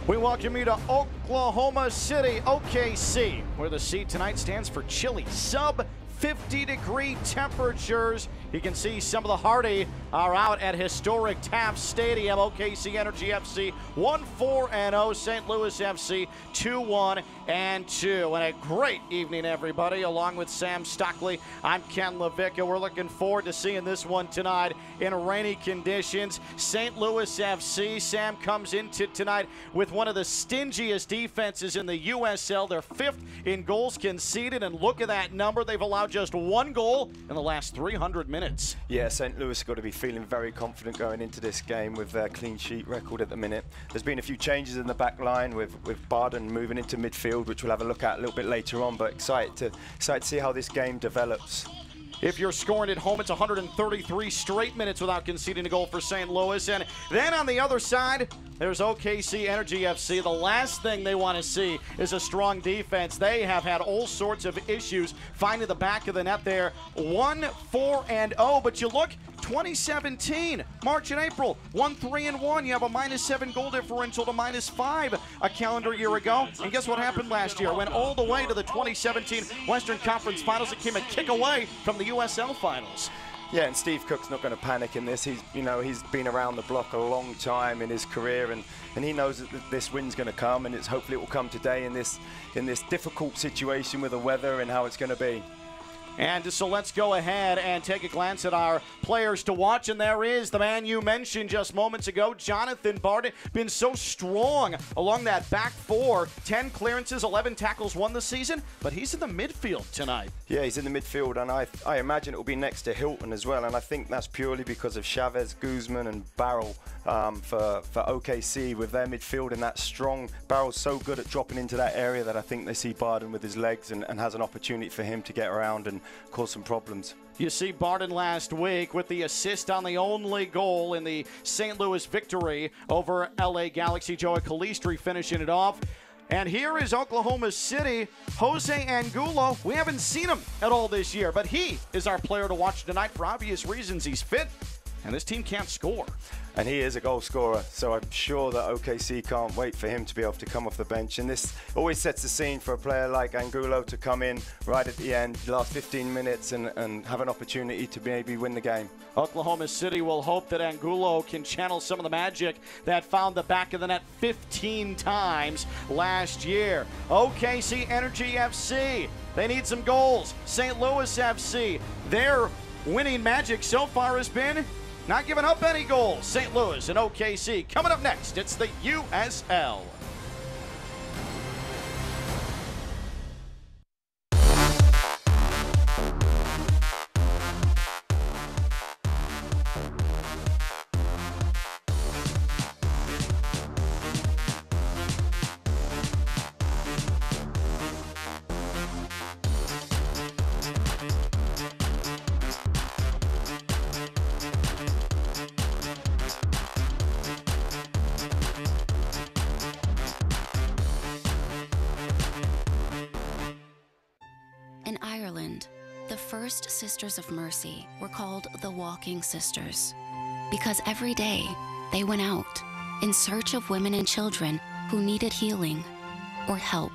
We welcome you to Oklahoma City, OKC, where the C tonight stands for chilly, sub-50-degree temperatures. You can see some of the Hardy are out at historic Taft Stadium. OKC Energy FC 1-4-0, St. Louis FC 2-1-2. And a great evening, everybody. Along with Sam Stockley, I'm Ken Levicka. We're looking forward to seeing this one tonight in rainy conditions. St. Louis FC, Sam, comes into tonight with one of the stingiest defenses in the USL. They're fifth in goals conceded, and look at that number. They've allowed just one goal in the last 300 minutes. Yeah, St. Louis have got to be feeling very confident going into this game with their clean sheet record at the minute. There's been a few changes in the back line with Barden moving into midfield, which we'll have a look at a little bit later on, but excited to see how this game develops. If you're scoring at home, it's 133 straight minutes without conceding a goal for St. Louis. And then on the other side, there's OKC Energy FC. The last thing they want to see is a strong defense. They have had all sorts of issues finding the back of the net there. 1-4-0, but you look, 2017, March and April, 1-3-1. You have a -7 goal differential to -5 a calendar year ago. And guess what happened last year? Went all the way to the 2017 Western Conference Finals. It came a kick away from the USL Finals. Yeah, and Steve Cook's not going to panic in this. He's been around the block a long time in his career, and he knows that this win's going to come, and hopefully it will come today in this difficult situation with the weather and how it's going to be. And so let's go ahead and take a glance at our players to watch. And there is the man you mentioned just moments ago, Jonathan Barden. Been so strong along that back four. 10 clearances, 11 tackles won this season. But he's in the midfield tonight. Yeah, he's in the midfield. And I imagine it will be next to Hilton as well. And I think that's purely because of Chavez, Guzman, and Barrel for OKC with their midfield. And that strong, Barrel's so good at dropping into that area that I think they see Barden with his legs and has an opportunity for him to get around and cause some problems. You see Barden last week with the assist on the only goal in the St. Louis victory over LA Galaxy. Joey Calistri finishing it off. And here is Oklahoma City, Jose Angulo. We haven't seen him at all this year, but he is our player to watch tonight for obvious reasons. He's fit, and this team can't score. And he is a goal scorer, so I'm sure that OKC can't wait for him to be able to come off the bench. And this always sets the scene for a player like Angulo to come in right at the end, last 15 minutes, and have an opportunity to maybe win the game. Oklahoma City will hope that Angulo can channel some of the magic that found the back of the net 15 times last year. OKC Energy FC, they need some goals. St. Louis FC, their winning magic so far has been not giving up any goals. St. Louis and OKC coming up next. It's the USL. In Ireland, the first Sisters of Mercy were called the Walking Sisters because every day they went out in search of women and children who needed healing or help.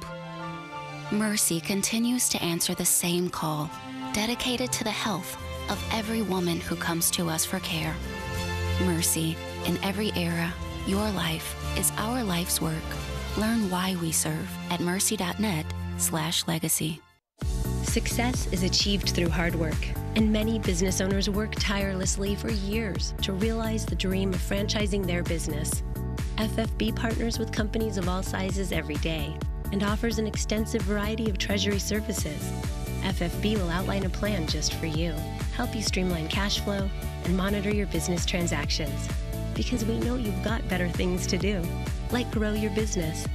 Mercy continues to answer the same call, dedicated to the health of every woman who comes to us for care. Mercy, in every era, your life is our life's work. Learn why we serve at mercy.net/legacy. Success is achieved through hard work, and many business owners work tirelessly for years to realize the dream of franchising their business. FFB partners with companies of all sizes every day and offers an extensive variety of treasury services. FFB will outline a plan just for you, help you streamline cash flow, and monitor your business transactions. Because we know you've got better things to do, like grow your business.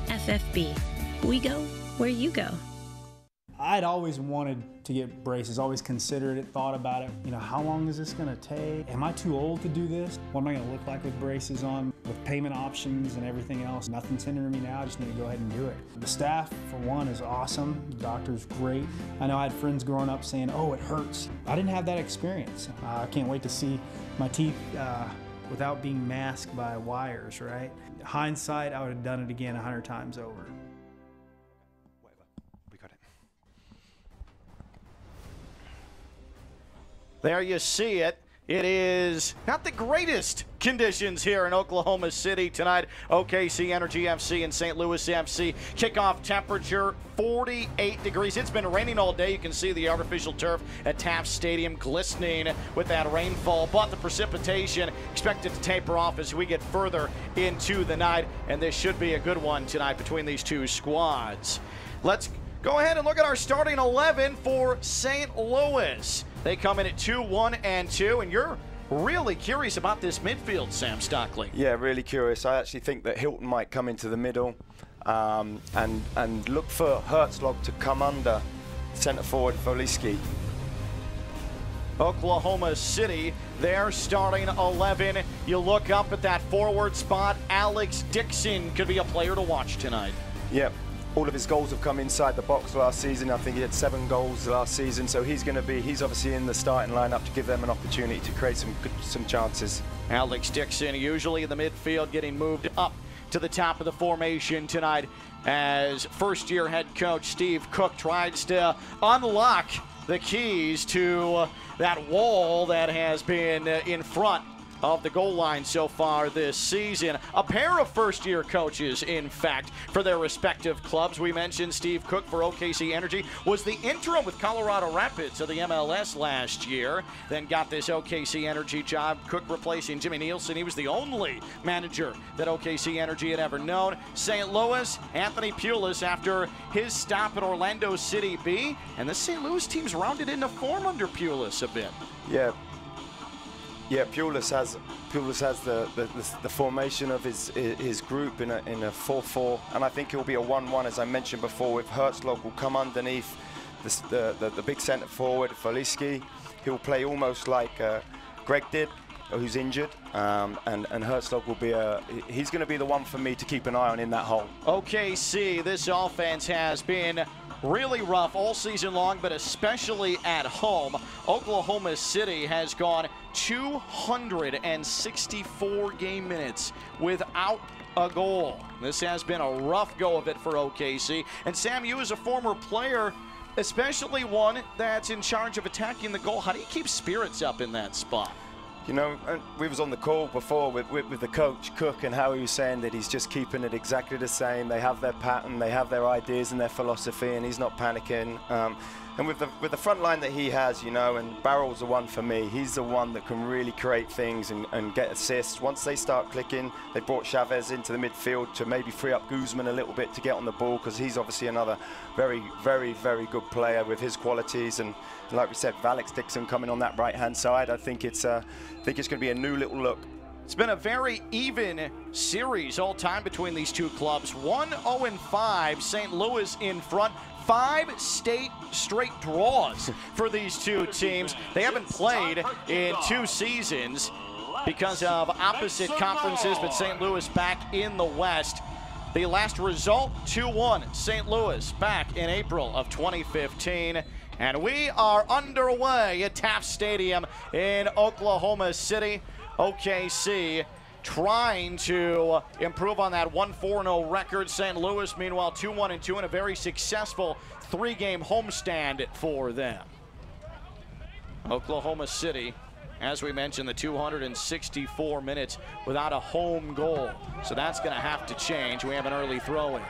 FFB, we go where you go. I'd always wanted to get braces, always considered it, thought about it. You know, how long is this gonna take? Am I too old to do this? What am I gonna look like with braces on? With payment options and everything else, nothing's hindering me now, I just need to go ahead and do it. The staff, for one, is awesome. The doctor's great. I know I had friends growing up saying, oh, it hurts. I didn't have that experience. I can't wait to see my teeth without being masked by wires, right? Hindsight, I would have done it again 100 times over. We got it. There you see it. It is not the greatest conditions here in Oklahoma City tonight. OKC Energy FC and St. Louis FC. Kickoff temperature 48 degrees. It's been raining all day. You can see the artificial turf at Taft Stadium glistening with that rainfall. But the precipitation expected to taper off as we get further into the night. And this should be a good one tonight between these two squads. Let's go ahead and look at our starting 11 for St. Louis. They come in at 2-1-2, and you're really curious about this midfield, Sam Stockley. Yeah, really curious. I actually think that Hilton might come into the middle and look for Herzog to come under centre forward Voliski. Oklahoma City, their starting 11. You look up at that forward spot. Alex Dixon could be a player to watch tonight. Yep. All of his goals have come inside the box last season. I think he had 7 goals last season, so he's obviously in the starting lineup to give them an opportunity to create some chances. Alex Dixon usually in the midfield, getting moved up to the top of the formation tonight as first-year head coach Steve Cook tries to unlock the keys to that wall that has been in front of the goal line so far this season. A pair of first-year coaches, in fact, for their respective clubs. We mentioned Steve Cook for OKC Energy was the interim with Colorado Rapids of the MLS last year, then got this OKC Energy job. Cook replacing Jimmy Nielsen. He was the only manager that OKC Energy had ever known. St. Louis, Anthony Pulis after his stop at Orlando City B, and the St. Louis team's rounded into form under Pulis a bit. Yeah, Pulis has the formation of his group in a 4-4, and I think it will be a 1-1, as I mentioned before, with Herzog will come underneath the big centre forward, Voliski. He'll play almost like Greg did, who's injured, and Herzog will be he's going to be the one for me to keep an eye on in that hole. OKC, this offense has been really rough all season long, but especially at home. Oklahoma City has gone 264 game minutes without a goal. This has been a rough go of it for OKC. And Sam, you as a former player, especially one that's in charge of attacking the goal, how do you keep spirits up in that spot? You know, we was on the call before with the coach, Cook, and how he was saying that he's just keeping it exactly the same. They have their pattern, they have their ideas and their philosophy, and he's not panicking. And with the front line that he has, you know, and Barrel's the one for me. He's the one that can really create things and get assists. Once they start clicking, they brought Chavez into the midfield to maybe free up Guzman a little bit to get on the ball, because he's obviously another very, very, very good player with his qualities. And like we said, Alex Dixon coming on that right-hand side. I think it's going to be a new little look. It's been a very even series all time between these two clubs. 1-0-5, St. Louis in front. 5 straight draws for these two teams. They haven't played in 2 seasons because of opposite conferences, but St. Louis back in the West. The last result, 2-1, St. Louis back in April of 2015. And we are underway at Taft Stadium in Oklahoma City. OKC trying to improve on that 1-4-0 record. St. Louis, meanwhile, 2-1-2 in a very successful 3-game homestand for them. Oklahoma City, as we mentioned, the 264 minutes without a home goal. So that's going to have to change. We have an early throw-in.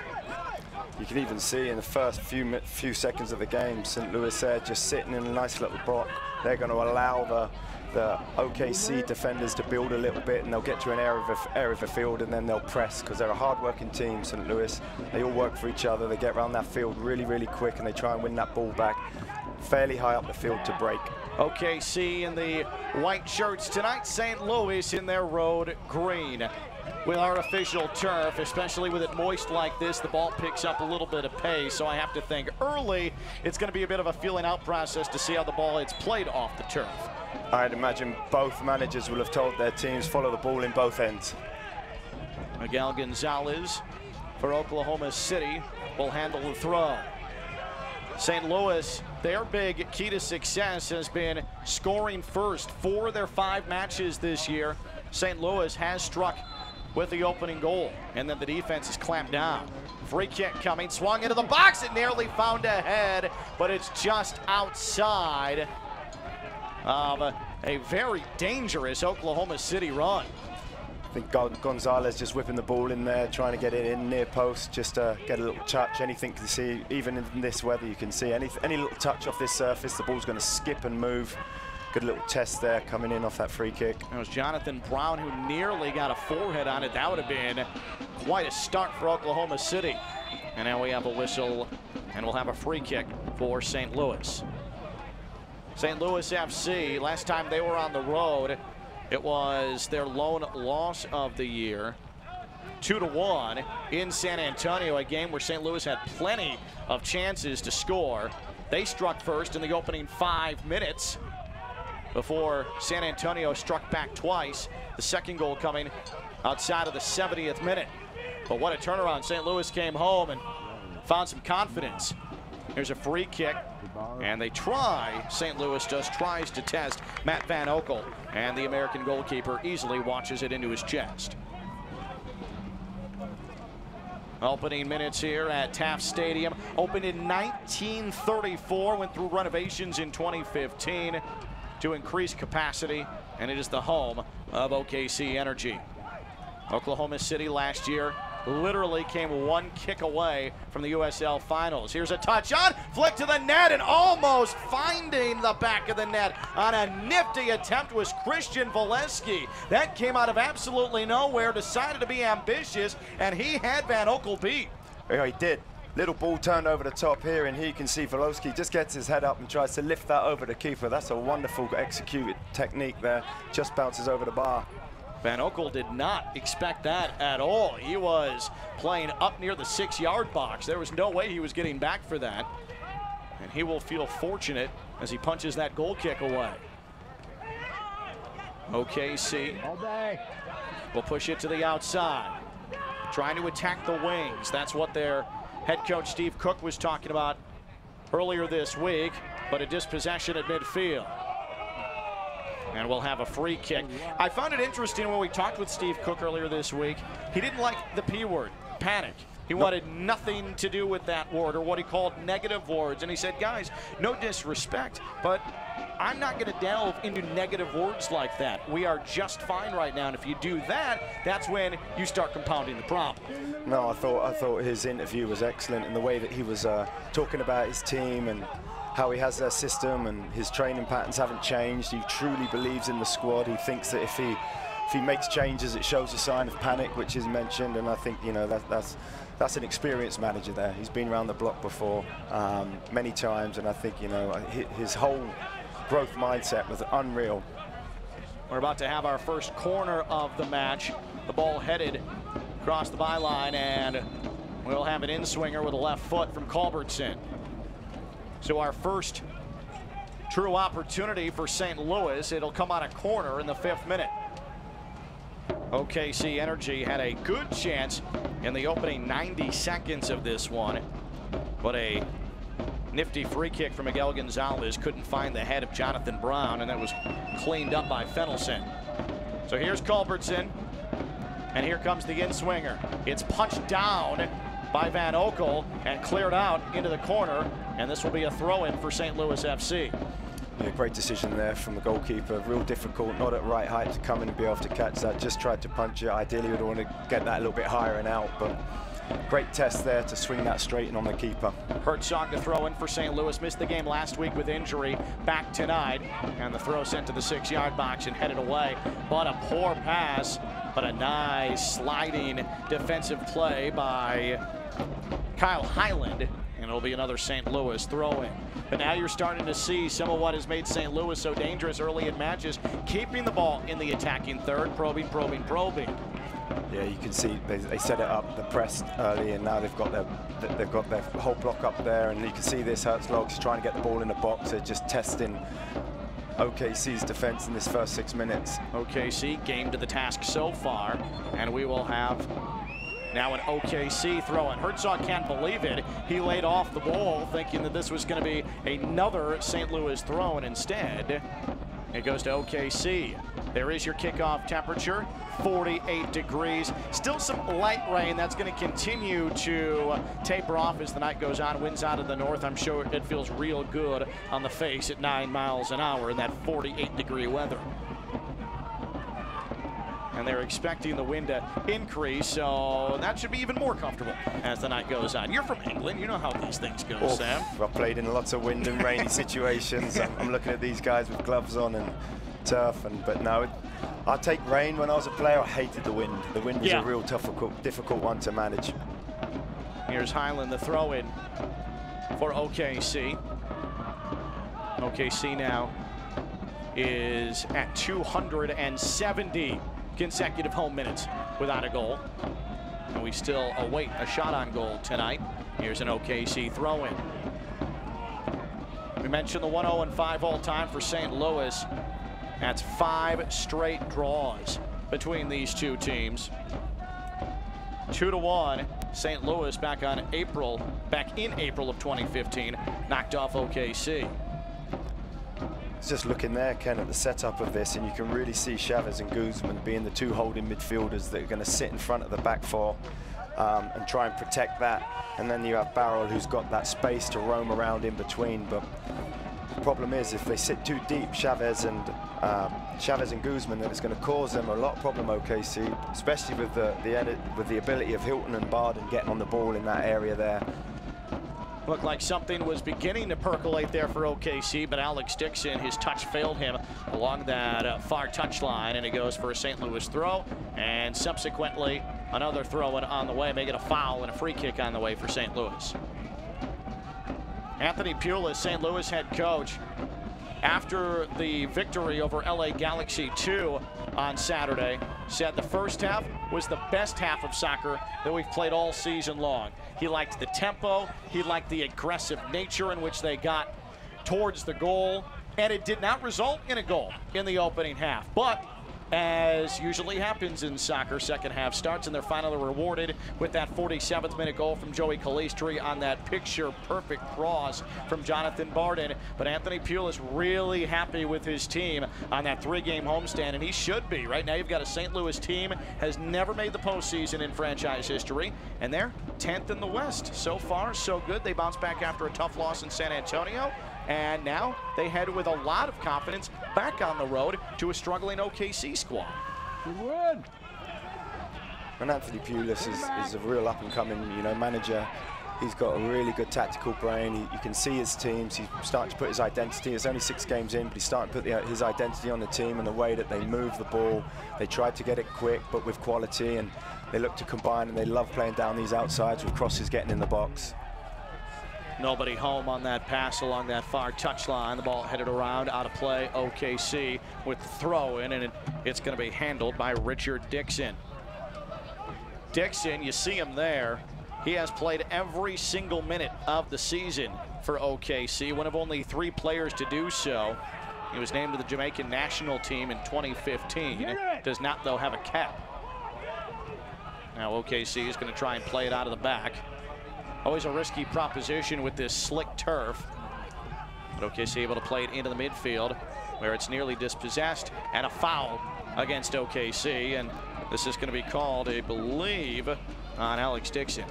You can even see in the first few seconds of the game, St. Louis there just sitting in a nice little block. They're going to allow the OKC defenders to build a little bit, and they'll get to an area of the field, and then they'll press, because they're a hard-working team, St. Louis. They all work for each other. They get around that field really, really quick, and they try and win that ball back fairly high up the field to break. OKC in the white shirts tonight, St. Louis in their road green. With artificial turf, especially with it moist like this, the ball picks up a little bit of pace, so I have to think early it's going to be a bit of a feeling out process to see how the ball is played off the turf. I'd imagine both managers will have told their teams follow the ball in both ends. Miguel Gonzalez for Oklahoma City will handle the throw. St. Louis, their big key to success has been scoring first. 4 of their 5 matches this year St. Louis has struck with the opening goal, and then the defense is clamped down. Free kick coming, swung into the box. It nearly found a head, but it's just outside of a very dangerous Oklahoma City run. I think Gonzalez just whipping the ball in there, trying to get it in near post, just to get a little touch. Anything to see, even in this weather, you can see any little touch off this surface, the ball's going to skip and move. Good little test there coming in off that free kick. It was Jonathan Brown who nearly got a forehead on it. That would have been quite a start for Oklahoma City. And now we have a whistle, and we'll have a free kick for St. Louis. St. Louis FC, last time they were on the road, it was their lone loss of the year, 2-1 in San Antonio, a game where St. Louis had plenty of chances to score. They struck first in the opening 5 minutes before San Antonio struck back twice. The second goal coming outside of the 70th minute. But what a turnaround. St. Louis came home and found some confidence. Here's a free kick, and they try, St. Louis tries to test Matt Van Oekel, and the American goalkeeper easily watches it into his chest. Opening minutes here at Taft Stadium. Opened in 1934, went through renovations in 2015 to increase capacity, and it is the home of OKC Energy. Oklahoma City last year literally came one kick away from the USL Finals. Here's a touch on, flick to the net, and almost finding the back of the net on a nifty attempt was Christian Valesky. That came out of absolutely nowhere, decided to be ambitious, and he had Van Oekel beat. Yeah, he did. Little ball turned over the top here, and here you can see Valesky just gets his head up and tries to lift that over the keeper. That's a wonderful executed technique there. Just bounces over the bar. Van Oekel did not expect that at all. He was playing up near the 6-yard box. There was no way he was getting back for that. And he will feel fortunate as he punches that goal kick away. OKC will push it to the outside, trying to attack the wings. That's what their head coach Steve Cook was talking about earlier this week, but a dispossession at midfield. And we'll have a free kick. I found it interesting when we talked with Steve Cook earlier this week. He didn't like the P word, panic. He wanted nothing to do with that word, or what he called negative words. And he said, guys, no disrespect, but I'm not going to delve into negative words like that. We are just fine right now, and if you do that, that's when you start compounding the problem. No, I thought his interview was excellent in the way that he was talking about his team and how he has their system, and his training patterns haven't changed. He truly believes in the squad. He thinks that if he makes changes, it shows a sign of panic, which is mentioned. And I think, you know, that's an experienced manager there. He's been around the block before many times, and I think, you know, his whole growth mindset was unreal. We're about to have our first corner of the match. The ball headed across the byline, and we'll have an in-swinger with a left foot from Culbertson. So our first true opportunity for St. Louis. It'll come on a corner in the 5th minute. OKC Energy had a good chance in the opening 90 seconds of this one, but a nifty free kick from Miguel Gonzalez couldn't find the head of Jonathan Brown, and that was cleaned up by Fennelson. So here's Culbertson, and here comes the in-swinger. It's punched down by Van Oekel and cleared out into the corner, and this will be a throw-in for St. Louis FC. Yeah, great decision there from the goalkeeper. Real difficult, not at right height to come in and be able to catch that. Just tried to punch it. Ideally, we'd want to get that a little bit higher and out, but great test there to swing that straight in on the keeper. Herzog to throw in for St. Louis. Missed the game last week with injury. Back tonight, and the throw sent to the 6-yard box and headed away. But a poor pass, but a nice sliding defensive play by Kyle Highland, and it'll be another St. Louis throw-in. But now you're starting to see some of what has made St. Louis so dangerous early in matches, keeping the ball in the attacking third, probing. Yeah, you can see they set it up, the press early, and now they've got their whole block up there, and you can see this Herzog's trying to get the ball in the box. They're just testing OKC's defense in this first 6 minutes. OKC game to the task so far, and we will have now an OKC throw-in. Herzog can't believe it. He laid off the ball thinking that this was going to be another St. Louis throw-in. Instead, It goes to OKC. There is your kickoff temperature, 48 degrees. Still some light rain that's going to continue to taper off as the night goes on. Winds out of the north. I'm sure it feels real good on the face at 9 miles an hour in that 48-degree weather. And they're expecting the wind to increase, so that should be even more comfortable as the night goes on. You're from England. You know how these things go, Sam. I've played in lots of wind and rainy situations. I'm looking at these guys with gloves on and turf, but no, I take rain. When I was a player, I hated the wind. The wind was a real difficult one to manage. Here's Highland, the throw-in for OKC. OKC now is at 270 consecutive home minutes without a goal. And we still await a shot on goal tonight. Here's an OKC throw-in. We mentioned the 1-0-5 all-time for St. Louis. That's 5 straight draws between these two teams. 2-1. St. Louis back in April of 2015, knocked off OKC. Just looking there, Ken, at the setup of this, and you can really see Chavez and Guzman being the two holding midfielders that are going to sit in front of the back four and try and protect that. And then you have Barrel, who's got that space to roam around in between. But the problem is, if they sit too deep, Chavez and Guzman, then it's going to cause them a lot of problem, OKC, especially with the ability of Hilton and Barden getting on the ball in that area there. Looked like something was beginning to percolate there for OKC, but Alex Dixon, his touch failed him along that far touchline, and it goes for a St. Louis throw, and subsequently another throw on the way, making a foul and a free kick on the way for St. Louis. Anthony Pulis, St. Louis head coach, after the victory over LA Galaxy 2 on Saturday, said the first half was the best half of soccer that we've played all season long. He liked the tempo, he liked the aggressive nature in which they got towards the goal, and it did not result in a goal in the opening half. But as usually happens in soccer, second half starts and they're finally rewarded with that 47th minute goal from Joey Calistri on that picture-perfect cross from Jonathan Barden. But Anthony Pulis really happy with his team on that 3-game homestand, and he should be. Right now you've got a St. Louis team has never made the postseason in franchise history, and they're 10th in the West. So far, so good. They bounced back after a tough loss in San Antonio, and now they head with a lot of confidence back on the road to a struggling OKC squad. And Anthony Pulis is a real up-and-coming, manager. He's got a really good tactical brain. You can see his teams. He's starting to put his identity. It's only 6 games in, but he's starting to put his identity on the team and the way that they move the ball. They try to get it quick, but with quality, and they look to combine, and they love playing down these outsides with crosses getting in the box. Nobody home on that pass along that far touchline. The ball headed around, out of play. OKC with the throw in, and it's going to be handled by Richard Dixon. Dixon, you see him there. He has played every single minute of the season for OKC, one of only 3 players to do so. He was named to the Jamaican national team in 2015. Does not, though, have a cap. Now OKC is going to try and play it out of the back. Always a risky proposition with this slick turf. But OKC able to play it into the midfield where it's nearly dispossessed, and a foul against OKC. And this is going to be called, I believe, on Alex Dixon.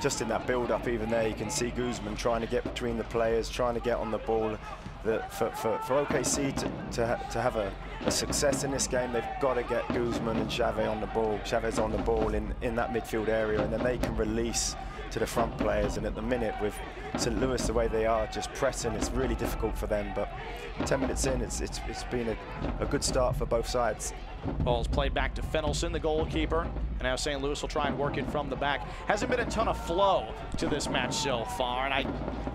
Just in that build-up, even there, you can see Guzman trying to get between the players, trying to get on the ball. For OKC to have a success in this game, they've got to get Guzman and Chavez on the ball in that midfield area, and then they can release to the front players. And at the minute, with St. Louis the way they are, just pressing, it's really difficult for them. But 10 minutes in, it's been a good start for both sides. Ball's played back to Fennelson, the goalkeeper, and now St. Louis will try and work it from the back. Hasn't been a ton of flow to this match so far, and I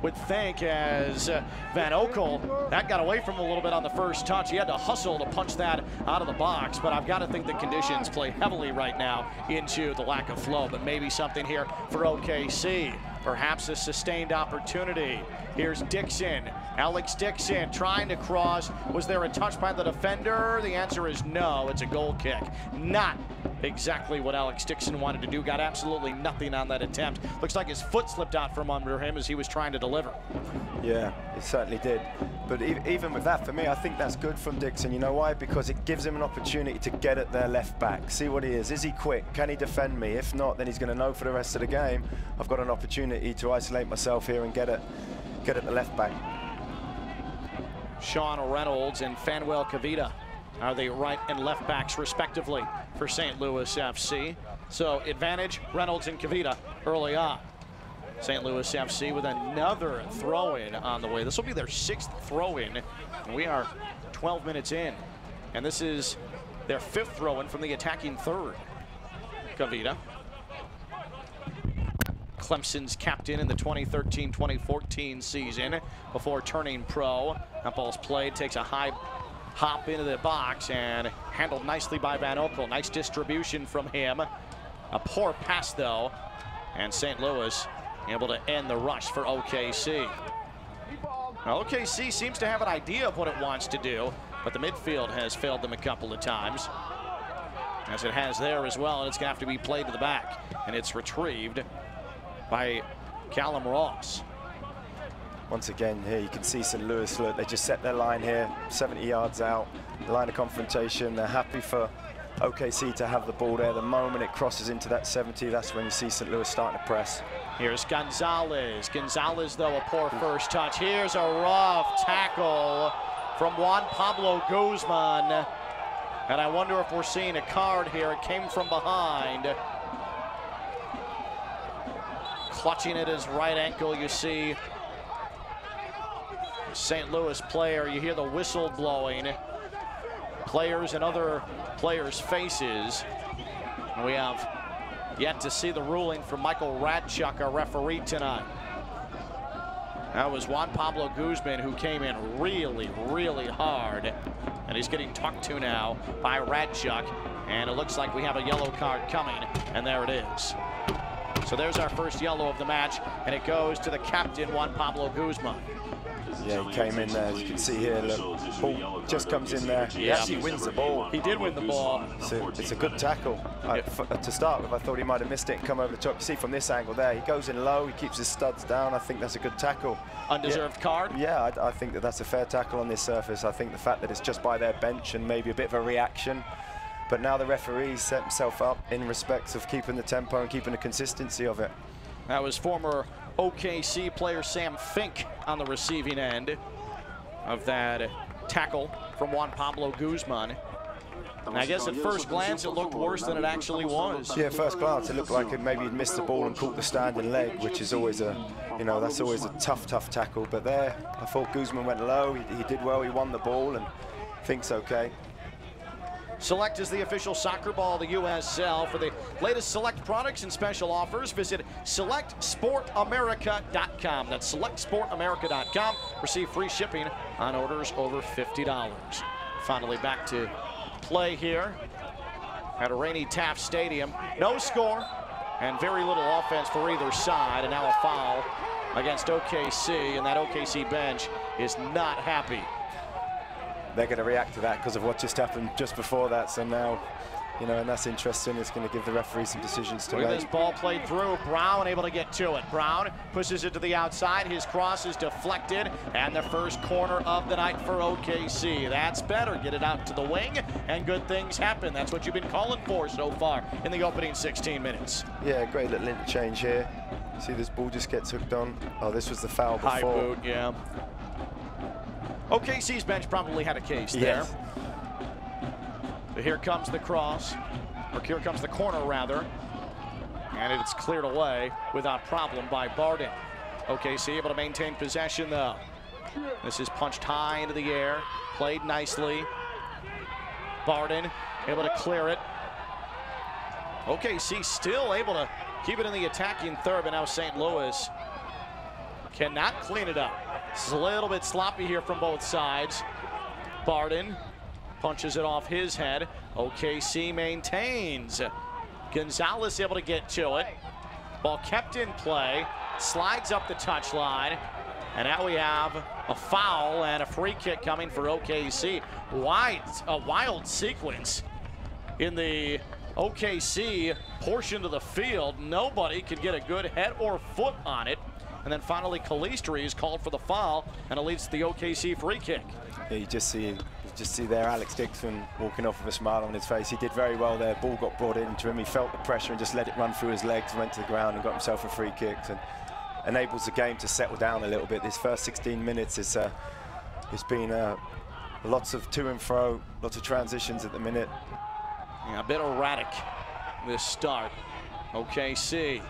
would think as Van Oekel, that got away from him a little bit on the first touch. He had to hustle to punch that out of the box, but I've got to think the conditions play heavily right now into the lack of flow, but maybe something here for OKC. Perhaps a sustained opportunity. Here's Dixon, Alex Dixon trying to cross. Was there a touch by the defender? The answer is no, it's a goal kick. Not exactly what Alex Dixon wanted to do. Got absolutely nothing on that attempt. Looks like his foot slipped out from under him as he was trying to deliver. Yeah, it certainly did. But even with that, for me, I think that's good from Dixon. You know why? Because it gives him an opportunity to get at their left back, see what he is. Is he quick? Can he defend me? If not, then he's going to know for the rest of the game, I've got an opportunity to isolate myself here and get at the left back. Sean Reynolds and Fanuel Kavita are the right and left backs respectively for St. Louis FC. So advantage Reynolds and Kavita early on. St. Louis FC with another throw-in on the way. This will be their 6th throw-in, and we are 12 minutes in. And this is their 5th throw-in from the attacking third. Kavita, Clemson's captain in the 2013-2014 season before turning pro. That ball's played, takes a high hop into the box and handled nicely by Van Oekel. Nice distribution from him. A poor pass though, and St. Louis able to end the rush for OKC. Now, OKC seems to have an idea of what it wants to do, but the midfield has failed them a couple of times, as it has there as well, and it's going to have to be played to the back, and it's retrieved by Callum Ross. Once again, here you can see St. Louis, look, they just set their line here, 70 yards out, line of confrontation. They're happy for OKC to have the ball there. The moment it crosses into that 70, that's when you see St. Louis starting to press. Here's Gonzalez. Gonzalez, though, a poor first touch. Here's a rough tackle from Juan Pablo Guzman. And I wonder if we're seeing a card here. It came from behind. Clutching at his right ankle, you see St. Louis player. You hear the whistle blowing. Players and other players' faces. And we have yet to see the ruling from Michael Radchuk, our referee tonight. That was Juan Pablo Guzman, who came in really, really hard. And he's getting talked to now by Radchuk. And it looks like we have a yellow card coming. And there it is. So there's our first yellow of the match. And it goes to the captain, Juan Pablo Guzman. Yeah, he came in there, as you can see here, look, ball just comes in there. He actually wins the ball. He did win the ball. It's a good tackle. To start with, I thought he might have missed it and come over the top. You see from this angle there, he goes in low, he keeps his studs down. I think that's a good tackal. Undeserved card? Yeah, I think that's a fair tackle on this surface. I think the fact that it's just by their bench and maybe a bit of a reaction. But now the referee set himself up in respect of keeping the tempo and keeping the consistency of it. That was former OKC player Sam Fink on the receiving end of that tackle from Juan Pablo Guzman. And I guess at first glance it looked worse than it actually was. Yeah, at first glance it looked like maybe he'd missed the ball and caught the standing leg, which is always a, you know, that's always a tough tackle. But there, I thought Guzman went low. He did well. He won the ball, and Fink's okay. Select is the official soccer ball of the USL. For the latest Select products and special offers, visit SelectSportAmerica.com. That's SelectSportAmerica.com. Receive free shipping on orders over $50. Finally back to play here at a rainy Taft Stadium. No score and very little offense for either side. And now a foul against OKC, and that OKC bench is not happy. They're going to react to that because of what just happened just before that. So now, you know, and that's interesting. It's going to give the referee some decisions to make. Look at this ball played through. Brown able to get to it. Brown pushes it to the outside. His cross is deflected, and the first corner of the night for OKC. That's better. Get it out to the wing, and good things happen. That's what you've been calling for so far in the opening 16 minutes. Yeah, great little interchange here. See this ball just gets hooked on. Oh, this was the foul before. High boot, yeah. OKC's bench probably had a case there. But here comes the cross, or here comes the corner rather, and it's cleared away without problem by Barden. OKC able to maintain possession though. This is punched high into the air, played nicely. Barden able to clear it. OKC still able to keep it in the attacking third, but now St. Louis cannot clean it up. It's a little bit sloppy here from both sides. Barden punches it off his head. OKC maintains. Gonzalez able to get to it. Ball kept in play. Slides up the touchline. And now we have a foul and a free kick coming for OKC. A wild sequence in the OKC portion of the field. Nobody could get a good head or foot on it. And then finally, Calistri is called for the foul, and it leads to the OKC free kick. Yeah, you just see there Alex Dixon walking off with a smile on his face. He did very well there. Ball got brought into him. He felt the pressure and just let it run through his legs, went to the ground and got himself a free kick, and enables the game to settle down a little bit. This first 16 minutes it's been lots of to and fro, lots of transitions at the minute. Yeah, a bit erratic this start. OKC.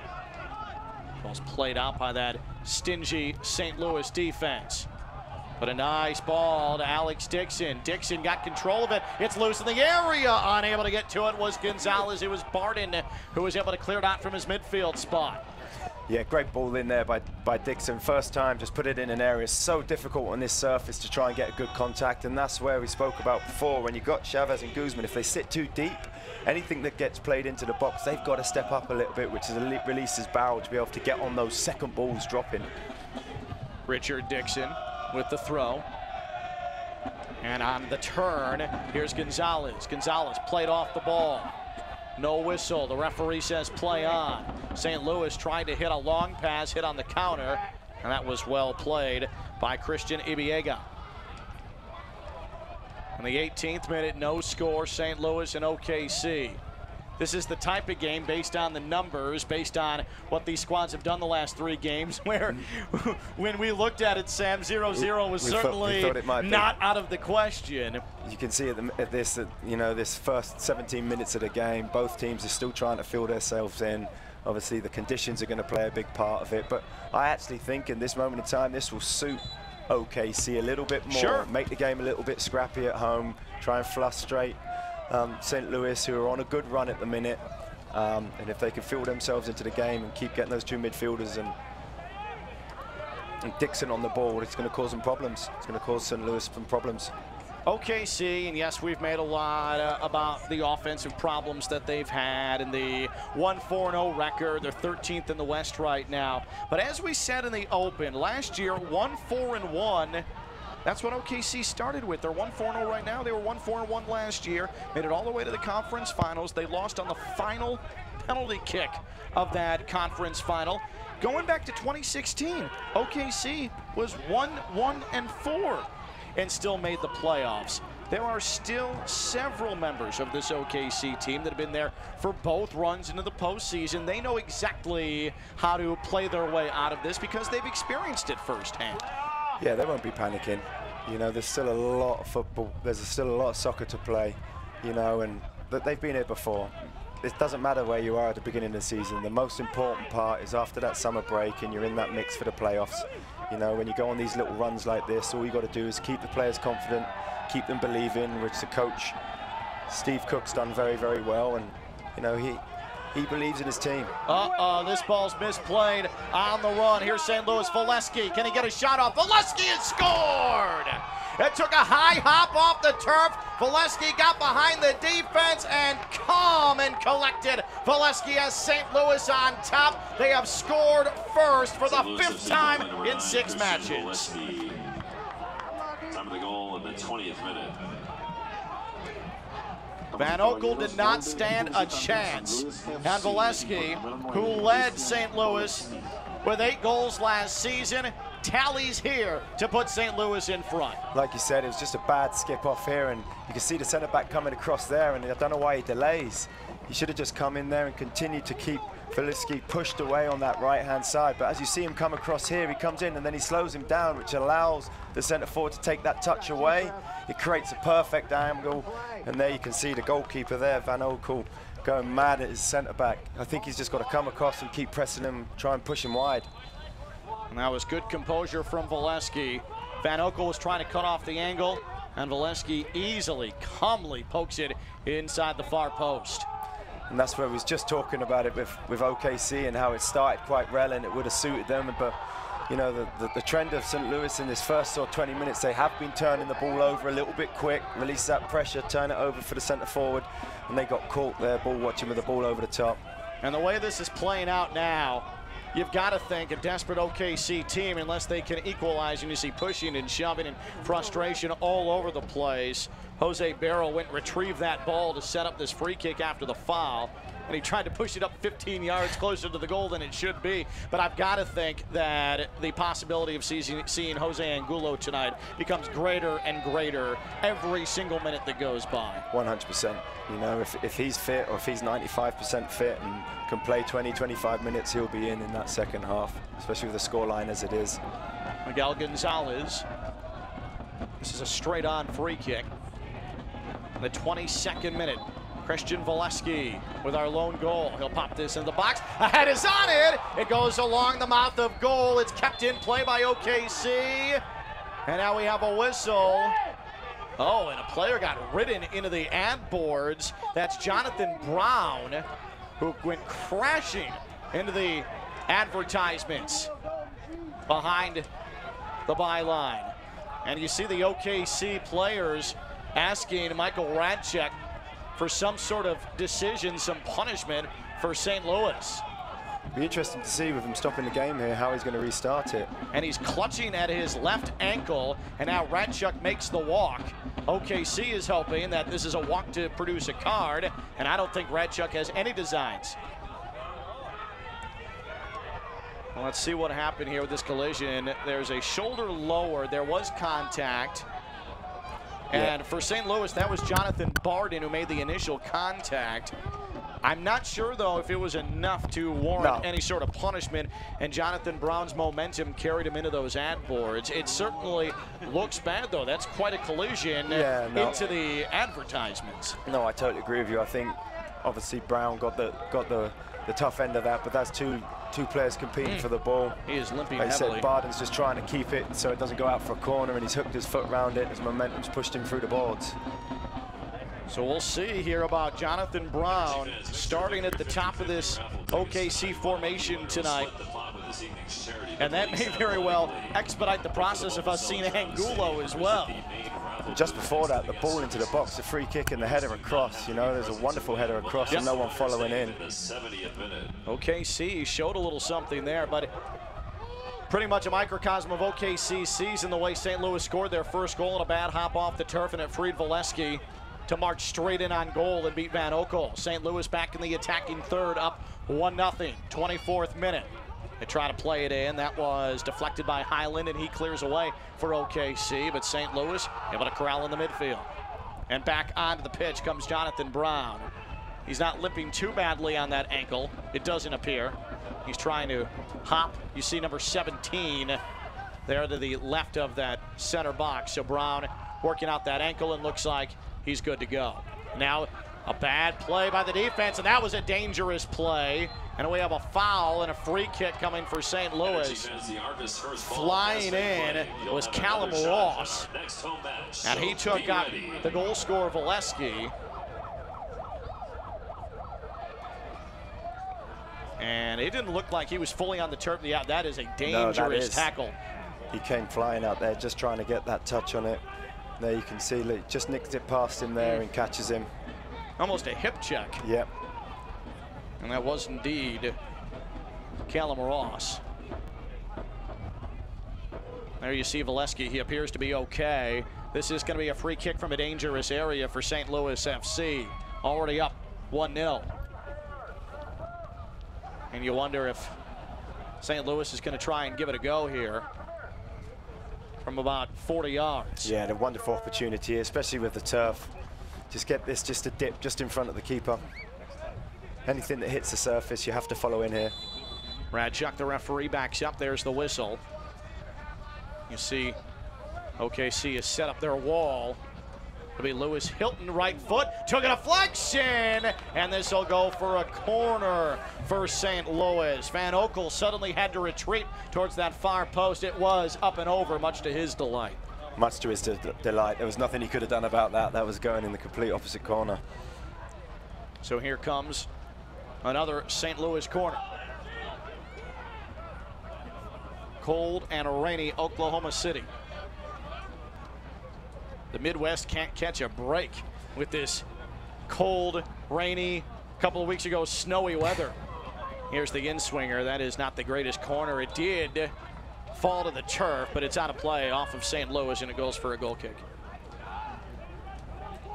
Ball's played out by that stingy St. Louis defense. But a nice ball to Alex Dixon. Dixon got control of it. It's loose in the area. Unable to get to it was Gonzalez. It was Barton who was able to clear it out from his midfield spot. Yeah, great ball in there by Dixon. First time, just put it in an area so difficult on this surface to try and get a good contact, and that's where we spoke about before. When you've got Chavez and Guzman, if they sit too deep, anything that gets played into the box, they've got to step up a little bit, which releases Barrel to be able to get on those second balls dropping. Richard Dixon with the throw. And on the turn, here's Gonzalez. Gonzalez played off the ball. No whistle. The referee says play on. St. Louis tried to hit a long pass, hit on the counter, and that was well played by Christian Ibiega. In the 18th minute, no score, St. Louis and OKC. This is the type of game based on the numbers, based on what these squads have done the last 3 games, where when we looked at it, Sam, 0-0 was certainly not out of the question. You can see at this first 17 minutes of the game, both teams are still trying to fill themselves in. Obviously, the conditions are going to play a big part of it, but I actually think in this moment in time, this will suit OKC a little bit more. Sure. Make the game a little bit scrappy at home, try and frustrate St. Louis, who are on a good run at the minute, and if they can fill themselves into the game and keep getting those 2 midfielders and Dixon on the ball, it's going to cause them problems. It's going to cause St. Louis some problems. OKC, and yes, we've made a lot about the offensive problems that they've had and the 1-4-0 record. They're 13th in the West right now. But as we said in the Open, last year, 1-4-1. That's what OKC started with. They're 1-4-0 right now. They were 1-4-1 last year. Made it all the way to the conference finals. They lost on the final penalty kick of that conference final. Going back to 2016, OKC was 1-1-4 and still made the playoffs. There are still several members of this OKC team that have been there for both runs into the postseason. They know exactly how to play their way out of this because they've experienced it firsthand. Yeah, they won't be panicking. You know, there's still a lot of football. There's still a lot of soccer to play, you know, and they've been here before. It doesn't matter where you are at the beginning of the season. The most important part is after that summer break and you're in that mix for the playoffs. You know, when you go on these little runs like this, all you got to do is keep the players confident, keep them believing, which the coach, Steve Cook's done very, very well. And, you know, he believes in his team. This ball's misplayed on the run. Here's St. Louis, Valesky. Can he get a shot off? Valesky has scored! It took a high hop off the turf. Valesky got behind the defense and calm and collected. Valesky has St. Louis on top. They have scored first for the 5th time in 6 matches. Time of the goal in the 20th minute. Van Oekel did not stand a chance. And Valesky, who led St. Louis with 8 goals last season, tallies here to put St. Louis in front. Like you said, it was just a bad skip off here, and you can see the centre back coming across there, and I don't know why he delays. He should have just come in there and continued to keep Valesky pushed away on that right-hand side. But as you see him come across here, he comes in and then he slows him down, which allows the centre forward to take that touch away. It creates a perfect angle, and there you can see the goalkeeper there, Van Oekel, going mad at his centre back. I think he's just got to come across and keep pressing him, try and push him wide. And that was good composure from Valesky. Van Oekel was trying to cut off the angle, and Valesky easily, calmly pokes it inside the far post. And that's where we was just talking about it with OKC and how it started quite well and it would have suited them. But, you know, the trend of St. Louis in this first 20 minutes, they have been turning the ball over a little bit quick, release that pressure, turn it over for the centre forward, and they got caught there, ball watching with the ball over the top. And the way this is playing out now, you've got to think a desperate OKC team, unless they can equalize, and you see pushing and shoving and frustration all over the place. Jose Barrel went and retrieved that ball to set up this free kick after the foul. and he tried to push it up 15 yards closer to the goal than it should be. But I've got to think that the possibility of seeing Jose Angulo tonight becomes greater and greater every single minute that goes by. 100%. You know, if he's fit, or if he's 95% fit and can play 20, 25 minutes, he'll be in that second half, especially with the scoreline as it is. Miguel Gonzalez. This is a straight-on free kick. In the 22nd minute, Christian Valesky with our lone goal. He'll pop this in the box. A head is on it. It goes along the mouth of goal. It's kept in play by OKC. And now we have a whistle. Oh, and a player got ridden into the ad boards. That's Jonathan Brown, who went crashing into the advertisements behind the byline. And you see the OKC players asking Michael Radchek for some sort of decision, some punishment for St. Louis. Be interesting to see with him stopping the game here how he's going to restart it. And he's clutching at his left ankle, and now Radchuk makes the walk. OKC is hoping that this is a walk to produce a card, and I don't think Radchuk has any designs. Well, let's see what happened here with this collision. There's a shoulder lower. There was contact. And for St. Louis, that was Jonathan Barden who made the initial contact. I'm not sure, though, if it was enough to warrant any sort of punishment, and Jonathan Brown's momentum carried him into those ad boards. It certainly looks bad, though. That's quite a collision into the advertisements. No, I totally agree with you. I think, obviously, Brown got the tough end of that, but that's two players competing for the ball. He is limping like heavily. I said, Barden's just trying to keep it so it doesn't go out for a corner, and he's hooked his foot around it. His momentum's pushed him through the boards. So we'll see here about Jonathan Brown starting at the top of this OKC formation tonight. And that may very well expedite the process of us seeing Angulo as well. And just before that, the ball into the box, the free kick and the header across. You know, there's a wonderful header across and no one following in. OKC showed a little something there, but pretty much a microcosm of OKC season, the way St. Louis scored their first goal in a bad hop off the turf, and it freed Valesky to march straight in on goal and beat Van Oekel. St. Louis back in the attacking third, up 1-0, 24th minute. They try to play it in. That was deflected by Highland, and he clears away for OKC, but St. Louis able to corral in the midfield. And back onto the pitch comes Jonathan Brown. He's not limping too badly on that ankle, it doesn't appear. He's trying to hop. You see number 17 there to the left of that center box. So Brown working out that ankle, and looks like he's good to go. Now a bad play by the defense, and that was a dangerous play. And we have a foul and a free kick coming for St. Louis. Flying in was Callum Ross, and he took out the goal scorer Valesky. And it didn't look like he was fully on the turf. Yeah, that is a dangerous tackle. He came flying out there just trying to get that touch on it. There you can see, look, just nicks it past him there and catches him. Almost a hip check. Yep. And that was indeed Callum Ross. There you see Valesky. He appears to be okay. This is going to be a free kick from a dangerous area for St. Louis FC. Already up 1-0. And you wonder if St. Louis is going to try and give it a go here from about 40 yards. Yeah, and a wonderful opportunity, especially with the turf. Just get this just a dip just in front of the keeper. Anything that hits the surface, you have to follow in here. Radchuk, the referee, backs up. There's the whistle. You see OKC has set up their wall. It'll be Lewis Hilton, right foot, took a deflection, and this will go for a corner for St. Louis. Van Oekel suddenly had to retreat towards that far post. It was up and over, much to his delight. Much to his delight. There was nothing he could have done about that. That was going in the complete opposite corner. So here comes another St. Louis corner. Cold and rainy Oklahoma City. The Midwest can't catch a break with this cold, rainy, couple of weeks ago, snowy weather. Here's the in-swinger. That is not the greatest corner. It did fall to the turf, but it's out of play off of St. Louis, and it goes for a goal kick.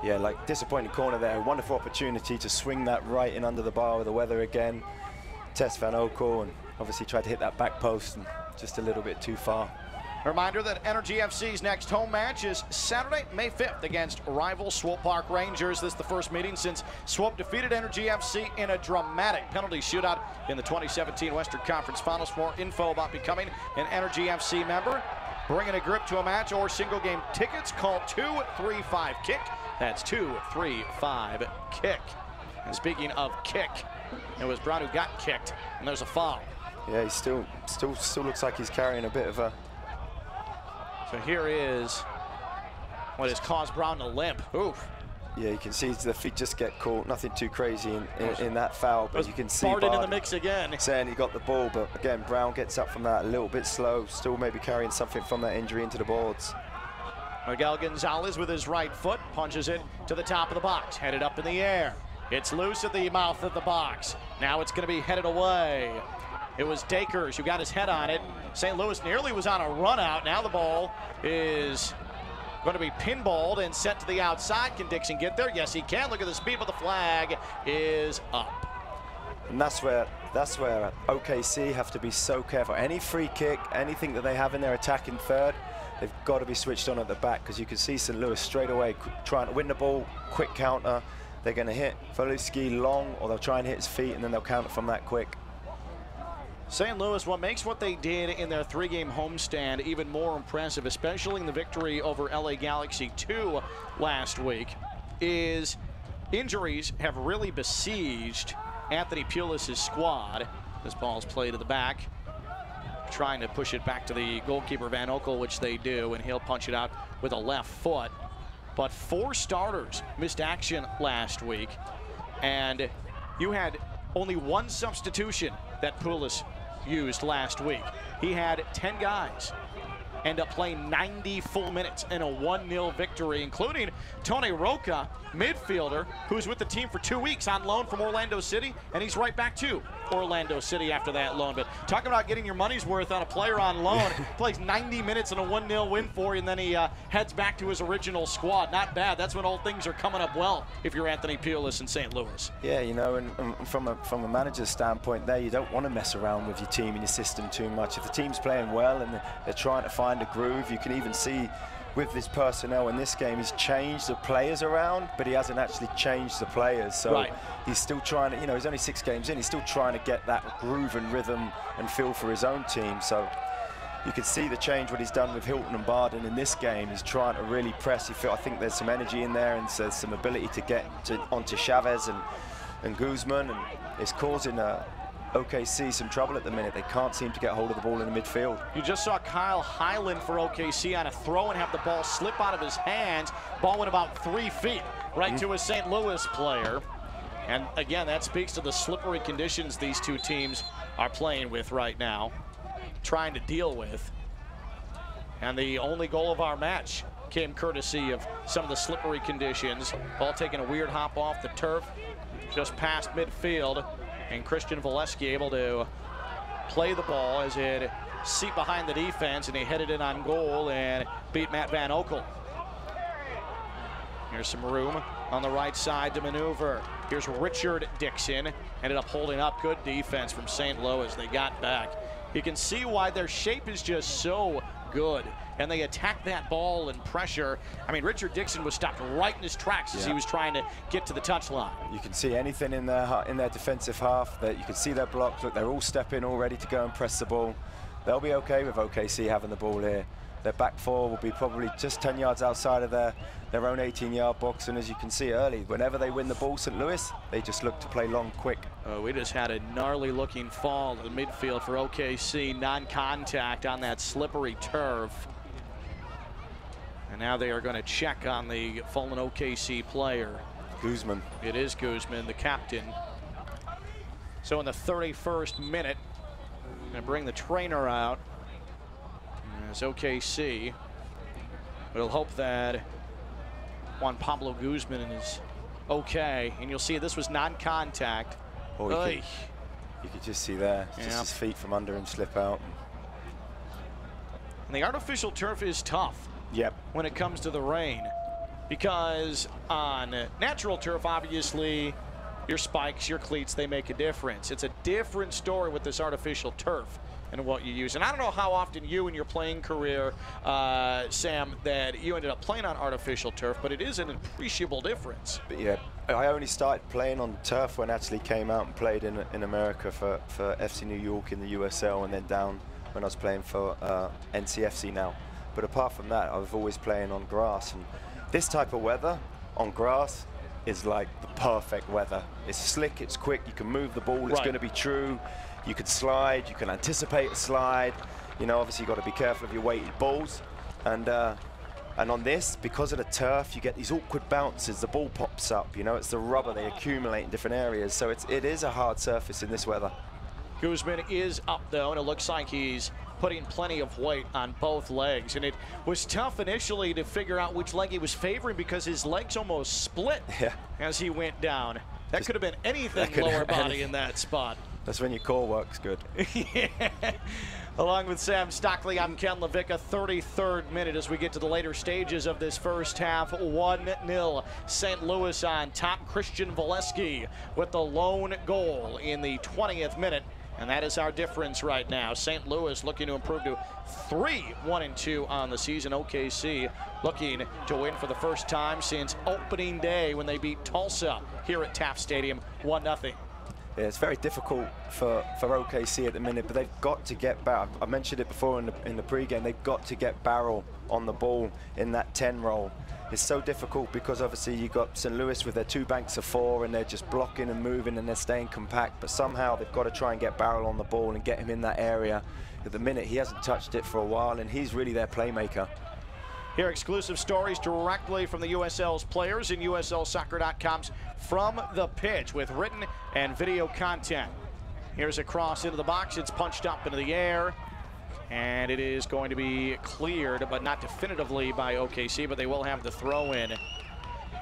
Yeah, like disappointing corner there. Wonderful opportunity to swing that right in under the bar with the weather again. Tess Van Oekel, and obviously tried to hit that back post and just a little bit too far. Reminder that Energy FC's next home match is Saturday, May 5th against rival Swope Park Rangers. This is the first meeting since Swope defeated Energy FC in a dramatic penalty shootout in the 2017 Western Conference Finals. For more info about becoming an Energy FC member, bringing a grip to a match, or single game tickets, call 235-KICK. That's 235-KICK. And speaking of kick, it was Brown who got kicked, and there's a foul. Yeah, he still looks like he's carrying a bit of a... So here is what has caused Brown to limp. Oof. Yeah, you can see the feet just get caught. Nothing too crazy in that foul, but you can see Barden in the mix again. Saying he got the ball, but again, Brown gets up from that a little bit slow, still maybe carrying something from that injury into the boards. Miguel Gonzalez with his right foot punches it to the top of the box, headed up in the air. It's loose at the mouth of the box. Now it's going to be headed away. It was Dakers who got his head on it. St. Louis nearly was on a run out. Now the ball is going to be pinballed and sent to the outside. Can Dixon get there? Yes, he can. Look at the speed, but the flag is up. And that's where OKC have to be so careful. Any free kick, anything that they have in their attack in third, they've got to be switched on at the back, because you can see St. Louis straight away trying to win the ball, quick counter. They're going to hit Volosky long, or they'll try and hit his feet, and then they'll counter from that quick. St. Louis, what makes what they did in their three-game homestand even more impressive, especially in the victory over LA Galaxy 2 last week, is injuries have really besieged Anthony Pulis' squad. This ball's played to the back, trying to push it back to the goalkeeper Van Oekel, which they do, and he'll punch it out with a left foot. But 4 starters missed action last week, and you had only 1 substitution that Pulis used last week. He had 10 guys end up playing 90 full minutes in a 1-0 victory, including Tony Roca, midfielder, who's with the team for 2 weeks on loan from Orlando City, and he's right back to Orlando City after that loan. But talking about getting your money's worth on a player on loan, plays 90 minutes in a 1-0 win for you, and then he heads back to his original squad. Not bad. That's when all things are coming up well if you're Anthony Pulis in St. Louis. Yeah, you know, and from a manager's standpoint there, you don't want to mess around with your team and your system too much. If the team's playing well and they're trying to find a groove, you can even see with this personnel in this game, he's changed the players around, but he hasn't actually changed the players. So he's still trying to, you know, he's only 6 games in, he's still trying to get that groove and rhythm and feel for his own team. So you can see the change what he's done with Hilton and Barden in this game. He's trying to really press. I think there's some energy in there, and there's some ability to get onto Chavez and Guzman, and it's causing OKC some trouble at the minute. They can't seem to get hold of the ball in the midfield. You just saw Kyle Hyland for OKC on a throw and have the ball slip out of his hands. Ball went about 3 feet right to a St. Louis player. And again, that speaks to the slippery conditions these two teams are playing with right now, trying to deal with. And the only goal of our match came courtesy of some of the slippery conditions. Ball taking a weird hop off the turf just past midfield. And Christian Volosky able to play the ball as it seeped behind the defense, and he headed in on goal and beat Matt Van Oekel. Here's some room on the right side to maneuver. Here's Richard Dixon, ended up holding up. Good defense from St. Louis. They got back. You can see why their shape is just so good, and they attack that ball and pressure. I mean, Richard Dixon was stopped right in his tracks as he was trying to get to the touchline. You can see anything in their defensive half. That you can see their blocks. Look, they're all stepping, all ready to go and press the ball. They'll be okay with OKC having the ball here. Their back 4 will be probably just 10 yards outside of their own 18-yard box, and as you can see early, whenever they win the ball, St. Louis, they just look to play long, quick. We just had a gnarly-looking fall to the midfield for OKC, non-contact on that slippery turf. And now they are going to check on the fallen OKC player. Guzman. It is Guzman, the captain. So in the 31st minute, going to bring the trainer out. As OKC, we'll hope that Juan Pablo Guzman is okay. And you'll see this was non-contact. Oh, you could just see there, just his feet from under him slip out. And the artificial turf is tough. Yep. When it comes to the rain. because on natural turf, obviously, your spikes, your cleats, they make a difference. It's a different story with this artificial turf and what you use. And I don't know how often you in your playing career, Sam, that you ended up playing on artificial turf, but it is an appreciable difference. But yeah, I only started playing on turf when I actually came out and played in America for FC New York in the USL, and then down when I was playing for NCFC now. But apart from that, I was always playing on grass. And this type of weather on grass is like the perfect weather. It's slick, it's quick, you can move the ball, it's going to be true. You can slide, you can anticipate a slide. You know, obviously you've got to be careful of your weighted balls. And on this, because of the turf, you get these awkward bounces. The ball pops up, you know, it's the rubber, they accumulate in different areas. So it is a hard surface in this weather. Guzman is up though, and it looks like he's putting plenty of weight on both legs. And it was tough initially to figure out which leg he was favoring because his legs almost split as he went down. That could have been anything lower body in that spot. That's when your core works good. Yeah. Along with Sam Stockley, I'm Ken Levicka. 33rd minute as we get to the later stages of this first half. 1-0. St. Louis on top. Christian Valesky with the lone goal in the 20th minute. And that is our difference right now. St. Louis looking to improve to 3-1-2 on the season. OKC looking to win for the first time since opening day when they beat Tulsa here at Taft Stadium 1-0. Yeah, it's very difficult for OKC at the minute, but they've got to get back. I mentioned it before in the pregame. They've got to get Barrel on the ball in that 10 role. It's so difficult because obviously you've got St. Louis with their 2 banks of 4 and they're just blocking and moving and they're staying compact, but somehow they've got to try and get Barrel on the ball and get him in that area. At the minute, he hasn't touched it for a while, and he's really their playmaker. Hear exclusive stories directly from the USL's players in USLsoccer.com's From the Pitch with written and video content. Here's a cross into the box. It's punched up into the air. And it is going to be cleared, but not definitively by OKC, but they will have the throw in.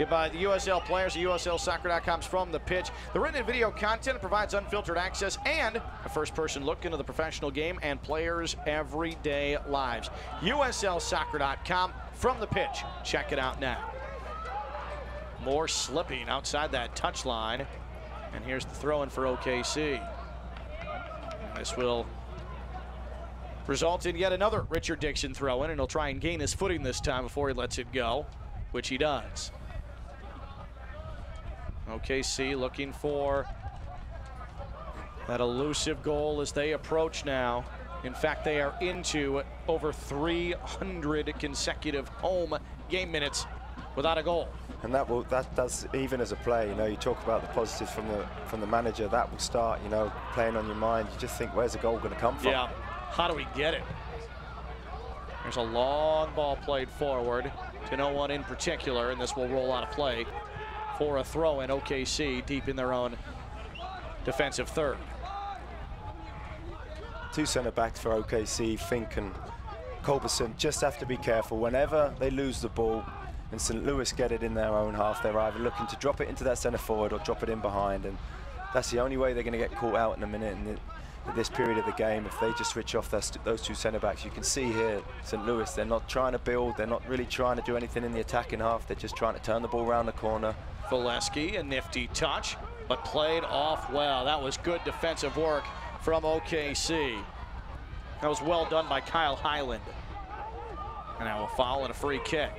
By the USL players at USLsoccer.com's From the Pitch. The written and video content provides unfiltered access and a first-person look into the professional game and players' everyday lives. USLsoccer.com, From the Pitch. Check it out now. More slipping outside that touchline. And here's the throw-in for OKC. This will result in yet another Richard Dixon throw-in, and he'll try and gain his footing this time before he lets it go, which he does. OKC looking for that elusive goal as they approach now. In fact, they are into over 300 consecutive home game minutes without a goal. And that does, even as a player, you know, you talk about the positives from the manager, that will start, you know, playing on your mind. You just think, where's the goal going to come from? Yeah, how do we get it? There's a long ball played forward to no one in particular, and this will roll out of play for a throw in. OKC deep in their own defensive third. 2 center backs for OKC, Fink and Culberson, just have to be careful. Whenever they lose the ball and St. Louis get it in their own half, they're either looking to drop it into that center forward or drop it in behind, and that's the only way they're going to get caught out in a minute in this period of the game. If they just switch off those 2 center backs, you can see here St. Louis, they're not trying to build, they're not really trying to do anything in the attacking half, they're just trying to turn the ball around the corner. Valesky, a nifty touch, but played off well. That was good defensive work from OKC. That was well done by Kyle Highland. And now a foul and a free kick.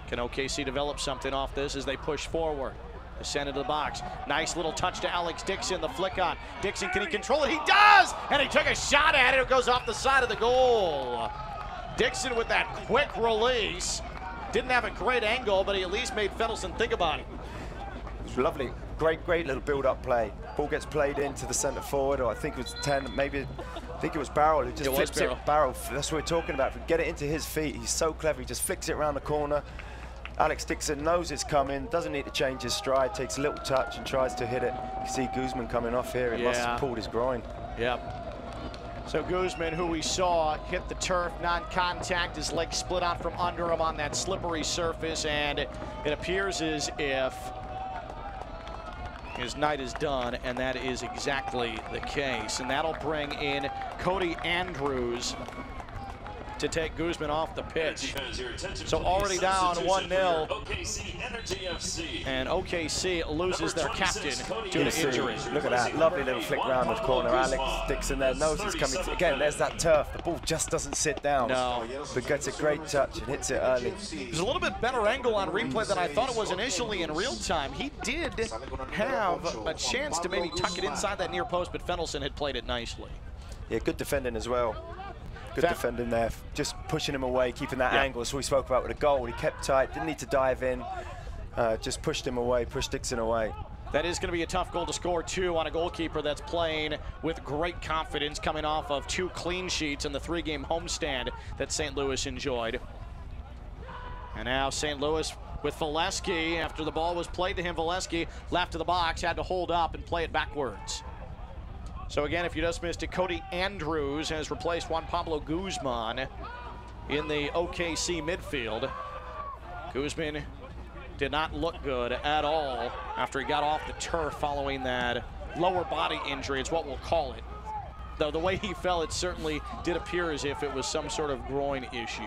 Can OKC develop something off this as they push forward? They send into the box. Nice little touch to Alex Dixon, the flick on. Dixon, can he control it? He does! And he took a shot at it. It goes off the side of the goal. Dixon with that quick release. Didn't have a great angle, but he at least made Fendelson think about it. It was lovely. Great little build-up play. Ball gets played into the center forward, or I think it was 10, maybe, I think it was Barrel who just flips it. Barrel, that's what we're talking about. If we get it into his feet, he's so clever. He just flicks it around the corner. Alex Dixon knows it's coming, doesn't need to change his stride, takes a little touch and tries to hit it. You see Guzman coming off here. He must have pulled his groin. Yep. So Guzman, who we saw hit the turf, non-contact, his leg split out from under him on that slippery surface, and it appears as if his night is done, and that is exactly the case. And that'll bring in Cody Andrews to take Guzman off the pitch. So already down 1-0. And OKC loses their captain due to injury. Look at that, lovely little flick round the corner. Alex Dixon there knows it's coming. Again, there's that turf. The ball just doesn't sit down. No. But gets a great touch and hits it early. There's a little bit better angle on replay than I thought it was initially in real time. He did have a chance to maybe tuck it inside that near post, but Fenelson had played it nicely. Yeah, good defending as well. Good defending there, just pushing him away, keeping that angle. So we spoke about with a goal. He kept tight, didn't need to dive in, just pushed him away, pushed Dixon away. That is going to be a tough goal to score, too, on a goalkeeper that's playing with great confidence, coming off of 2 clean sheets in the 3-game homestand that St. Louis enjoyed. And now St. Louis with Valesky. After the ball was played to him, Valesky left of the box, had to hold up and play it backwards. So again, if you just missed it, Cody Andrews has replaced Juan Pablo Guzman in the OKC midfield. Guzman did not look good at all after he got off the turf following that lower body injury. It's what we'll call it. Though the way he fell, it certainly did appear as if it was some sort of groin issue.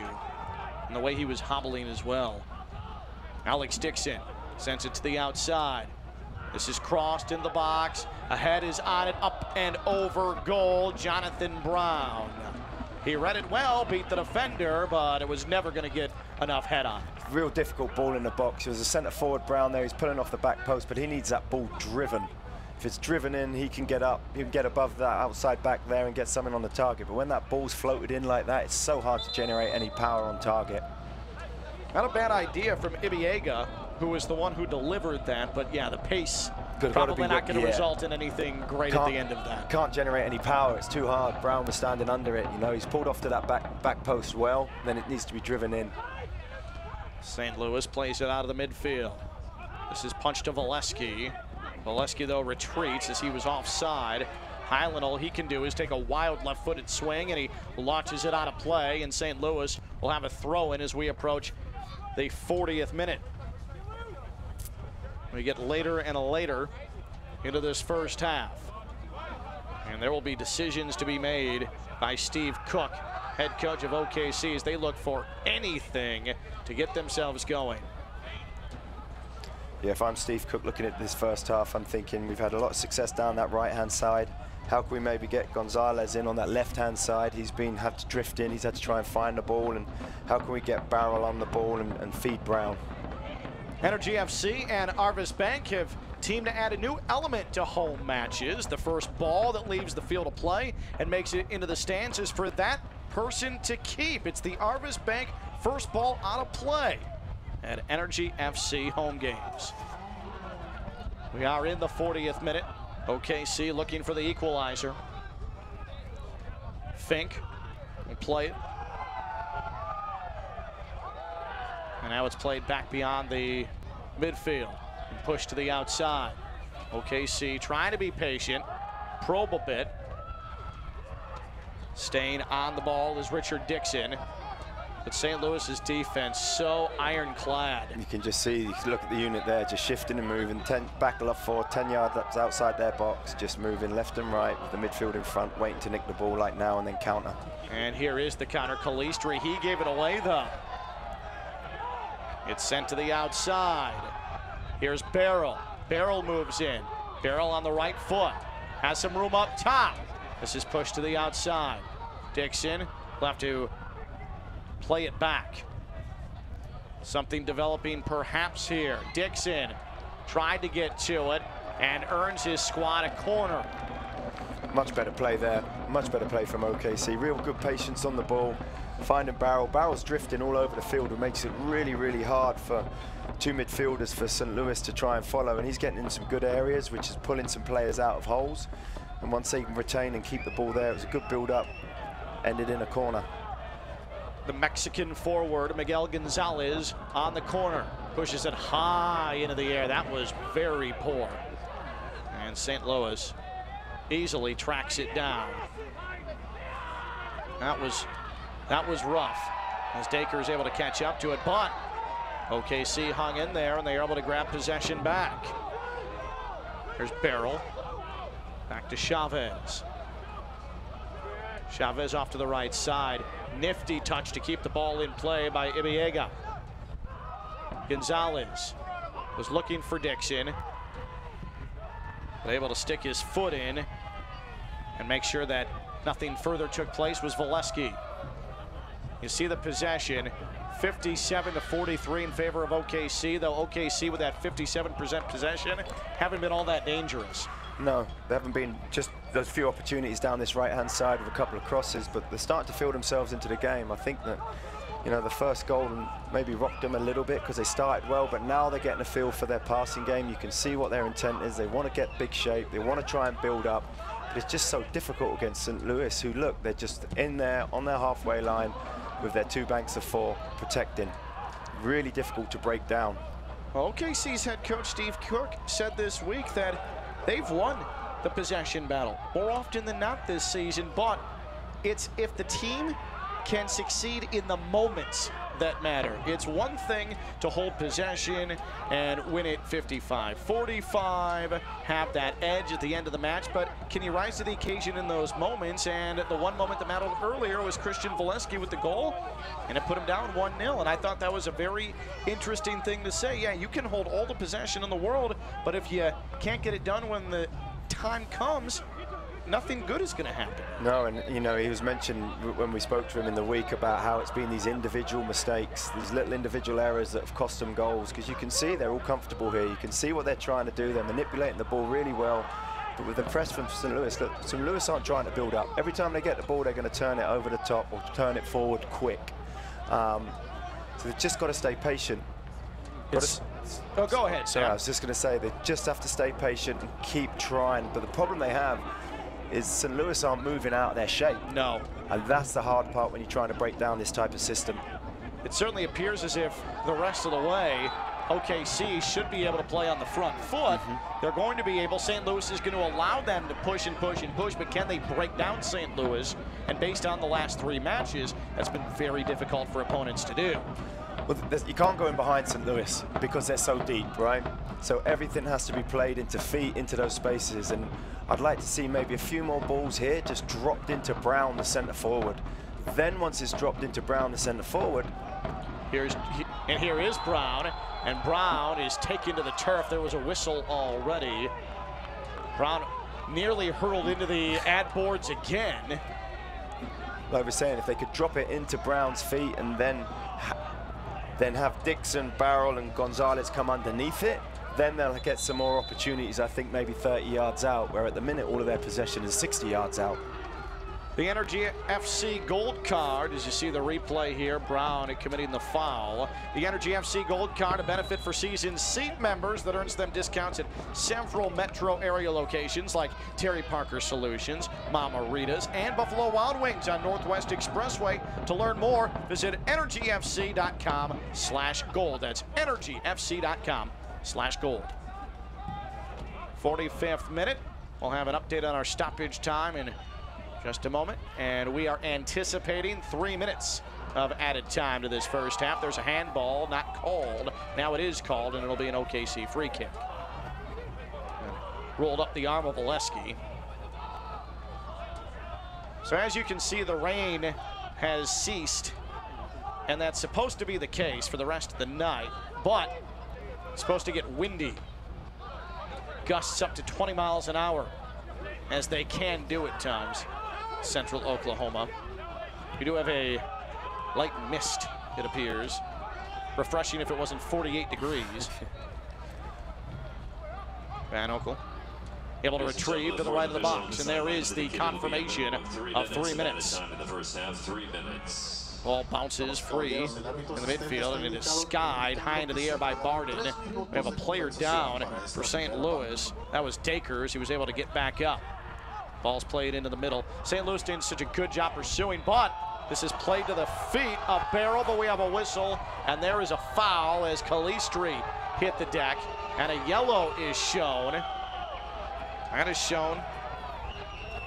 And the way he was hobbling as well. Alex Dixon sends it to the outside. This is crossed in the box. A head is on it, up and over goal. Jonathan Brown. He read it well, beat the defender, but it was never going to get enough head on. Real difficult ball in the box. There was a centre forward, Brown, there. He's pulling off the back post, but he needs that ball driven. If it's driven in, he can get up, he can get above that outside back there and get something on the target. But when that ball's floated in like that, it's so hard to generate any power on target. Not a bad idea from Ibiega, who was the one who delivered that, but yeah, the pace probably not going to result in anything great at the end of that. Can't generate any power, it's too hard. Brown was standing under it, you know, he's pulled off to that back post well, then it needs to be driven in. St. Louis plays it out of the midfield. This is punched to Valesky. Valesky, though, retreats as he was offside. Highland, all he can do is take a wild left-footed swing, and he launches it out of play, and St. Louis will have a throw-in as we approach the 40th minute. We get later and later into this first half. And there will be decisions to be made by Steve Cook, head coach of OKC, as they look for anything to get themselves going. Yeah, if I'm Steve Cook looking at this first half, I'm thinking we've had a lot of success down that right-hand side. How can we maybe get Gonzalez in on that left-hand side? He's had to drift in, he's had to try and find the ball, and how can we get Barrel on the ball and feed Brown? Energy FC and Arvis Bank have teamed to add a new element to home matches. The first ball that leaves the field of play and makes it into the stands is for that person to keep. It's the Arvis Bank first ball out of play at Energy FC home games. We are in the 40th minute. OKC looking for the equalizer. Fink will play it. And now it's played back beyond the midfield and pushed to the outside. OKC trying to be patient, probe a bit. Staying on the ball is Richard Dixon. But St. Louis's defense so ironclad. You can just see, you can look at the unit there, just shifting and moving. Back left forward, 10 yards outside their box, just moving left and right with the midfield in front, waiting to nick the ball like now and then counter. And here is the counter. Calistri, he gave it away though. It's sent to the outside. Here's Barrel. Barrel moves in. Barrel on the right foot. Has some room up top. This is pushed to the outside. Dixon will have to play it back. Something developing perhaps here. Dixon tried to get to it and earns his squad a corner. Much better play there. Much better play from OKC. Real good patience on the ball. Finding Barrel. Barrel's drifting all over the field, and makes it really, really hard for 2 midfielders for St. Louis to try and follow. And he's getting in some good areas, which is pulling some players out of holes. And once they can retain and keep the ball there, it was a good build-up. Ended in a corner. The Mexican forward, Miguel Gonzalez, on the corner. Pushes it high into the air. That was very poor. And St. Louis easily tracks it down. That was rough, as Dacre's able to catch up to it, but OKC hung in there, and they are able to grab possession back. Here's Barrel. Back to Chavez. Chavez off to the right side. Nifty touch to keep the ball in play by Ibiega. Gonzalez was looking for Dixon, but able to stick his foot in and make sure that nothing further took place. Was Valesky. You see the possession, 57-43 in favor of OKC, though OKC with that 57% possession haven't been all that dangerous. No, they haven't been. Just those few opportunities down this right-hand side with a couple of crosses, but they're starting to feel themselves into the game. I think that, you know, the first goal maybe rocked them a little bit because they started well, but now they're getting a feel for their passing game. You can see what their intent is. They want to get big shape. They want to try and build up, but it's just so difficult against St. Louis, who, look, they're just in there on their halfway line with their 2 banks of 4 protecting. Really difficult to break down. OKC's head coach Steve Cook said this week that they've won the possession battle more often than not this season, but it's if the team can succeed in the moments that matter. It's one thing to hold possession and win it 55-45, have that edge at the end of the match, but can you rise to the occasion in those moments? And the one moment that mattered earlier was Christian Valesky with the goal, and it put him down 1-0. And I thought that was a very interesting thing to say. Yeah, you can hold all the possession in the world, but if you can't get it done when the time comes, nothing good is going to happen. No, and you know, he was mentioned when we spoke to him in the week about how it's been these individual mistakes, these little individual errors that have cost them goals, because you can see they're all comfortable here. You can see what they're trying to do. They're manipulating the ball really well. But with the press from St. Louis, look, St. Louis aren't trying to build up. Every time they get the ball, they're going to turn it over the top or turn it forward quick. So they've just got to stay patient. Oh, go ahead, Sam. I was just going to say, they just have to stay patient and keep trying. But the problem they have is St. Louis aren't moving out of their shape. No. And that's the hard part when you're trying to break down this type of system. It certainly appears as if the rest of the way, OKC should be able to play on the front foot. They're going to be able, St. Louis is going to allow them to push and push and push, but can they break down St. Louis? And based on the last 3 matches, that's been very difficult for opponents to do. Well, you can't go in behind St. Louis because they're so deep, right? So everything has to be played into feet, into those spaces, and I'd like to see maybe a few more balls here just dropped into Brown, the center forward. Then once it's dropped into Brown, the center forward. Here is Brown, and Brown is taken to the turf. There was a whistle already. Brown nearly hurled into the ad boards again. Like we're saying, if they could drop it into Brown's feet and then have Dixon, Barrel, and Gonzalez come underneath it, then they'll get some more opportunities, I think maybe 30 yards out, where at the minute all of their possession is 60 yards out. The Energy FC gold card, as you see the replay here, Brown committing the foul. The Energy FC gold card, a benefit for season seat members that earns them discounts at several metro area locations like Terry Parker Solutions, Mama Rita's, and Buffalo Wild Wings on Northwest Expressway. To learn more, visit energyfc.com/gold. That's energyfc.com/gold. 45th minute. We'll have an update on our stoppage time in just a moment, and we are anticipating 3 minutes of added time to this first half. There's a handball not called. Now it is called, and it'll be an OKC free kick. Rolled up the arm of Valesky. So as you can see, the rain has ceased, and that's supposed to be the case for the rest of the night, but it's supposed to get windy. Gusts up to 20 miles an hour, as they can do at times. Central Oklahoma. We do have a light mist, it appears. Refreshing if it wasn't 48 degrees. Van Oekel able to retrieve to the right of the box, and there is the confirmation of 3 minutes. Ball bounces free in the midfield, and it is skied high into the air by Barden. We have a player down for St. Louis. That was Dakers. He was able to get back up. Ball's played into the middle. St. Louis did such a good job pursuing, but this is played to the feet of Barrel, but we have a whistle, and there is a foul as Calistri hit the deck, and a yellow is shown. That is shown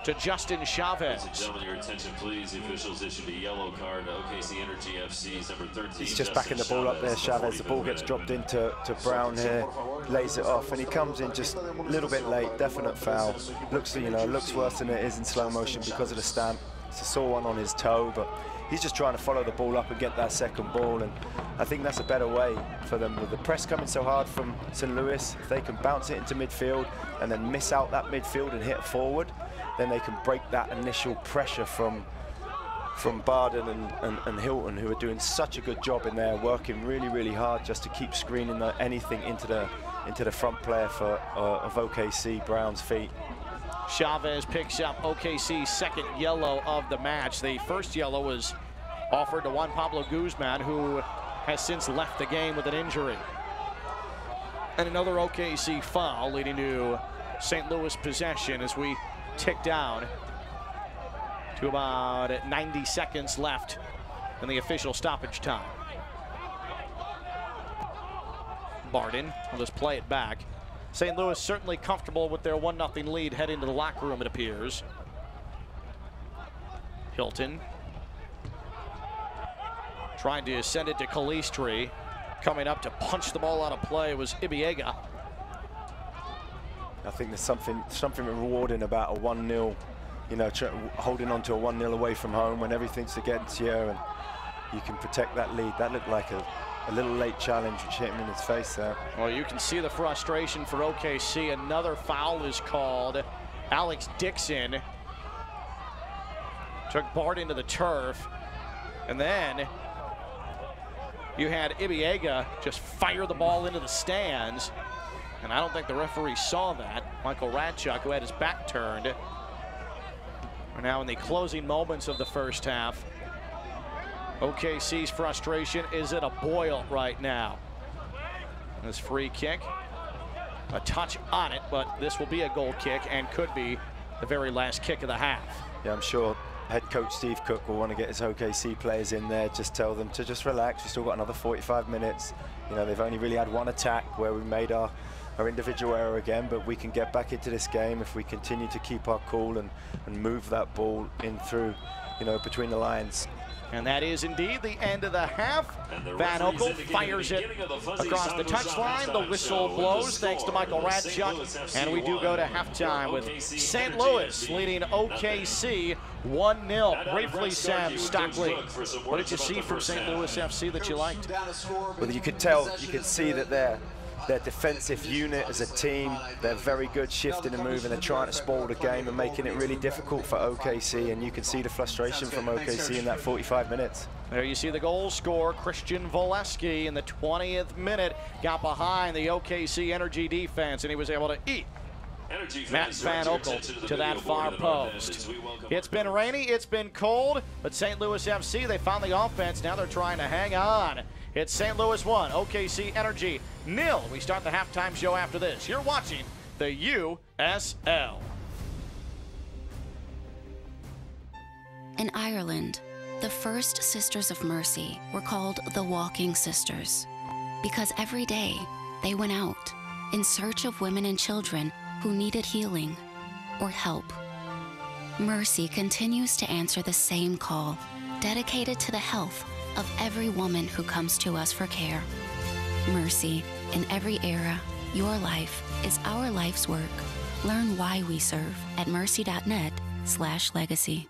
to Justin Chavez. Gentlemen, your attention, please. The officials issued a yellow card to OKC Energy FC's number 13. He's just backing the ball up there, Chavez. The ball gets dropped into Brown here, lays it off, and he comes in just a little bit late. Definite foul. Looks, you know, looks worse than it is in slow motion because of the stamp. It's a sore one on his toe, but he's just trying to follow the ball up and get that second ball, and I think that's a better way for them. With the press coming so hard from St. Louis, if they can bounce it into midfield and then miss out that midfield and hit forward, then they can break that initial pressure from Barden and Hilton, who are doing such a good job in there, working really, really hard just to keep screening anything into the front player of OKC, Brown's feet. Chavez picks up OKC's second yellow of the match. The first yellow was offered to Juan Pablo Guzman, who has since left the game with an injury. And another OKC foul leading to St. Louis possession as we tick down to about 90 seconds left in the official stoppage time. Barden will just play it back. St. Louis certainly comfortable with their 1-0 lead heading to the locker room, it appears. Hilton trying to send it to Calistri. Coming up to punch the ball out of play was Ibeagha. I think there's something rewarding about a 1-0, you know, holding on to a 1-0 away from home when everything's against you and you can protect that lead. That looked like a little late challenge which hit him in his face there. Well, you can see the frustration for OKC. Another foul is called. Alex Dixon took Barden to the turf, and then you had Ibeagha just fire the ball into the stands, and I don't think the referee saw that. Michael Radchuk, who had his back turned. We're now in the closing moments of the first half. OKC's frustration is at a boil right now. This free kick, a touch on it, but this will be a goal kick and could be the very last kick of the half. Yeah, I'm sure head coach Steve Cook will want to get his OKC players in there, just tell them to just relax. We've still got another 45 minutes. You know, they've only really had one attack where we made our individual error again, but we can get back into this game if we continue to keep our cool and move that ball in through, you know, between the lines. And that is indeed the end of the half. Van Oekel fires it across the touchline. The whistle blows thanks to Michael Radchuk. And we do go to halftime with St. Louis leading OKC 1-0. Briefly, Sam Stockley, what did you see from St. Louis FC that you liked? Well, you could see that their defensive unit as a team, they're very good shifting and moving. They're trying to spoil the game and making it really difficult for OKC, and you can see the frustration from OKC in that 45 minutes. There you see the goal scorer, Christian Voleski, in the 20th minute, got behind the OKC Energy defense, and he was able to eat Matt Van Oekel to that far post. It's been rainy, it's been cold, but St. Louis FC, they found the offense. Now they're trying to hang on. It's St. Louis 1, OKC Energy 0. We start the halftime show after this. You're watching the USL. In Ireland, the first Sisters of Mercy were called the Walking Sisters because every day they went out in search of women and children who needed healing or help. Mercy continues to answer the same call, dedicated to the health of every woman who comes to us for care. Mercy, in every era, your life is our life's work. Learn why we serve at mercy.net/legacy.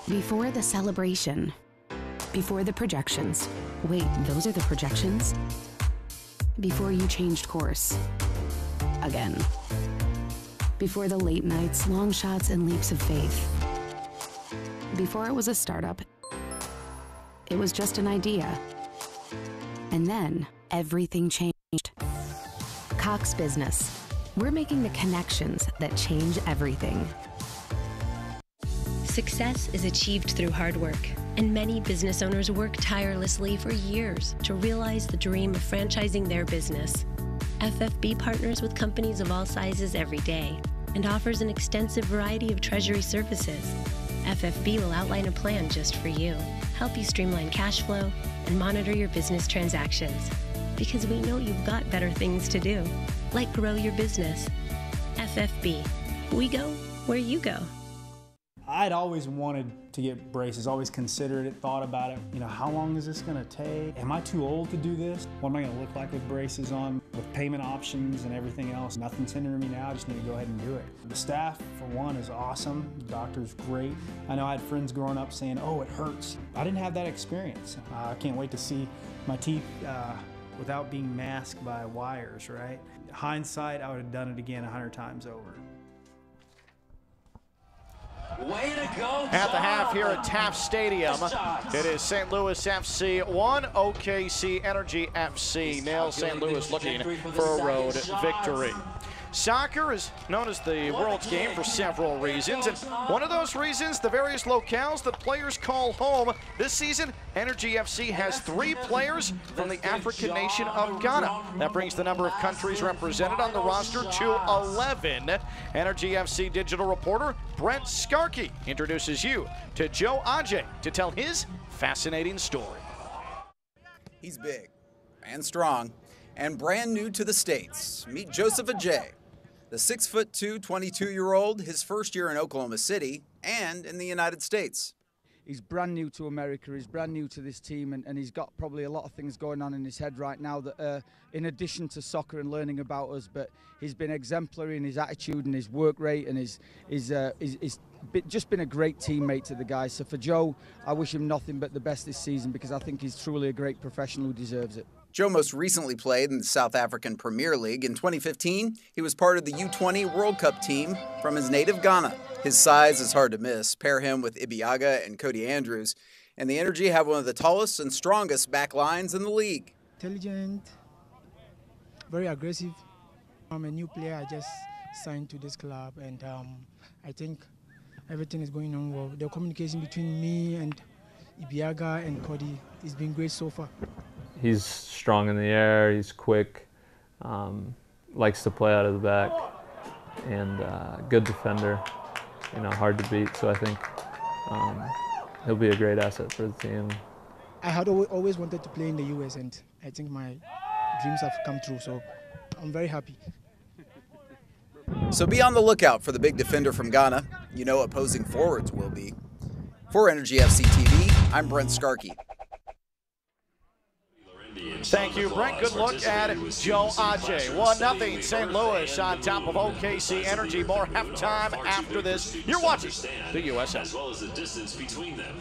Before the celebration, before the projections. Wait, those are the projections? Before you changed course. Again. Before the late nights, long shots, and leaps of faith. Before it was a startup, it was just an idea. And then everything changed. Cox Business. We're making the connections that change everything. Success is achieved through hard work, and many business owners work tirelessly for years to realize the dream of franchising their business. FFB partners with companies of all sizes every day and offers an extensive variety of treasury services. FFB will outline a plan just for you, help you streamline cash flow, and monitor your business transactions. Because we know you've got better things to do, like grow your business. FFB, we go where you go. I'd always wanted to get braces, always considered it, thought about it. You know, how long is this gonna take? Am I too old to do this? What am I gonna look like with braces on, with payment options and everything else? Nothing's hindering me now, I just need to go ahead and do it. The staff, for one, is awesome. The doctor's great. I know I had friends growing up saying, oh, it hurts. I didn't have that experience. I can't wait to see my teeth without being masked by wires, right? Hindsight, I would have done it again 100 times over. Way to go, at the half here at Taft Stadium, it is St. Louis FC 1, OKC Energy FC 0. St. Louis looking for a road victory. Soccer is known as the world's game for several reasons, and one of those reasons, the various locales that players call home. This season, Energy FC has 3 players from the African nation of Ghana. That brings the number of countries represented on the roster to 11. Energy FC digital reporter Brent Skarkey introduces you to Joe Ajay to tell his fascinating story. He's big and strong and brand new to the States. Meet Joseph Ajay. The 6'2", 22-year-old, his first year in Oklahoma City and in the United States. He's brand new to America, he's brand new to this team, and he's got probably a lot of things going on in his head right now that in addition to soccer and learning about us, but he's been exemplary in his attitude and his work rate, and he's just been a great teammate to the guys. So for Joe, I wish him nothing but the best this season because I think he's truly a great professional who deserves it. Joe most recently played in the South African Premier League. In 2015, he was part of the U20 World Cup team from his native Ghana. His size is hard to miss. Pair him with Ibiaga and Cody Andrews, and the Energy have one of the tallest and strongest back lines in the league. Intelligent, very aggressive. I'm a new player. I just signed to this club, and I think everything is going on well. The communication between me and Ibiaga and Cody has been great so far. He's strong in the air, he's quick, likes to play out of the back, and good defender, you know, hard to beat. So I think he'll be a great asset for the team. I had always wanted to play in the US, and I think my dreams have come true, so I'm very happy. So be on the lookout for the big defender from Ghana. You know opposing forwards will be. For Energy FC TV, I'm Brent Skarkey. Thank you, Brent. Good look at Joe Ajay. 1-0 St. Louis on top of OKC Energy. More halftime after this. You're watching the USL. As well as the distance between them.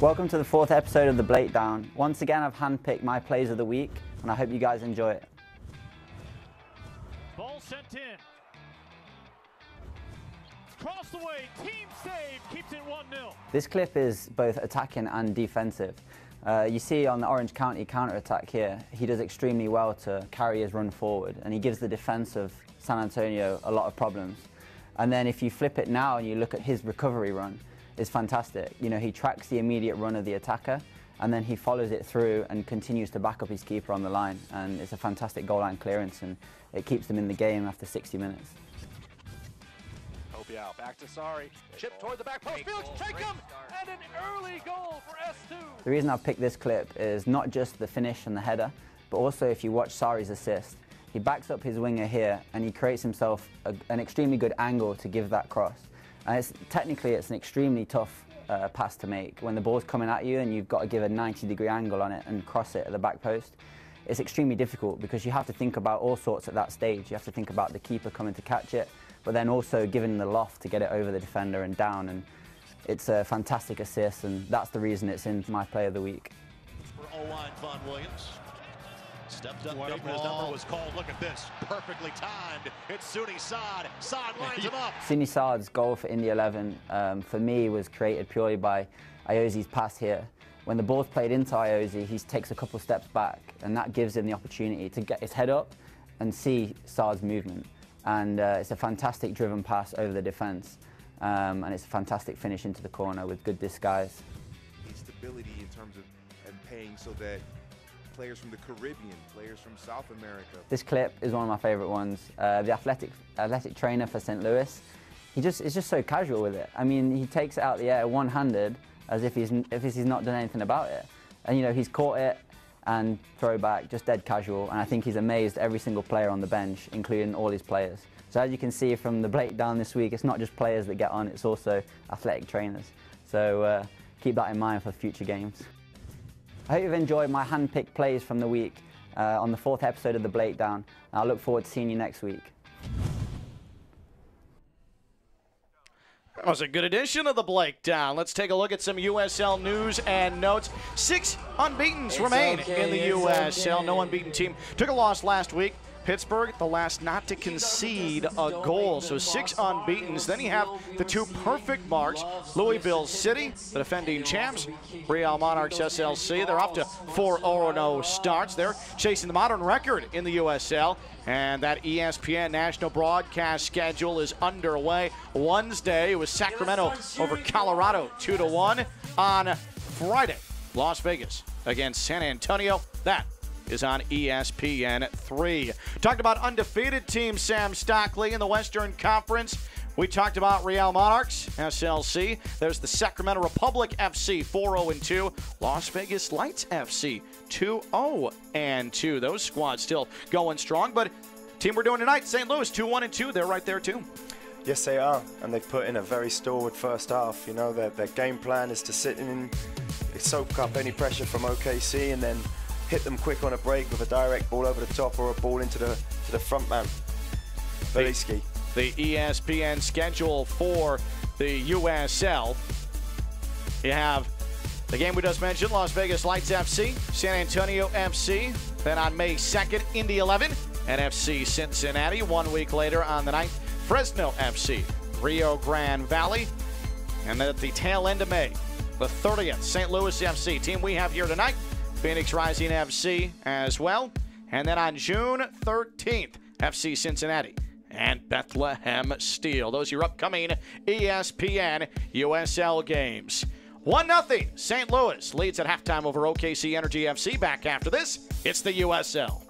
Welcome to the 4th episode of The Breakdown. Once again, I've handpicked my plays of the week, and I hope you guys enjoy it. Ball sent in. Cross the way, team save, keeps it 1-0. This clip is both attacking and defensive. You see on the Orange County counter-attack here, he does extremely well to carry his run forward, and he gives the defense of San Antonio a lot of problems. And then if you flip it now and you look at his recovery run, it's fantastic. You know, he tracks the immediate run of the attacker, and then he follows it through and continues to back up his keeper on the line. And it's a fantastic goal line clearance, and it keeps them in the game after 60 minutes. Out. Back to Sorry. Chip toward the back post. Felix Jacob and an early goal for S2. The reason I've picked this clip is not just the finish and the header, but also if you watch Sarri's assist. He backs up his winger here and he creates himself an extremely good angle to give that cross. And technically it's an extremely tough pass to make. When the ball's coming at you and you've got to give a 90-degree angle on it and cross it at the back post, it's extremely difficult because you have to think about all sorts at that stage. You have to think about the keeper coming to catch it, but then also giving the loft to get it over the defender and down. And it's a fantastic assist, and that's the reason it's in my play of the week. For O-line, Von Williams. Stepped up big, his number was called. Look at this, perfectly timed. It's Sunni Saad. Saad lines him up. Sunni Saad's goal for Indy 11, for me, was created purely by Iosi's pass here. When the ball's played into Iosi, he takes a couple steps back, and that gives him the opportunity to get his head up and see Saad's movement. And it's a fantastic driven pass over the defence, and it's a fantastic finish into the corner with good disguise. Stability in terms of paying so that players from the Caribbean, players from South America. This clip is one of my favourite ones. The athletic trainer for St. Louis, is just so casual with it. I mean, he takes it out the air one-handed as if he's not done anything about it. And you know, he's caught it, and throw back, just dead casual. And I think he's amazed every single player on the bench, including all his players. So as you can see from the breakdown this week, it's not just players that get on, it's also athletic trainers. So keep that in mind for future games. I hope you've enjoyed my hand-picked plays from the week on the 4th episode of the Breakdown. And I look forward to seeing you next week. That was a good edition of the Breakdown. Let's take a look at some USL news and notes. 6 unbeatens remain in the USL. No unbeaten team took a loss last week. Pittsburgh, the last not to concede a goal. So 6 unbeatens. Then you have the 2 perfect marks. Louisville City, the defending champs. Real Monarchs SLC. They're off to 4-0 starts. They're chasing the modern record in the USL. And that ESPN national broadcast schedule is underway. Wednesday, it was Sacramento over Colorado 2-1. On Friday, Las Vegas against San Antonio. That is on ESPN 3. Talked about undefeated team Sam Stockley in the Western Conference. We talked about Real Monarchs, SLC. There's the Sacramento Republic FC, 4-0-2. Las Vegas Lights FC, 2-0-2. Those squads still going strong, but team we're doing tonight, St. Louis, 2-1-2. They're right there too. Yes, they are, and they've put in a very stalwart first half. You know, their game plan is to sit in, soak up any pressure from OKC, and then hit them quick on a break with a direct ball over the top or a ball into the front man. Beliski. The ESPN schedule for the USL. You have the game we just mentioned, Las Vegas Lights FC, San Antonio FC. Then on May 2nd, Indy 11 and FC Cincinnati. 1 week later on the 9th, Fresno FC, Rio Grande Valley. And then at the tail end of May, the 30th, St. Louis FC. Team we have here tonight, Phoenix Rising FC as well. And then on June 13th, FC Cincinnati and Bethlehem Steel. Those are your upcoming ESPN USL games. 1-0, St. Louis leads at halftime over OKC Energy FC. Back after this, it's the USL.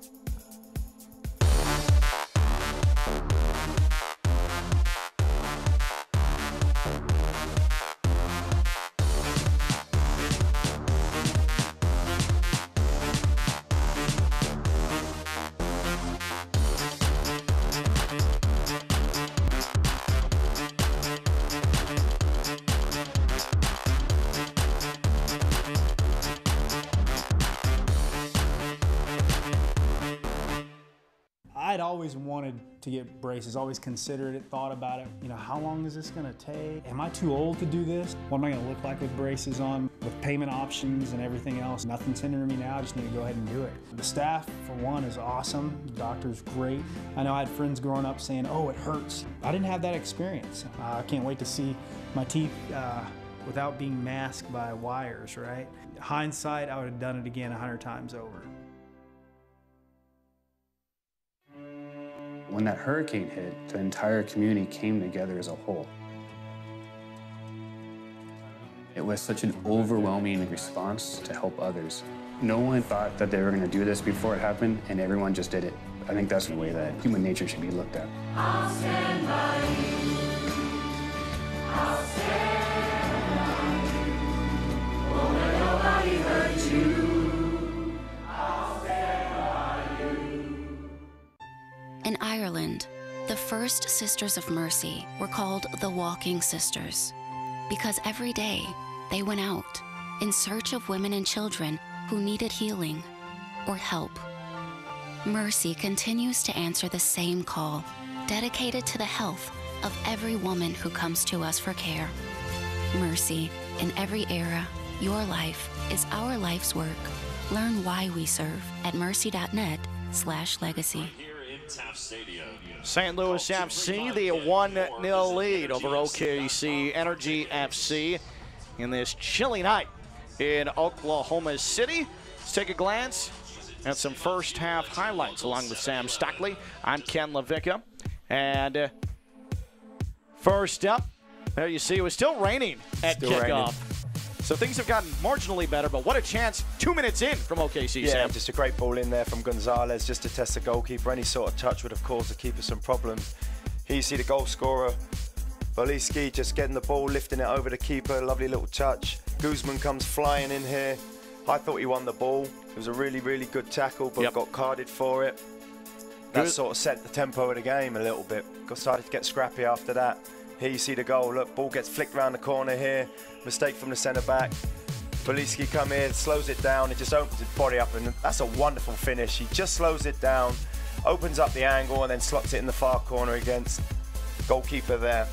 I'd always wanted to get braces, always considered it, thought about it. You know, how long is this gonna take? Am I too old to do this? What am I gonna look like with braces on? With payment options and everything else, nothing's hindering me now, I just need to go ahead and do it. The staff, for one, is awesome. The doctor's great. I know I had friends growing up saying, oh, it hurts. I didn't have that experience. I can't wait to see my teeth without being masked by wires, right? Hindsight, I would have done it again 100 times over. When that hurricane hit, the entire community came together as a whole. It was such an overwhelming response to help others. No one thought that they were going to do this before it happened, and everyone just did it. I think that's the way that human nature should be looked at. I'll stand by you. I'll stand by you. Won't let nobody hurt you. I'll stand by you. In Ireland, the first Sisters of Mercy were called the Walking Sisters because every day they went out in search of women and children who needed healing or help. Mercy continues to answer the same call, dedicated to the health of every woman who comes to us for care. Mercy, in every era, your life is our life's work. Learn why we serve at mercy.net/legacy. St. Louis FC, the 1-0 lead over OKC Energy FC in this chilly night in Oklahoma City. Let's take a glance at some first half highlights along with Sam Stockley. I'm Ken Levicka. And first up, there you see it was still raining at kickoff. So things have gotten marginally better, but what a chance 2 minutes in from OKC, Sam. Just a great ball in there from Gonzalez just to test the goalkeeper. Any sort of touch would have caused the keeper some problems. Here you see the goal scorer, Beliski, just getting the ball, lifting it over the keeper. Lovely little touch. Guzman comes flying in here. I thought he won the ball. It was a really, really good tackle, but got carded for it. That sort of set the tempo of the game a little bit. Started to get scrappy after that. Here you see the goal. Look, ball gets flicked around the corner here. Mistake from the centre back. Poliski come in, slows it down. It just opens his body up, and that's a wonderful finish. He just slows it down, opens up the angle, and then slots it in the far corner against goalkeeper there.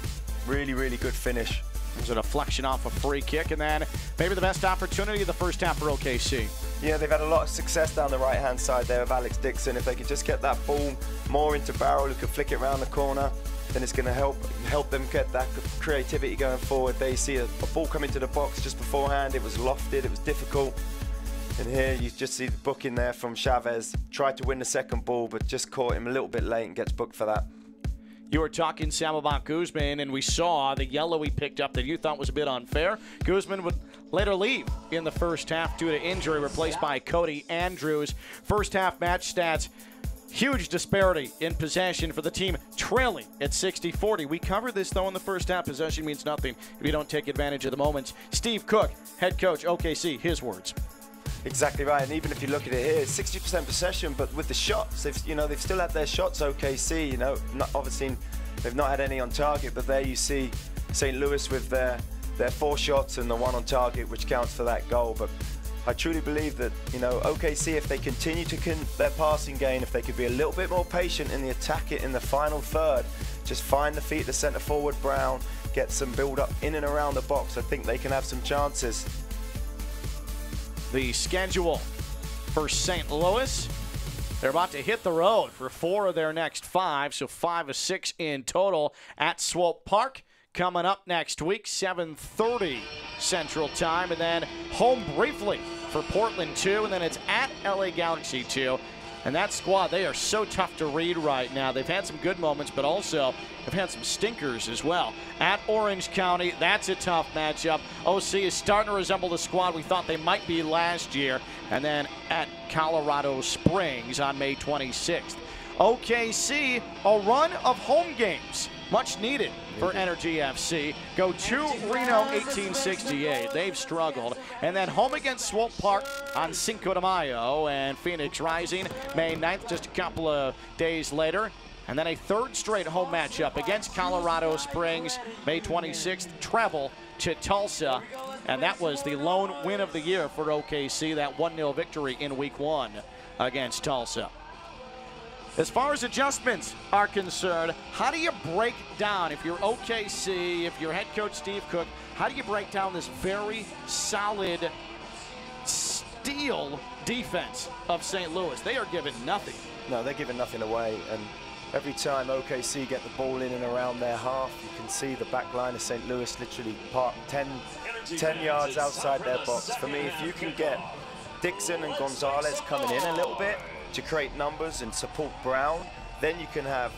Really, really good finish. There's a deflection off a free kick, and then maybe the best opportunity of the first half for OKC. Yeah, they've had a lot of success down the right-hand side there with Alex Dixon. If they could just get that ball more into Barrow, who could flick it around the corner, then it's going to help them get that creativity going forward. They see a ball come into the box just beforehand. It was lofted, it was difficult. And here you just see the booking there from Chavez. Tried to win the second ball, but just caught him a little bit late and gets booked for that. You were talking, Sam, about Guzman, and we saw the yellow he picked up that you thought was a bit unfair. Guzman would later leave in the first half due to injury, replaced by Cody Andrews. First half match stats, huge disparity in possession for the team, trailing at 60-40. We covered this, though, in the first half. Possession means nothing if you don't take advantage of the moments. Steve Cook, head coach, OKC, his words. Exactly right, and even if you look at it here, 60% possession, but with the shots, they've still had their shots. OKC, obviously they've not had any on target, but there you see St. Louis with their 4 shots and the 1 on target, which counts for that goal. But I truly believe that OKC, if they continue to their passing game, if they could be a little bit more patient in the attack in the final third, just find the feet of the centre forward Brown, get some build up in and around the box, I think they can have some chances. The schedule for St. Louis, they're about to hit the road for 4 of their next 5, so 5 of 6 in total at Swope Park. Coming up next week, 7:30 Central Time, and then home briefly for Portland 2, and then it's at LA Galaxy 2. And that squad, they are so tough to read right now. They've had some good moments, but also have had some stinkers as well. At Orange County, that's a tough matchup. OC is starting to resemble the squad we thought they might be last year. And then at Colorado Springs on May 26th. OKC, a run of home games. Much needed for Energy FC. Go to Reno 1868. They've struggled. And then home against Swope Park on Cinco de Mayo. And Phoenix Rising May 9th, just a couple of days later. And then a 3rd straight home matchup against Colorado Springs May 26th. Travel to Tulsa. And that was the lone win of the year for OKC, that 1-0 victory in Week 1 against Tulsa. As far as adjustments are concerned, how do you break down, if you're OKC, if you're head coach Steve Cook, how do you break down this very solid steel defense of St. Louis? They are giving nothing. No, they're giving nothing away, and every time OKC get the ball in and around their half, you can see the back line of St. Louis literally parked 10 yards outside their box. For me, if you can get Dixon and Gonzalez coming in a little bit to create numbers and support Brown, then you can have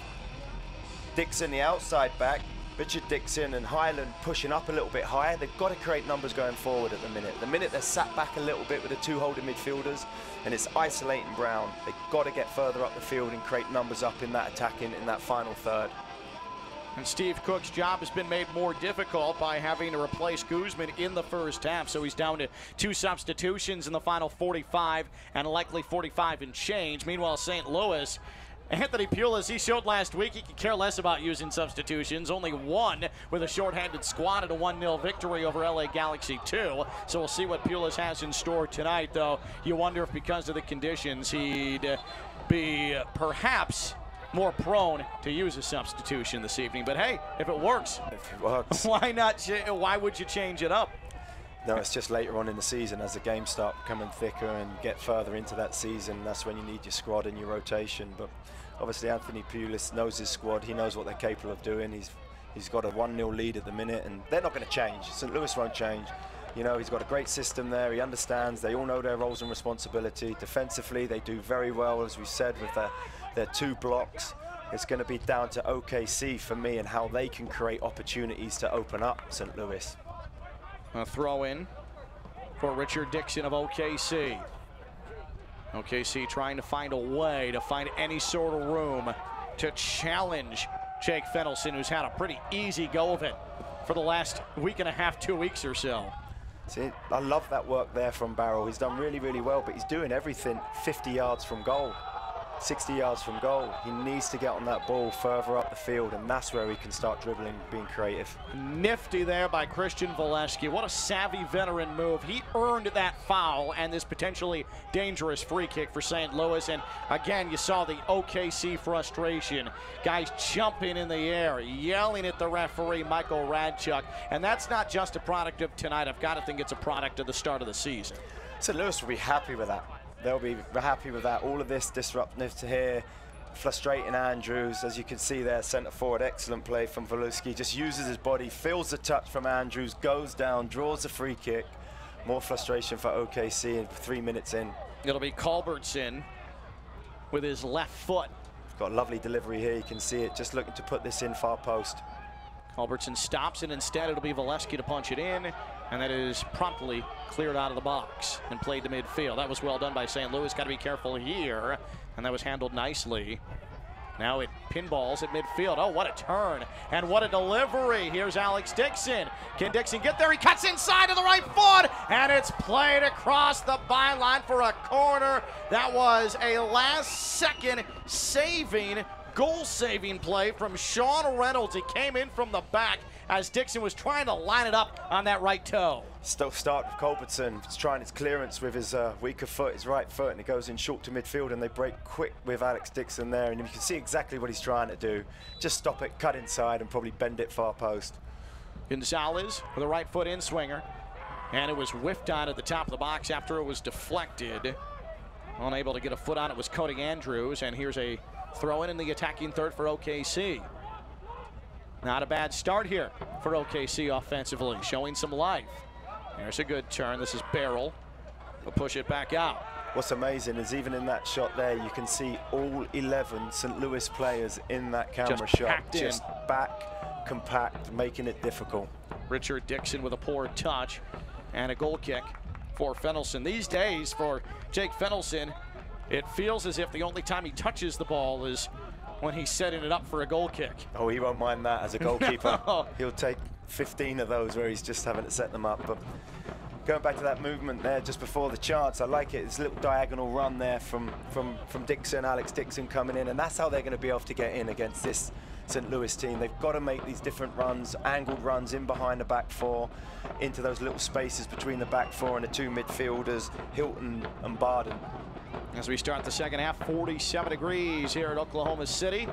Dixon, the outside back, Richard Dixon and Highland pushing up a little bit higher. They've got to create numbers going forward at the minute. The minute they're sat back a little bit with the 2 holding midfielders and it's isolating Brown, they've got to get further up the field and create numbers up in that attacking, in that final third. And Steve Cook's job has been made more difficult by having to replace Guzman in the first half. So he's down to 2 substitutions in the final 45 and likely 45 and change. Meanwhile, St. Louis, Anthony Pulis, he showed last week he could care less about using substitutions. Only 1 with a shorthanded squad at a 1-0 victory over LA Galaxy 2. So we'll see what Pulis has in store tonight, though. You wonder if because of the conditions he'd be perhaps more prone to use a substitution this evening. But hey, if it works, why not? Why would you change it up? No, it's just later on in the season as the games start becoming thicker and get further into that season, that's when you need your squad and your rotation. But obviously Anthony Pulis knows his squad. He knows what they're capable of doing. He's got a 1-0 lead at the minute, and they're not going to change. St. Louis won't change. He's got a great system there. He understands. They all know their roles and responsibility. Defensively, they do very well, as we said, with their 2 blocks. It's going to be down to OKC for me and how they can create opportunities to open up St. Louis. A throw in for Richard Dixon of OKC. OKC trying to find a way to find any sort of room to challenge Jake Fenelson, who's had a pretty easy go of it for the last week and a half, 2 weeks or so. See, I love that work there from Barrel. He's done really, really well, but he's doing everything 50 yards from goal. 60 yards from goal. He needs to get on that ball further up the field, and that's where he can start dribbling, being creative. Nifty there by Christian Valesky. What a savvy veteran move. He earned that foul and this potentially dangerous free kick for St. Louis. And again, you saw the OKC frustration. Guys jumping in the air, yelling at the referee, Michael Radchuk. And that's not just a product of tonight. I've got to think it's a product of the start of the season. St. Louis will be happy with that. They'll be happy with that. All of this disruptiveness to here, frustrating Andrews. As you can see there, centre forward, excellent play from Valesky. Just uses his body, feels the touch from Andrews, goes down, draws the free kick. More frustration for OKC 3 minutes in. It'll be Culbertson with his left foot. Got a lovely delivery here, you can see it. Just looking to put this in far post. Culbertson stops it. Instead, it'll be Valesky to punch it in. And that is promptly cleared out of the box and played to midfield. That was well done by St. Louis. Got to be careful here. And that was handled nicely. Now it pinballs at midfield. Oh, what a turn. And what a delivery. Here's Alex Dixon. Can Dixon get there? He cuts inside to the right foot. And it's played across the byline for a corner. That was a last-second goal-saving play from Sean Reynolds. He came in from the back as Dixon was trying to line it up on that right toe. Still start with Culbertson. He's trying his clearance with his weaker foot, his right foot, and it goes in short to midfield, and they break quick with Alex Dixon there, and you can see exactly what he's trying to do. Just stop it, cut inside, and probably bend it far post. Gonzalez with a right foot in swinger, and it was whiffed on at the top of the box after it was deflected. Unable to get a foot on it was Cody Andrews, and here's a throw in the attacking third for OKC. Not a bad start here for OKC offensively, showing some life. There's a good turn. This is Barrel. We'll push it back out. What's amazing is even in that shot there, you can see all 11 St. Louis players in that camera shot. Just back, compact, making it difficult. Richard Dixon with a poor touch and a goal kick for Fennelson. These days for Jake Fennelson, it feels as if the only time he touches the ball is when he's setting it up for a goal kick. Oh, he won't mind that as a goalkeeper. No. He'll take 15 of those where he's just having to set them up. But going back to that movement there just before the chance, I like it. It's a little diagonal run there from Dixon, Alex Dixon coming in, and that's how they're going to be able to get in against this St. Louis team. They've got to make these different runs, angled runs in behind the back four, into those little spaces between the back four and the two midfielders, Hilton and Barden. As we start the second half, 47 degrees here at Oklahoma City.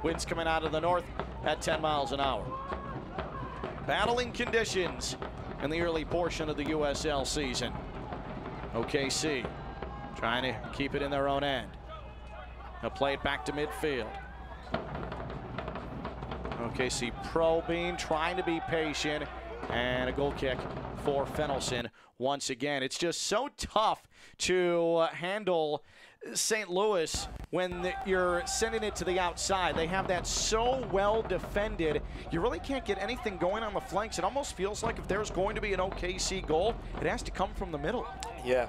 Winds coming out of the north at 10 miles an hour. Battling conditions in the early portion of the USL season. OKC trying to keep it in their own end. They'll play it back to midfield. OKC probing, trying to be patient, and a goal kick for Fennelson once again. It's just so tough to handle St. Louis when you're sending it to the outside. They have that so well defended. You really can't get anything going on the flanks. It almost feels like if there's going to be an OKC goal, it has to come from the middle. Yeah,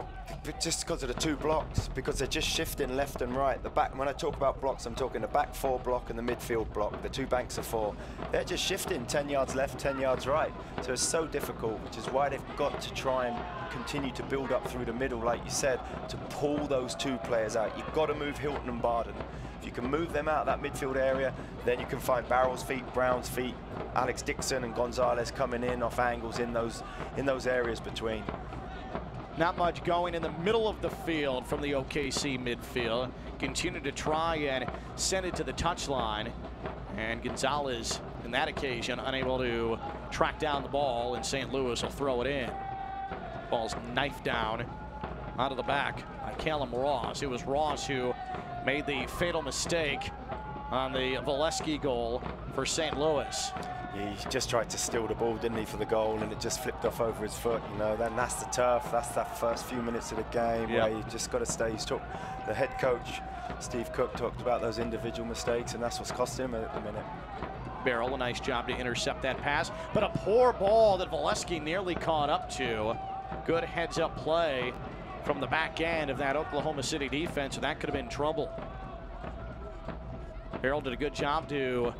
just because of the two blocks, because they're just shifting left and right. The back, when I talk about blocks, I'm talking the back four block and the midfield block, the two banks of four. They're just shifting 10 yards left, 10 yards right. So it's so difficult, which is why they've got to try and continue to build up through the middle, like you said, to pull those two players out. You've got to move Hilton and Barden. If you can move them out of that midfield area, then you can find Barrel's feet, Brown's feet, Alex Dixon and Gonzalez coming in off angles in those areas between. Not much going in the middle of the field from the OKC midfield. Continue to try and send it to the touchline. And Gonzalez, in that occasion, unable to track down the ball, and St. Louis will throw it in. Ball's knifed down out of the back by Callum Ross. It was Ross who made the fatal mistake on the Valesky goal for St. Louis. He just tried to steal the ball, didn't he, for the goal, and it just flipped off over his foot. You know, then that's the turf. That's that first few minutes of the game where you just got to stay. The head coach, Steve Cook, talked about those individual mistakes, and that's what's cost him at the minute. Barrel, a nice job to intercept that pass, but a poor ball that Valesky nearly caught up to. Good heads-up play from the back end of that Oklahoma City defense, and that could have been trouble. Barrel did a good job to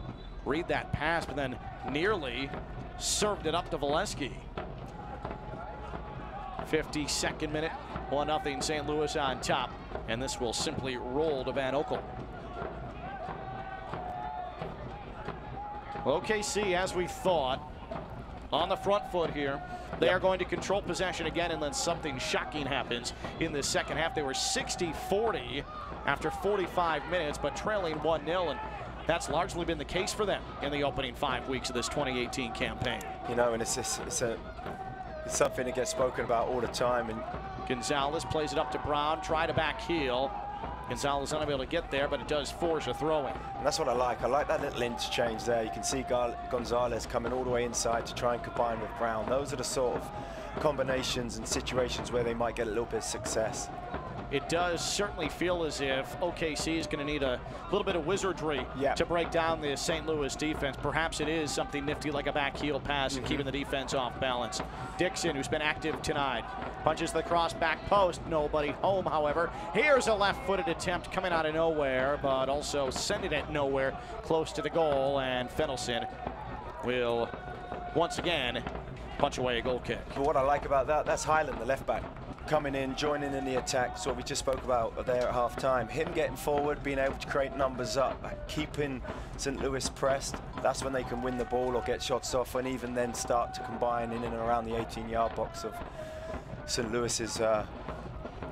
read that pass, but then nearly served it up to Valesky. 52nd minute, 1-0 St. Louis on top. And this will simply roll to Van Oekel. Well, OKC, as we thought, on the front foot here. They are going to control possession again, and then something shocking happens in the second half. They were 60-40 after 45 minutes, but trailing 1-0, and that's largely been the case for them in the opening 5 weeks of this 2018 campaign. You know, and it's something that gets spoken about all the time. And Gonzalez plays it up to Brown, try to back heel. Gonzalez unable to get there, but it does force a throw-in. And that's what I like. I like that little interchange there. You can see Gonzalez coming all the way inside to try and combine with Brown. Those are the sort of combinations and situations where they might get a little bit of success. It does certainly feel as if OKC is going to need a little bit of wizardry to break down the St. Louis defense. Perhaps it is something nifty like a back heel pass and keeping the defense off balance. Dixon, who's been active tonight, punches the cross back post. Nobody home, however. Here's a left-footed attempt coming out of nowhere, but also sending it nowhere close to the goal, and Fennelson will once again punch away a goal kick. But what I like about that, that's Highland, the left back, coming in, joining in the attack. So we just spoke about there at half-time. Him getting forward, being able to create numbers up, keeping St. Louis pressed. That's when they can win the ball or get shots off, and even then start to combine in and around the 18-yard box of St. Louis's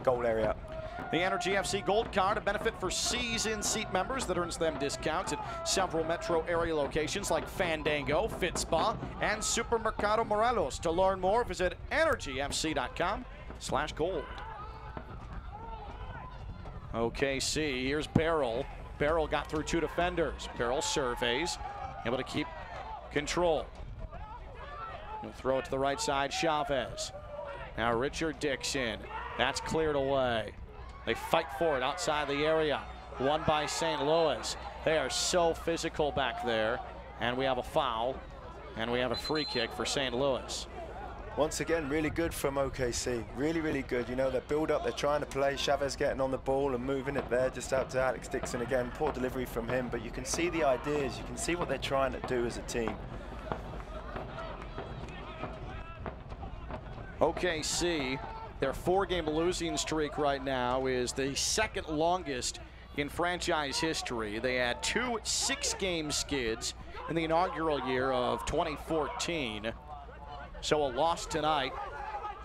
goal area. The Energy FC Gold Card, a benefit for season seat members that earns them discounts at several metro area locations like Fandango, Fit Spa, and Supermercado Morelos. To learn more, visit energyfc.com/gold. OKC, here's Barrel. Barrel got through 2 defenders. Barrel surveys, able to keep control. He'll throw it to the right side, Chavez. Now Richard Dixon, that's cleared away. They fight for it outside the area. Won by St. Louis. They are so physical back there. And we have a foul. And we have a free kick for St. Louis. Once again, really good from OKC. Really, really good. You know, they build up, they're trying to play. Chavez getting on the ball and moving it there just out to Alex Dixon again. Poor delivery from him, but you can see the ideas. You can see what they're trying to do as a team. OKC, their 4-game losing streak right now is the second longest in franchise history. They had 2 6-game skids in the inaugural year of 2014. So a loss tonight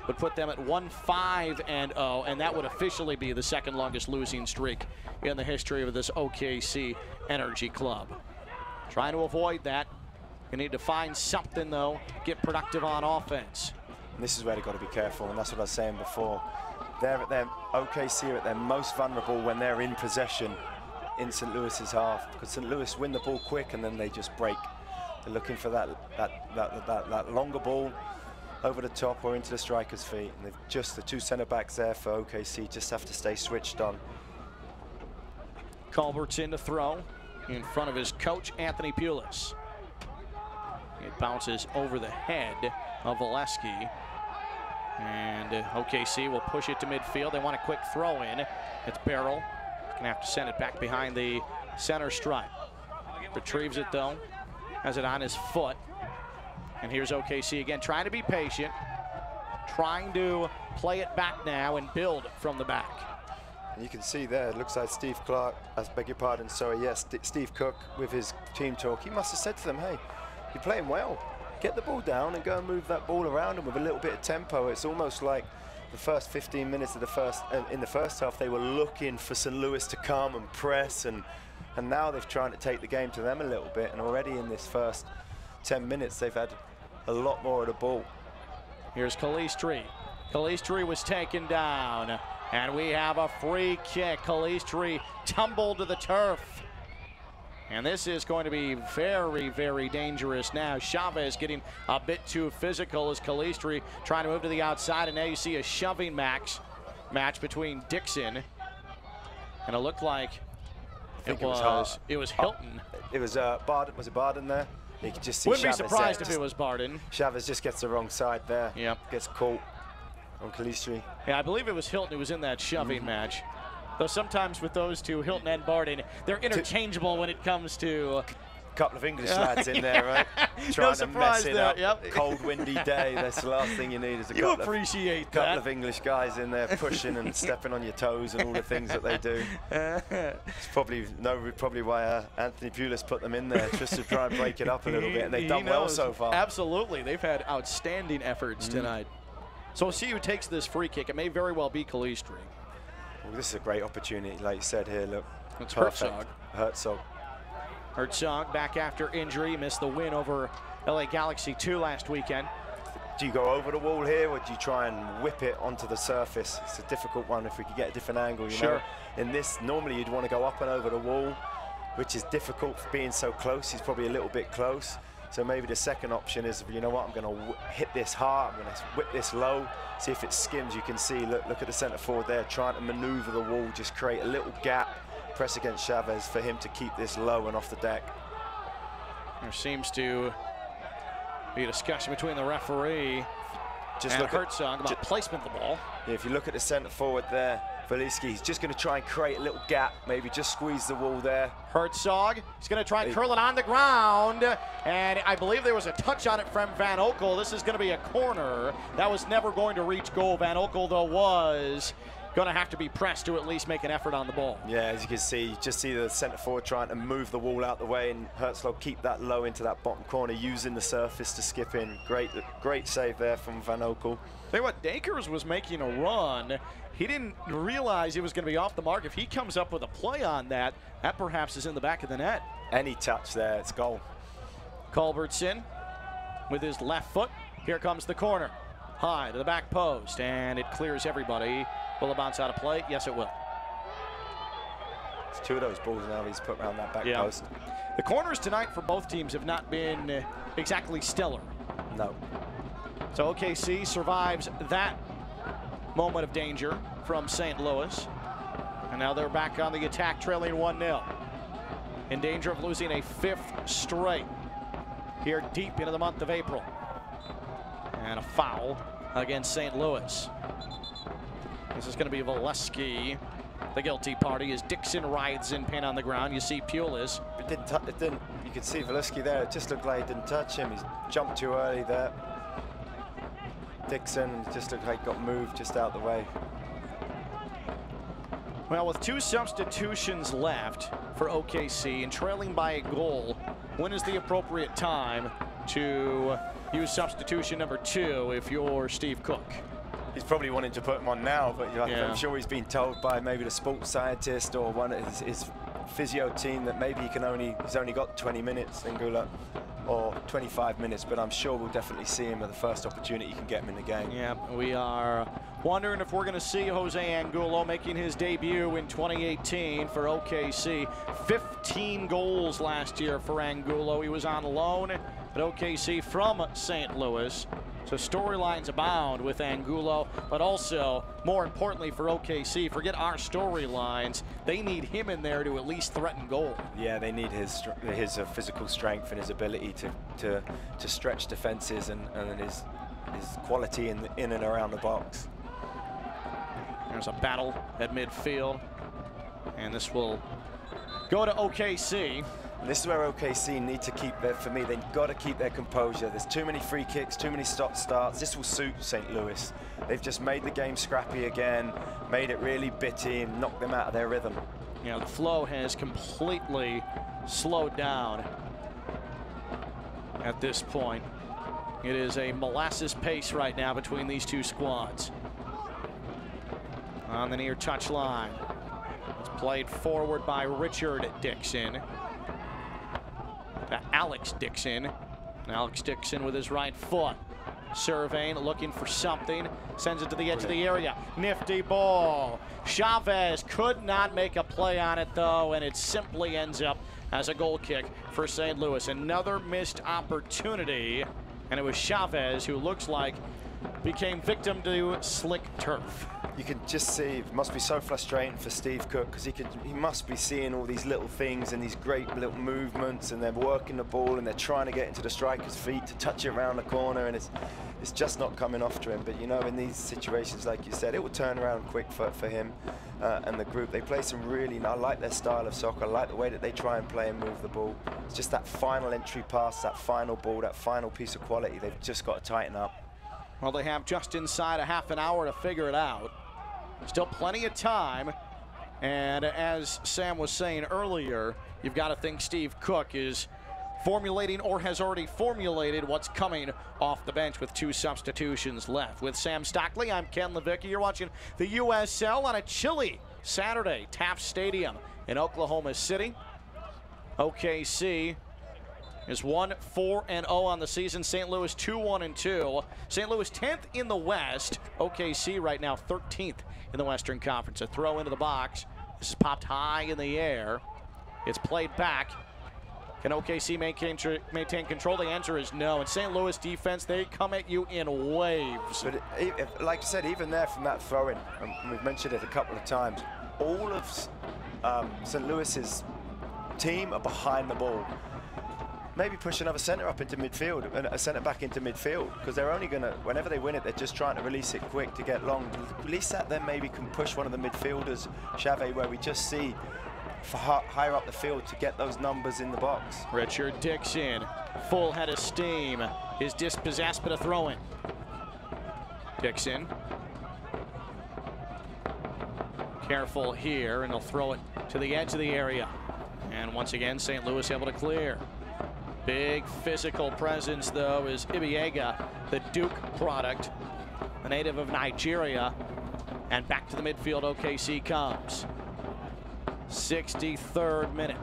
would put them at 1-5-0, and that would officially be the second longest losing streak in the history of this OKC Energy Club. Trying to avoid that. You need to find something, though, get productive on offense. And this is where they've got to be careful, and that's what I was saying before. OKC are at their most vulnerable when they're in possession in St. Louis's half, because St. Louis win the ball quick and then they just break. They're looking for that longer ball over the top or into the striker's feet. And they've just the 2 center backs there for OKC just have to stay switched on. Culbert's in to throw in front of his coach, Anthony Pulis. It bounces over the head of Valesky. And OKC will push it to midfield. They want a quick throw in. It's Barrel. Gonna have to send it back behind the center stripe. Retrieves it though. Has it on his foot. And here's OKC again, trying to be patient. Trying to play it back now and build from the back. And you can see there, it looks like Steve Clark, I beg your pardon, sorry, yes, Steve Cook with his team talk. He must have said to them, hey, you're playing well. Get the ball down and go and move that ball around, and with a little bit of tempo. It's almost like the first 15 minutes of in the first half, they were looking for St. Louis to come and press, and now they're trying to take the game to them a little bit, and already in this first 10 minutes, they've had a lot more of the ball. Here's Calistri. Calistri was taken down, and we have a free kick. Calistri tumbled to the turf. And this is going to be very, very dangerous now. Chavez getting a bit too physical as Calistri trying to move to the outside, and now you see a shoving match between Dixon, and it looked like it was Hilton. It was Barden. Was it Barden there? You could just see Wouldn't Chavez be surprised there. if it was Barden. Chavez just gets the wrong side there. Yep. Gets caught on Calistri. Yeah, I believe it was Hilton who was in that shoving match. Though sometimes with those two, Hilton and Barden, they're interchangeable when it comes to Couple of English lads in there, right? Trying to mess it up. Yep. Cold, windy day. That's the last thing you need is a couple of English guys in there pushing and stepping on your toes and all the things that they do. It's probably why Anthony Pulis put them in there, just to try and break it up a little bit, and they've done well so far. Absolutely, they've had outstanding efforts tonight. So we'll see who takes this free kick. It may very well be Kalistri. Well, this is a great opportunity, like you said here. Look, it's Herzog. Herzog back after injury, missed the win over LA Galaxy 2 last weekend. Do you go over the wall here, or do you try and whip it onto the surface? It's a difficult one if we could get a different angle, you know. In this, normally you'd want to go up and over the wall, which is difficult for being so close. He's probably a little bit close. So maybe the second option is, you know what, I'm going to hit this hard, I'm going to whip this low, see if it skims. You can see, look at the centre forward there, trying to maneuver the wall, just create a little gap, press against Chavez for him to keep this low and off the deck. There seems to be a discussion between the referee and Herzog about placement of the ball. Yeah, if you look at the centre forward there, Veliski, he's just going to try and create a little gap, maybe just squeeze the wall there. Herzog, he's going to try and curl it on the ground, and I believe there was a touch on it from Van Oekel. This is going to be a corner. That was never going to reach goal. Van Oekel, though, was going to have to be pressed to at least make an effort on the ball. Yeah, as you can see, just see the centre forward trying to move the wall out the way, and Herzog keep that low into that bottom corner, using the surface to skip in. Great save there from Van Oekel. Tell you what, Dakers was making a run. He didn't realize it was going to be off the mark. If he comes up with a play on that, that perhaps is in the back of the net. Any touch there, it's goal. Culbertson with his left foot. Here comes the corner. High to the back post, and it clears everybody. Will it bounce out of play? Yes, it will. It's two of those balls now he's put around that back post. The corners tonight for both teams have not been exactly stellar. No. So OKC survives that moment of danger from St. Louis. And now they're back on the attack, trailing 1-0. In danger of losing a 5th straight here deep into the month of April. And a foul against St. Louis. This is going to be Valesky, the guilty party, as Dixon rides in pain on the ground. You see Pulis. It didn't. You can see Valesky there. It just looked like he didn't touch him. He's jumped too early there. Dixon just looked like he got moved just out the way. Well, with 2 substitutions left for OKC and trailing by a goal, when is the appropriate time to use substitution number 2 if you're Steve Cook? He's probably wanting to put him on now, but I'm sure he's been told by maybe the sports scientist or one of his physio team that maybe he's only got 20 minutes, Angulo, or 25 minutes, but I'm sure we'll definitely see him at the first opportunity you can get him in the game. Yeah, we are wondering if we're going to see Jose Angulo making his debut in 2018 for OKC. 15 goals last year for Angulo. He was on loan at OKC from St. Louis. So storylines abound with Angulo, but also, more importantly for OKC, forget our storylines, they need him in there to at least threaten goal. Yeah, they need his physical strength and his ability to stretch defenses and his quality in and around the box. There's a battle at midfield, and this will go to OKC. This is where OKC need to keep for me, they've got to keep their composure. There's too many free kicks, too many stop starts. This will suit St. Louis. They've just made the game scrappy again, made it really bitty and knocked them out of their rhythm. Yeah, the flow has completely slowed down at this point. It is a molasses pace right now between these two squads. On the near touchline. It's played forward by Richard Dixon. To Alex Dixon. Alex Dixon with his right foot. Surveying, looking for something. Sends it to the edge of the area. Nifty ball. Chavez could not make a play on it, though, and it simply ends up as a goal kick for St. Louis. Another missed opportunity, and it was Chavez who looks like became victim to slick turf. you can just see it must be so frustrating for Steve Cook, because he must be seeing all these little things and these great little movements, and they're working the ball and they're trying to get into the striker's feet to touch it around the corner, and it's just not coming off to him. But you know, in these situations, like you said, it will turn around quick for him and the group. They play some really, I like their style of soccer. I like the way that they try and play and move the ball. It's just that final entry pass, that final ball, that final piece of quality. They've just got to tighten up. Well, they have just inside a half an hour to figure it out. Still plenty of time. And as Sam was saying earlier, you've got to think Steve Cook is formulating or has already formulated what's coming off the bench with 2 substitutions left. With Sam Stockley, I'm Ken Levicki. You're watching the USL on a chilly Saturday, Taft Stadium in Oklahoma City. OKC is 1-4-0 on the season. St. Louis 2-1-2. St. Louis 10th in the West. OKC right now 13th in the Western Conference. A throw into the box. This is popped high in the air. It's played back. Can OKC maintain control? The answer is no. And St. Louis defense, they come at you in waves. But like I said, even there from that throw-in, and we've mentioned it a couple of times, all of St. Louis's team are behind the ball. Maybe push another centre up into midfield and a centre back into midfield, because they're only going to, whenever they win it, they're just trying to release it quick to get long. At least that then maybe can push one of the midfielders, Chavez, where we just see higher up the field to get those numbers in the box. Richard Dixon, full head of steam, is dispossessed, but a throw-in. Dixon. Careful here, and he'll throw it to the edge of the area. And once again, St. Louis able to clear. Big physical presence, though, is Ibiega, the Duke product, a native of Nigeria. And back to the midfield, OKC comes. 63rd minute.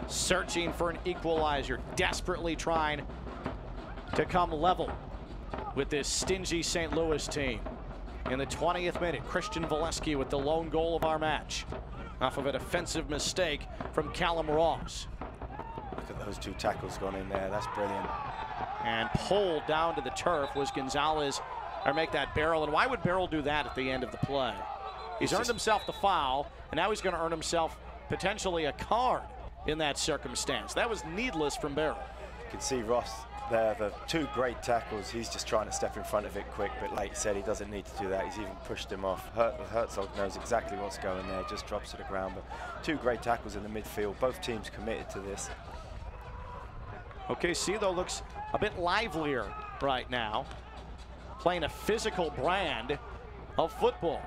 Searching for an equalizer, desperately trying to come level with this stingy St. Louis team. In the 20th minute, Christian Valesky with the lone goal of our match, off of a defensive mistake from Callum Ross. Look at those 2 tackles gone in there. That's brilliant. And pulled down to the turf was Gonzalez, or make that Barrel. And why would Barrel do that at the end of the play? He's earned himself the foul, and now he's going to earn himself potentially a card in that circumstance. That was needless from Barrel. You can see Ross there, the 2 great tackles. He's just trying to step in front of it quick, but like you said, he doesn't need to do that. He's even pushed him off. Herzog knows exactly what's going there, just drops to the ground. But 2 great tackles in the midfield. Both teams committed to this. OKC, though, looks a bit livelier right now, playing a physical brand of football.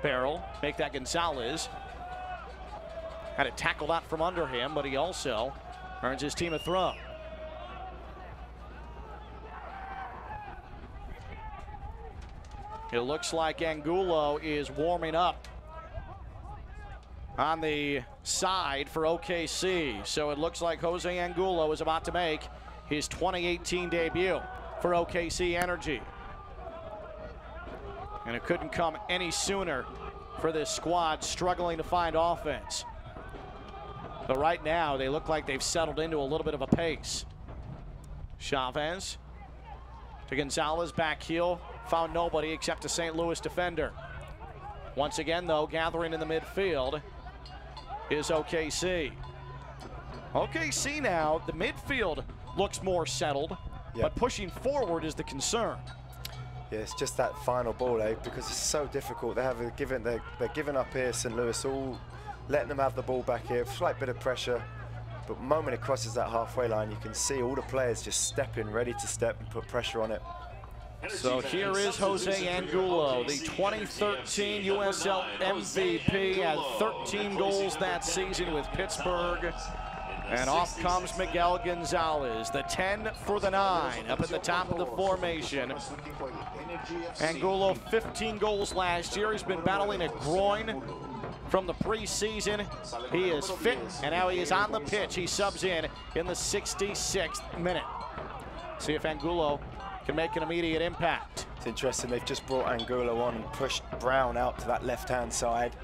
Barrel, make that Gonzalez. Had to tackle that from under him, but he also earns his team a throw. It looks like Angulo is warming up on the side for OKC. So it looks like Jose Angulo is about to make his 2018 debut for OKC Energy. And it couldn't come any sooner for this squad struggling to find offense. But right now, they look like they've settled into a little bit of a pace. Chavez to Gonzalez, back heel, found nobody except a St. Louis defender. Once again, though, gathering in the midfield is OKC. OKC now, the midfield looks more settled, but pushing forward is the concern. Yeah, it's just that final ball, because it's so difficult. They're giving up here, St. Louis, all letting them have the ball back here, slight bit of pressure. But the moment it crosses that halfway line, you can see all the players just stepping, ready to step and put pressure on it. So here is Jose Angulo, the 2013 USL MVP, had 13 goals that season with Pittsburgh. And off comes Miguel Gonzalez, the 10 for the 9, up at the top of the formation. Angulo, 15 goals last year. He's been battling a groin from the preseason. He is fit, and now he is on the pitch. He subs in the 66th minute. See if Angulo can make an immediate impact. It's interesting, they've just brought Angulo on and pushed Brown out to that left-hand side.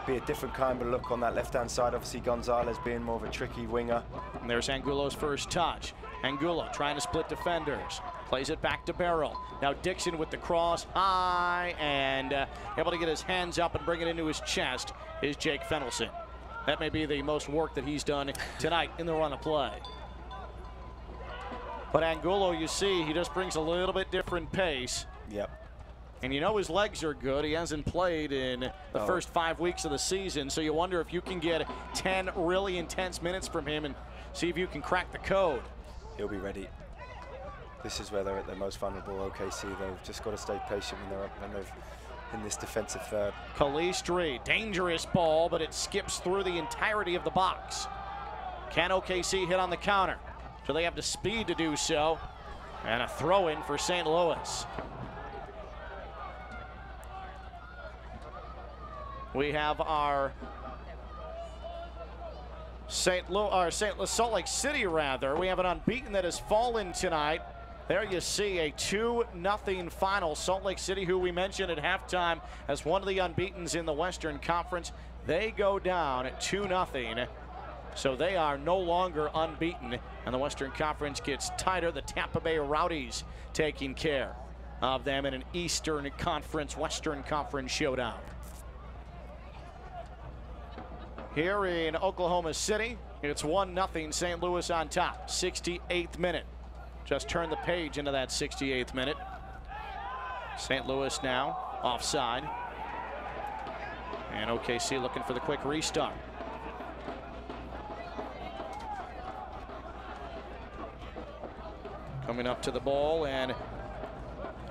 Be a different kind of look on that left-hand side. Obviously, Gonzalez being more of a tricky winger. And there's Angulo's first touch. Angulo trying to split defenders. Plays it back to Barrel. Now Dixon with the cross high and able to get his hands up and bring it into his chest is Jake Fennelson. That may be the most work that he's done tonight in the run of play. But Angulo, you see, he just brings a little bit different pace. Yep. And you know his legs are good. He hasn't played in the first 5 weeks of the season, so you wonder if you can get 10 really intense minutes from him and see if you can crack the code. He'll be ready. This is where they're at their most vulnerable, OKC. They've just got to stay patient when they're in this defensive third. Calistri, dangerous ball, but it skips through the entirety of the box. Can OKC hit on the counter? So they have the speed to do so. And a throw-in for St. Louis. We have our Salt Lake City, rather. We have an unbeaten that has fallen tonight. There you see a 2-0 final. Salt Lake City, who we mentioned at halftime as one of the unbeatens in the Western Conference, they go down at 2-0. So they are no longer unbeaten, and the Western Conference gets tighter. The Tampa Bay Rowdies taking care of them in an Eastern Conference, Western Conference showdown. Here in Oklahoma City, it's 1-0 St. Louis on top, 68th minute. Just turn the page into that 68th minute. St. Louis now offside. And OKC looking for the quick restart. Coming up to the ball and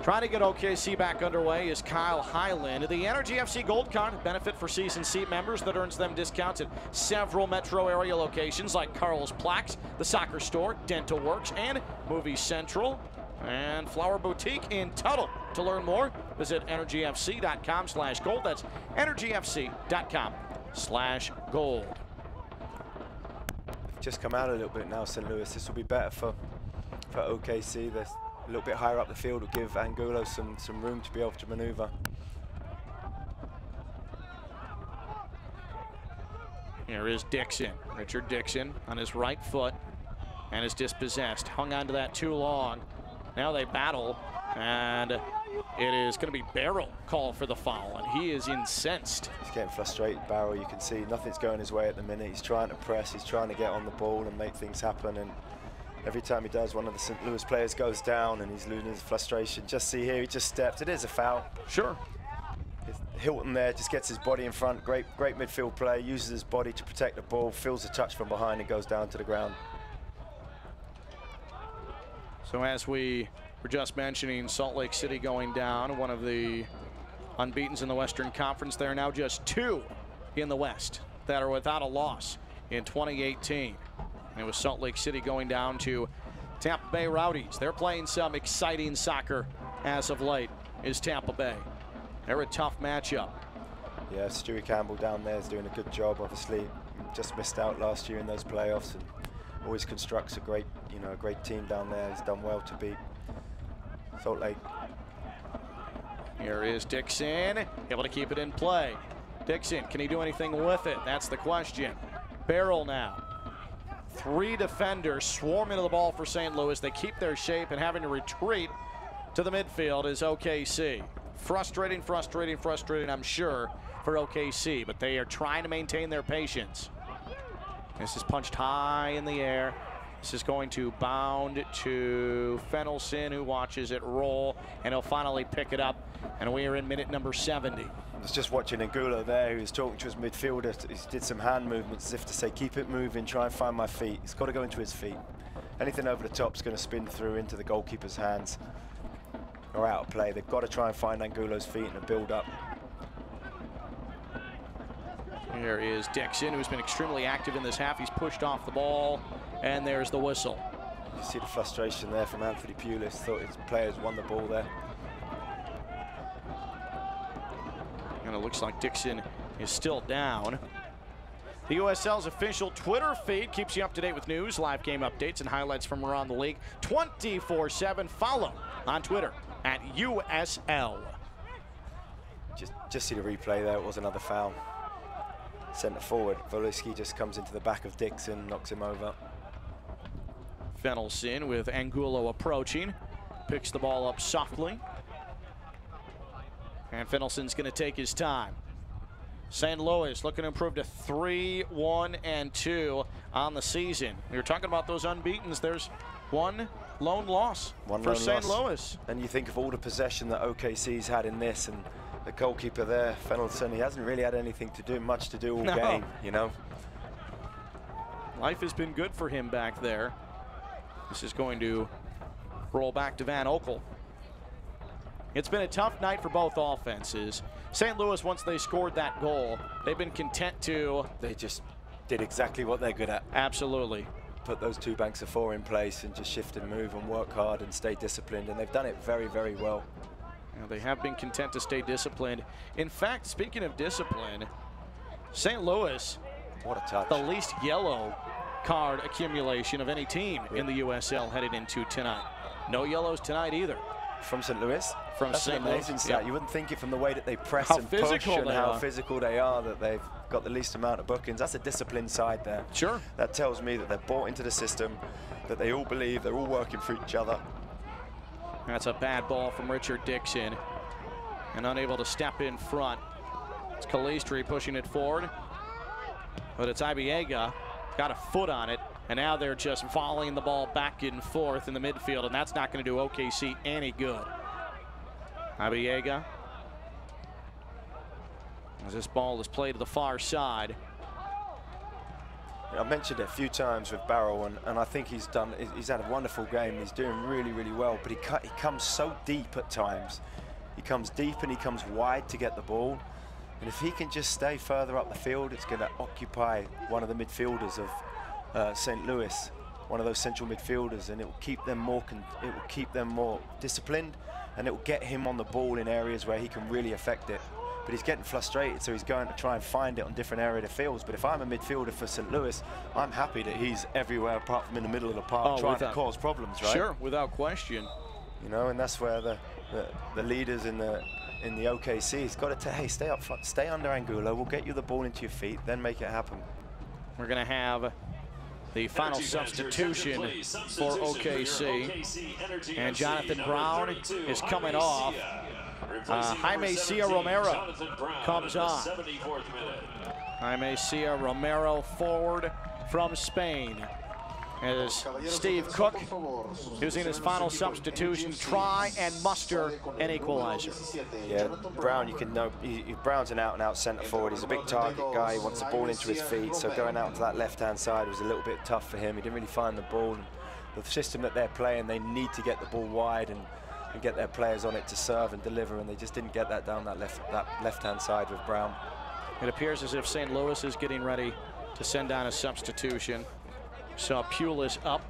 trying to get OKC back underway is Kyle Highland. The Energy FC Gold Card, benefit for season seat members that earns them discounts at several metro area locations like Carl's Plaques, the Soccer Store, Dental Works, and Movie Central, and Flower Boutique in Tuttle. To learn more, visit energyfc.com/gold. That's energyfc.com/gold. Just come out a little bit now, St. Louis. This will be better for OKC. They're a little bit higher up the field will give Angulo some room to be able to maneuver. Here is Dixon. Richard Dixon on his right foot and is dispossessed. Hung on to that too long. Now they battle, and it is going to be Barrel called for the foul, and he is incensed. He's getting frustrated, Barrel. You can see nothing's going his way at the minute. He's trying to press. He's trying to get on the ball and make things happen, and every time he does, one of the St. Louis players goes down and he's losing his frustration. Just see here, he just stepped. It is a foul. Sure. Hilton there just gets his body in front. Great midfield play. Uses his body to protect the ball. Feels the touch from behind and goes down to the ground. So as we were just mentioning, Salt Lake City going down, one of the unbeatens in the Western Conference. There are now just 2 in the West that are without a loss in 2018. It was Salt Lake City going down to Tampa Bay Rowdies. They're playing some exciting soccer as of late, is Tampa Bay. They're a tough matchup. Yeah, Stewie Campbell down there is doing a good job. Obviously, just missed out last year in those playoffs, and always constructs a great team down there. He's done well to beat Salt Lake. Here is Dixon, able to keep it in play. Dixon, can he do anything with it? That's the question. Barrel now. 3 defenders swarm into the ball for St. Louis. They keep their shape, and having to retreat to the midfield is OKC. Frustrating, I'm sure, for OKC, but they are trying to maintain their patience. This is punched high in the air. This is going to bound to Fennelson, who watches it roll, and he'll finally pick it up, and we are in minute number 70. I was just watching Angulo there, who was talking to his midfielder. He did some hand movements as if to say, keep it moving, try and find my feet. He's got to go into his feet. Anything over the top is going to spin through into the goalkeeper's hands or out of play. They've got to try and find Angulo's feet in a build-up. Here is Dixon, who's been extremely active in this half. He's pushed off the ball, and there's the whistle. You see the frustration there from Anthony Pulis. Thought his players won the ball there. And it looks like Dixon is still down. The USL's official Twitter feed keeps you up to date with news, live game updates, and highlights from around the league 24/7. Follow on Twitter at USL. Just see the replay there. It was another foul. Centre forward. Voliski just comes into the back of Dixon, knocks him over. Fennelson with Angulo approaching. picks the ball up softly. And Finnelson's going to take his time. St. Louis looking to improve to 3-1-2 on the season. We were talking about those unbeatens. There's one lone loss for St. Louis. And you think of all the possession that OKC's had in this, and the goalkeeper there, Fennelson, he hasn't really had anything to do, much to do all game, you know. Life has been good for him back there. This is going to roll back to Van Oekel. It's been a tough night for both offenses. St. Louis, once they scored that goal, they've been content to... They just did exactly what they're good at. Absolutely. Put those 2 banks of 4 in place and just shift and move and work hard and stay disciplined, and they've done it very, very well. Yeah, they have been content to stay disciplined. In fact, speaking of discipline, St. Louis, what a touch. The least yellow card accumulation of any team in the USL headed into tonight. No yellows tonight either. From St. Louis? From That's St. an amazing Louis. stat. Yep. You wouldn't think it from the way that they press How and push and how physical they are, that they've got the least amount of bookings. That's a disciplined side there. Sure. That tells me that they're bought into the system, that they all believe they're all working for each other. That's a bad ball from Richard Dixon, and unable to step in front. It's Calistri pushing it forward, but it's Ibiega, got a foot on it, and now they're just volleying the ball back and forth in the midfield, and that's not going to do OKC any good. Ibiega, as this ball is played to the far side. I mentioned it a few times with Barrow, and I think he's had a wonderful game. He's doing really, really well, but he comes so deep at times. He comes deep and he comes wide to get the ball. And if he can just stay further up the field, it's going to occupy one of the midfielders of St. Louis, one of those central midfielders, and it will keep them more disciplined, and it will get him on the ball in areas where he can really affect it. But he's getting frustrated, so he's going to try and find it on different areas of the fields. But if I'm a midfielder for St. Louis, I'm happy that he's everywhere apart from in the middle of the park trying to cause problems, right? Sure, without question. You know, and that's where the leaders in the OKC has got to hey, stay up front, stay under Angulo. We'll get you the ball into your feet, then make it happen. We're going to have the final substitution for OKC, and Jonathan Brown is coming off. Jaime Cia Romero comes on. Jaime Cia Romero forward from Spain. As Steve Cook, using his final substitution, try and muster an equalizer. Yeah, Brown, you can know, Brown's an out-and-out centre forward. He's a big target guy. He wants the ball into his feet, so going out to that left-hand side was a little bit tough for him. He didn't really find the ball. The system that they're playing, they need to get the ball wide and get their players on it to serve and deliver, and they just didn't get that down that left-hand side with Brown. It appears as if St. Louis is getting ready to send down a substitution. So Pulis up,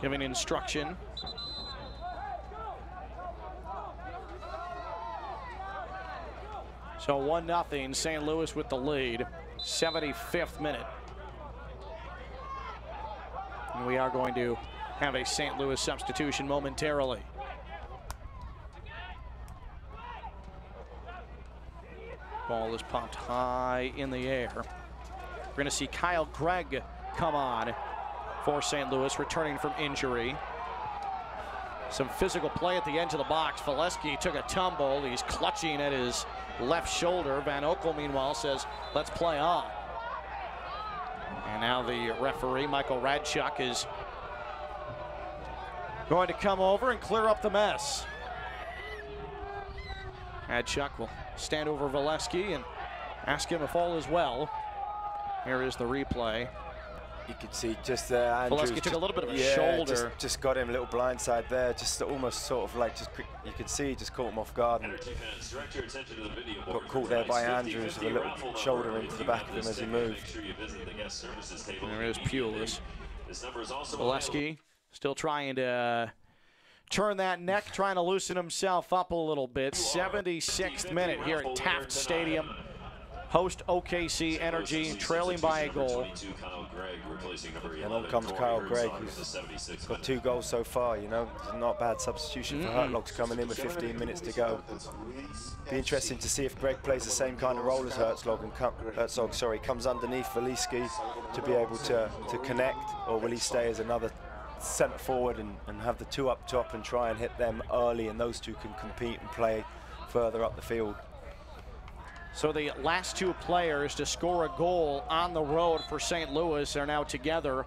giving instruction. So 1-0, St. Louis with the lead, 75th minute. And we are going to have a St. Louis substitution momentarily. Ball is popped high in the air. We're going to see Kyle Gregg come on for St. Louis, returning from injury. Some physical play at the edge of the box. Valesky took a tumble. He's clutching at his left shoulder. Van Oekel, meanwhile, says, let's play on. And now the referee, Michael Radchuk, is going to come over and clear up the mess. Radchuk will stand over Valesky and ask him if all is well. Here is the replay. You could see just there, Andrews Valesky took a little bit of a shoulder. Just got him a little blindside there, just almost sort of like, you could see he just caught him off guard and got caught there by Andrews with a little shoulder into the back of him as he moved. There is Pulis. Valesky still trying to turn that neck, trying to loosen himself up a little bit. 76th minute here at Taft Stadium. Host OKC Energy, trailing by a goal. And on comes Kyle Gregg, who's got 2 goals so far, you know. It's not a bad substitution for Hertlog's coming in with 15 minutes to go. Be interesting to see if Gregg plays the same kind of role as Herzog and comes underneath Valesky to be able to connect, or will he stay as another centre forward and have the two up top and try and hit them early, and those two can compete and play further up the field. So the last two players to score a goal on the road for St. Louis are now together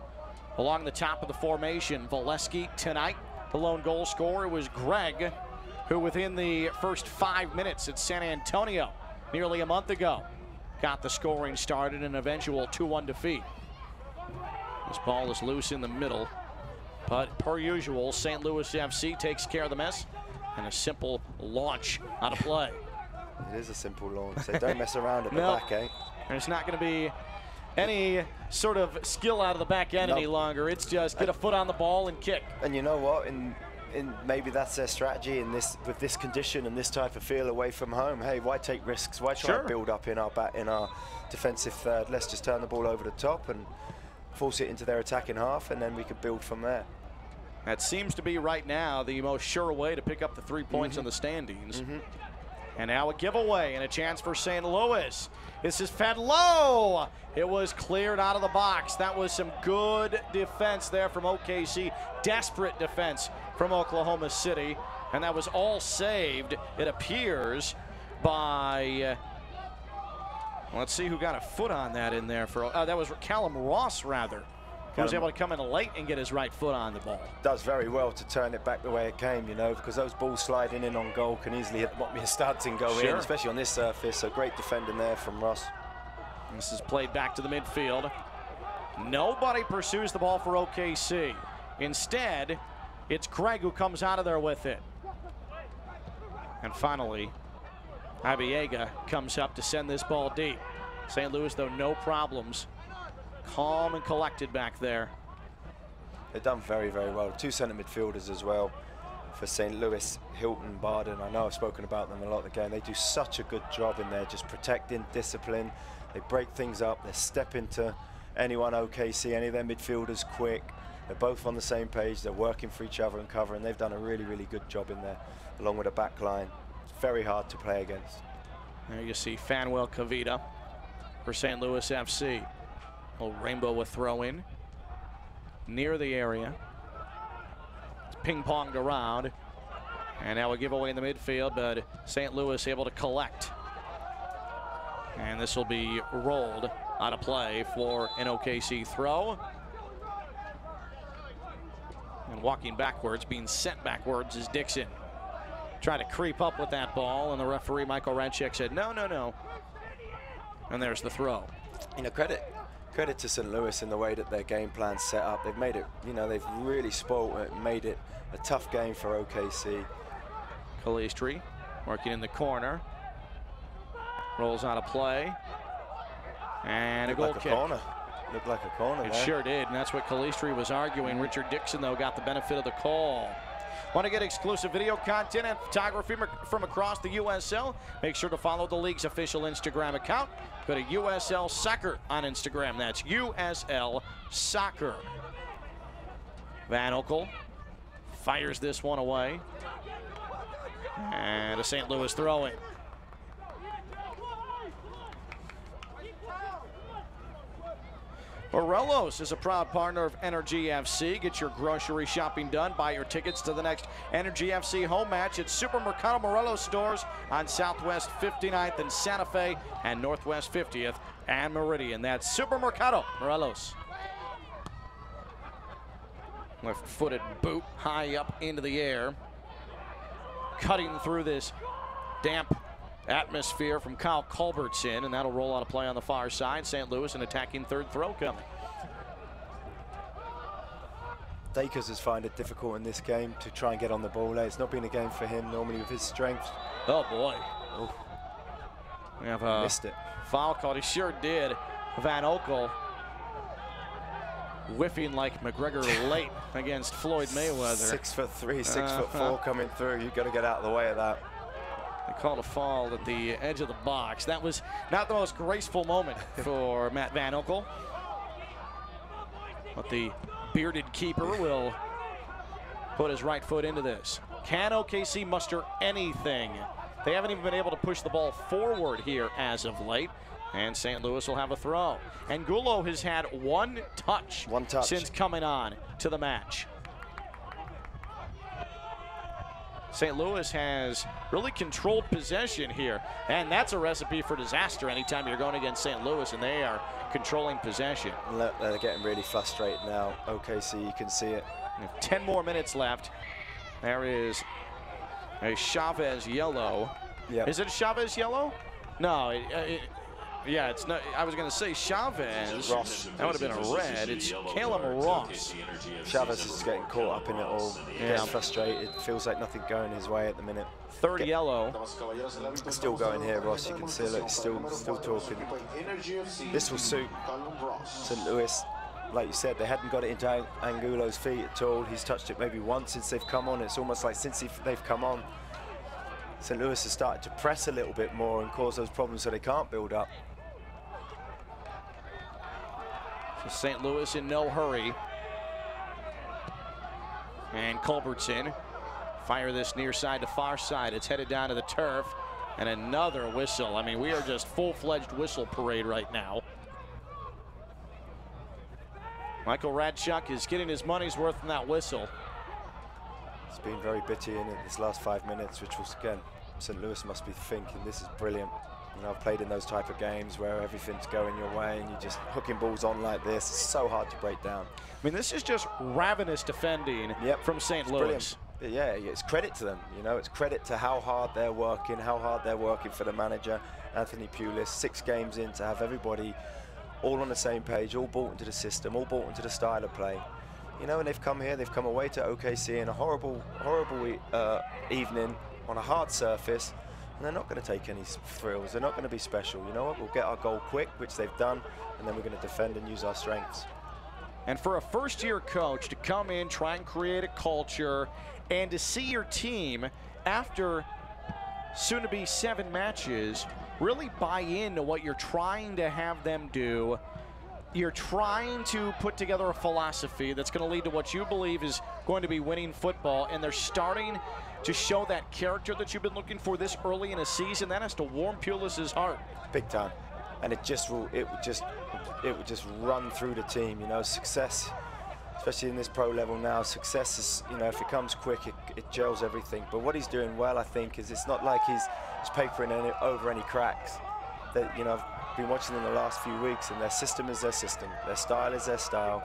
along the top of the formation. Valesky tonight, the lone goal scorer, was Greg, who within the first 5 minutes at San Antonio nearly a month ago got the scoring started in an eventual 2-1 defeat. This ball is loose in the middle, but per usual, St. Louis FC takes care of the mess, and a simple launch out of play. It is a simple launch. They don't mess around at the back, eh? There's not going to be any sort of skill out of the back end any longer. It's just get a foot on the ball and kick. And you know what? In maybe that's their strategy in this, with this condition and this type of feel away from home. Hey, why take risks? Why try and build up in our defensive third? Let's just turn the ball over the top and force it into their attacking half, and then we could build from there. That seems to be right now the most sure way to pick up the 3 points in the standings. And now a giveaway and a chance for St. Louis. This is fed low. It was cleared out of the box. That was some good defense there from OKC. Desperate defense from Oklahoma City. And that was all saved, it appears, by... let's see who got a foot on that in there. That was Callum Ross, rather. He was able to come in late and get his right foot on the ball. Does very well to turn it back the way it came, you know, because those balls sliding in on goal can easily hit the bottom of your studs and go in, especially on this surface. So great defending there from Ross. This is played back to the midfield. Nobody pursues the ball for OKC. Instead, it's Craig who comes out of there with it. And finally, Abiega comes up to send this ball deep. St. Louis, though, no problems. Calm and collected back there. They've done very, very well. Two centre midfielders as well for St. Louis, Hilton, Barden. I know I've spoken about them a lot again. They do such a good job in there, just protecting, discipline. They break things up. They step into anyone OKC, any of their midfielders quick. They're both on the same page. They're working for each other and cover, and they've done a really, really good job in there, along with a back line. It's very hard to play against. There you see Fanuel Kavita for St. Louis FC. Little rainbow with throw in near the area. It's ping-ponged around. And now a giveaway in the midfield, but St. Louis able to collect. And this will be rolled out of play for an OKC throw. And walking backwards, being sent backwards, is Dixon. Tried to creep up with that ball, and the referee, Michael Renchek, said, no, no, no. And there's the throw. You know, credit to St. Louis in the way that their game plan's set up. They've made it, you know, they've really spoiled it, made it a tough game for OKC. Calistri working in the corner. Rolls out of play. And a goal kick. Looked like a corner. It sure did, and that's what Calistri was arguing. Richard Dixon, though, got the benefit of the call. Want to get exclusive video content and photography from across the USL? Make sure to follow the league's official Instagram account. Go to USL Soccer on Instagram. That's USL Soccer. Van Oekel fires this one away. And a St. Louis throw-in. Morelos is a proud partner of Energy FC. Get your grocery shopping done. Buy your tickets to the next Energy FC home match at Supermercado Morelos stores on Southwest 59th and Santa Fe and Northwest 50th and Meridian. That's Supermercado Morelos. Left-footed boot high up into the air. Cutting through this damp atmosphere from Kyle Culbertson, and that'll roll out a play on the far side. St. Louis an attacking third throw coming. Dakers has found it difficult in this game to try and get on the ball. It's not been a game for him normally with his strength. Oh boy. Oof. We have a missed it. Foul called. He sure did. Van Oekel whiffing like McGregor late against Floyd Mayweather. 6'3", 6'4" coming through. You've got to get out of the way of that. They called a foul at the edge of the box. That was not the most graceful moment for Matt Van Oekel. But the bearded keeper will put his right foot into this. Can OKC muster anything? They haven't even been able to push the ball forward here as of late. And St. Louis will have a throw. And Angulo has had one touch since coming on to the match. St. Louis has really controlled possession here, and that's a recipe for disaster anytime you're going against St. Louis and they are controlling possession. They're getting really frustrated now. OKC, you can see it. 10 more minutes left. There is a Chavez yellow. Yep. Is it a Chavez yellow? No, yeah, it's not. I was going to say Chavez. Ross. That would have been a red. It's Caleb Ross. Chavez is getting caught up in it all. Getting frustrated. Feels like nothing going his way at the minute. Third yellow. Still going here, Ross. You can see it. Still talking. This will suit St. Louis. Like you said, they hadn't got it into Angulo's feet at all. He's touched it maybe once since they've come on. It's almost like since they've come on, St. Louis has started to press a little bit more and cause those problems so they can't build up. So St. Louis in no hurry. And Culbertson fire this near side to far side. It's headed down to the turf. And another whistle. I mean, we are just full-fledged whistle parade right now. Michael Radchuk is getting his money's worth in that whistle. It's been very bitty in it this last 5 minutes, which was, again, St. Louis must be thinking this is brilliant. You know, I've played in those type of games where everything's going your way and you're just hooking balls on like this. It's so hard to break down. I mean, this is just ravenous defending from St. Louis. Brilliant. Yeah, it's credit to them. You know, it's credit to how hard they're working for the manager, Anthony Pulis. 6 games in to have everybody all on the same page, all bought into the system, all bought into the style of play. You know, and they've come here, they've come away to OKC in a horrible evening on a hard surface, and they're not going to take any thrills. They're not going to be special. You know what? We'll get our goal quick, which they've done, and then we're going to defend and use our strengths. And for a first-year coach to come in, try and create a culture, and to see your team, after soon-to-be 7 matches, really buy into what you're trying to have them do. You're trying to put together a philosophy that's going to lead to what you believe is going to be winning football, and they're starting to show that character that you've been looking for this early in a season. That has to warm Pulis's heart. Big time. And it would just run through the team, you know. Success, especially in this pro level now, success is, you know, if it comes quick, it gels everything. But what he's doing well, I think, is it's not like he's papering over any cracks. That, you know, I've been watching them the last few weeks, and their system is their system, their style is their style.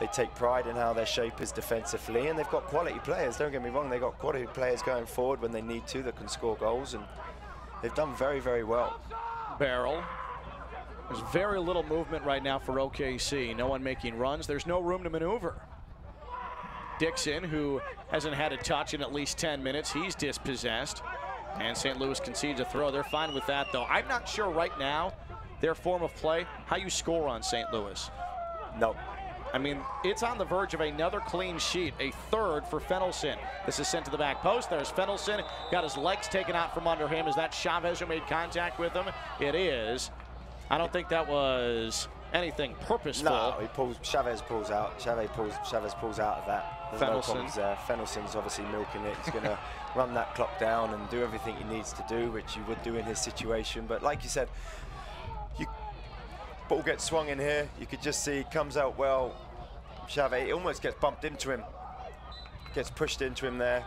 They take pride in how their shape is defensively, and they've got quality players. Don't get me wrong, they've got quality players going forward when they need to that can score goals, and they've done very, very well. Barrel. There's very little movement right now for OKC. No one making runs. There's no room to maneuver. Dixon, who hasn't had a touch in at least 10 minutes, he's dispossessed. And St. Louis concedes a throw. They're fine with that, though. I'm not sure right now, their form of play, how you score on St. Louis. No. I mean, it's on the verge of another clean sheet, a third for Fennelson. This is sent to the back post. There's Fennelson, got his legs taken out from under him. Is that Chavez who made contact with him? It is. I don't think that was anything purposeful. No, Chavez pulls out. Chavez pulls out of that. There's no problems there. Fennelson's obviously milking it. He's going to run that clock down and do everything he needs to do, which he would do in his situation. But like you said, ball gets swung in here. You could just see, comes out well. Chavez, it almost gets bumped into him. Gets pushed into him there.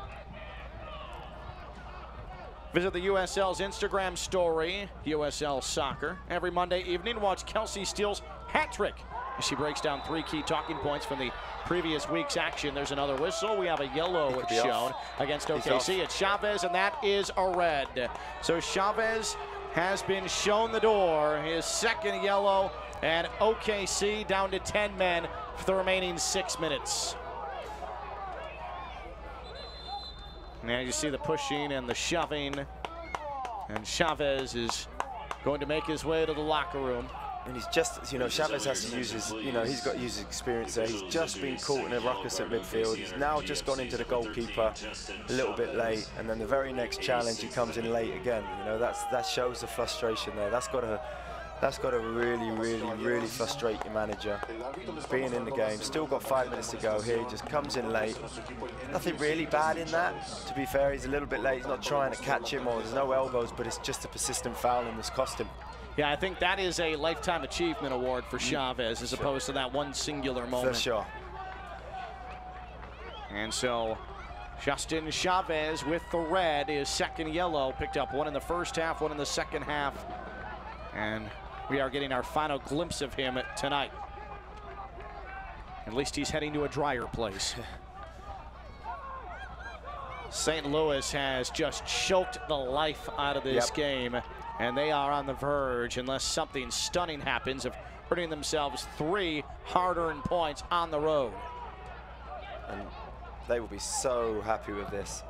Visit the USL's Instagram story, USL Soccer. Every Monday evening, watch Kelsey Steele's hat trick as she breaks down 3 key talking points from the previous week's action. There's another whistle. We have a yellow shown against OKC. It's Chavez, and that is a red. So Chavez has been shown the door. His second yellow, and OKC down to 10 men for the remaining 6 minutes. Now you see the pushing and the shoving, and Chavez is going to make his way to the locker room. And he's just, you know, Chavez has to use his, you know, he's got to use his experience there. He's just been caught in a ruckus at midfield. He's now just gone into the goalkeeper a little bit late, and then the very next challenge he comes in late again. You know, that shows the frustration there. That's got to really, really, really frustrate your manager. Being in the game, still got 5 minutes to go here. He just comes in late. Nothing really bad in that. To be fair, he's a little bit late. He's not trying to catch him, or there's no elbows, but it's just a persistent fouling that's cost him. Yeah, I think that is a Lifetime Achievement Award for Chavez as opposed to that one singular moment. For sure. And so Justin Chavez with the red, his second yellow. Picked up one in the first half, one in the second half. And we are getting our final glimpse of him tonight. At least he's heading to a drier place. St. Louis has just choked the life out of this game, and they are on the verge, unless something stunning happens, of earning themselves 3 hard-earned points on the road. And they will be so happy with this.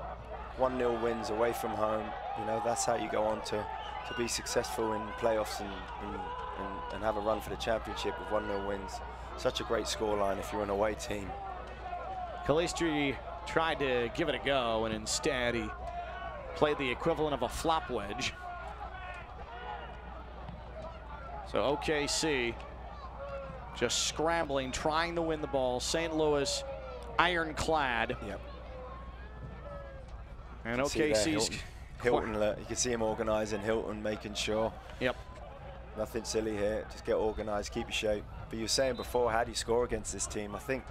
1-0 wins away from home. You know, that's how you go on to be successful in playoffs and have a run for the championship with 1-0 wins. Such a great scoreline if you're an away team. Calistri tried to give it a go, and instead he played the equivalent of a flop wedge. So OKC just scrambling, trying to win the ball. St. Louis ironclad. Yep. And OKC's Hilton, you can see him organizing, Hilton making sure. Yep. Nothing silly here, just get organized, keep your shape. But you were saying before, how do you score against this team? I think,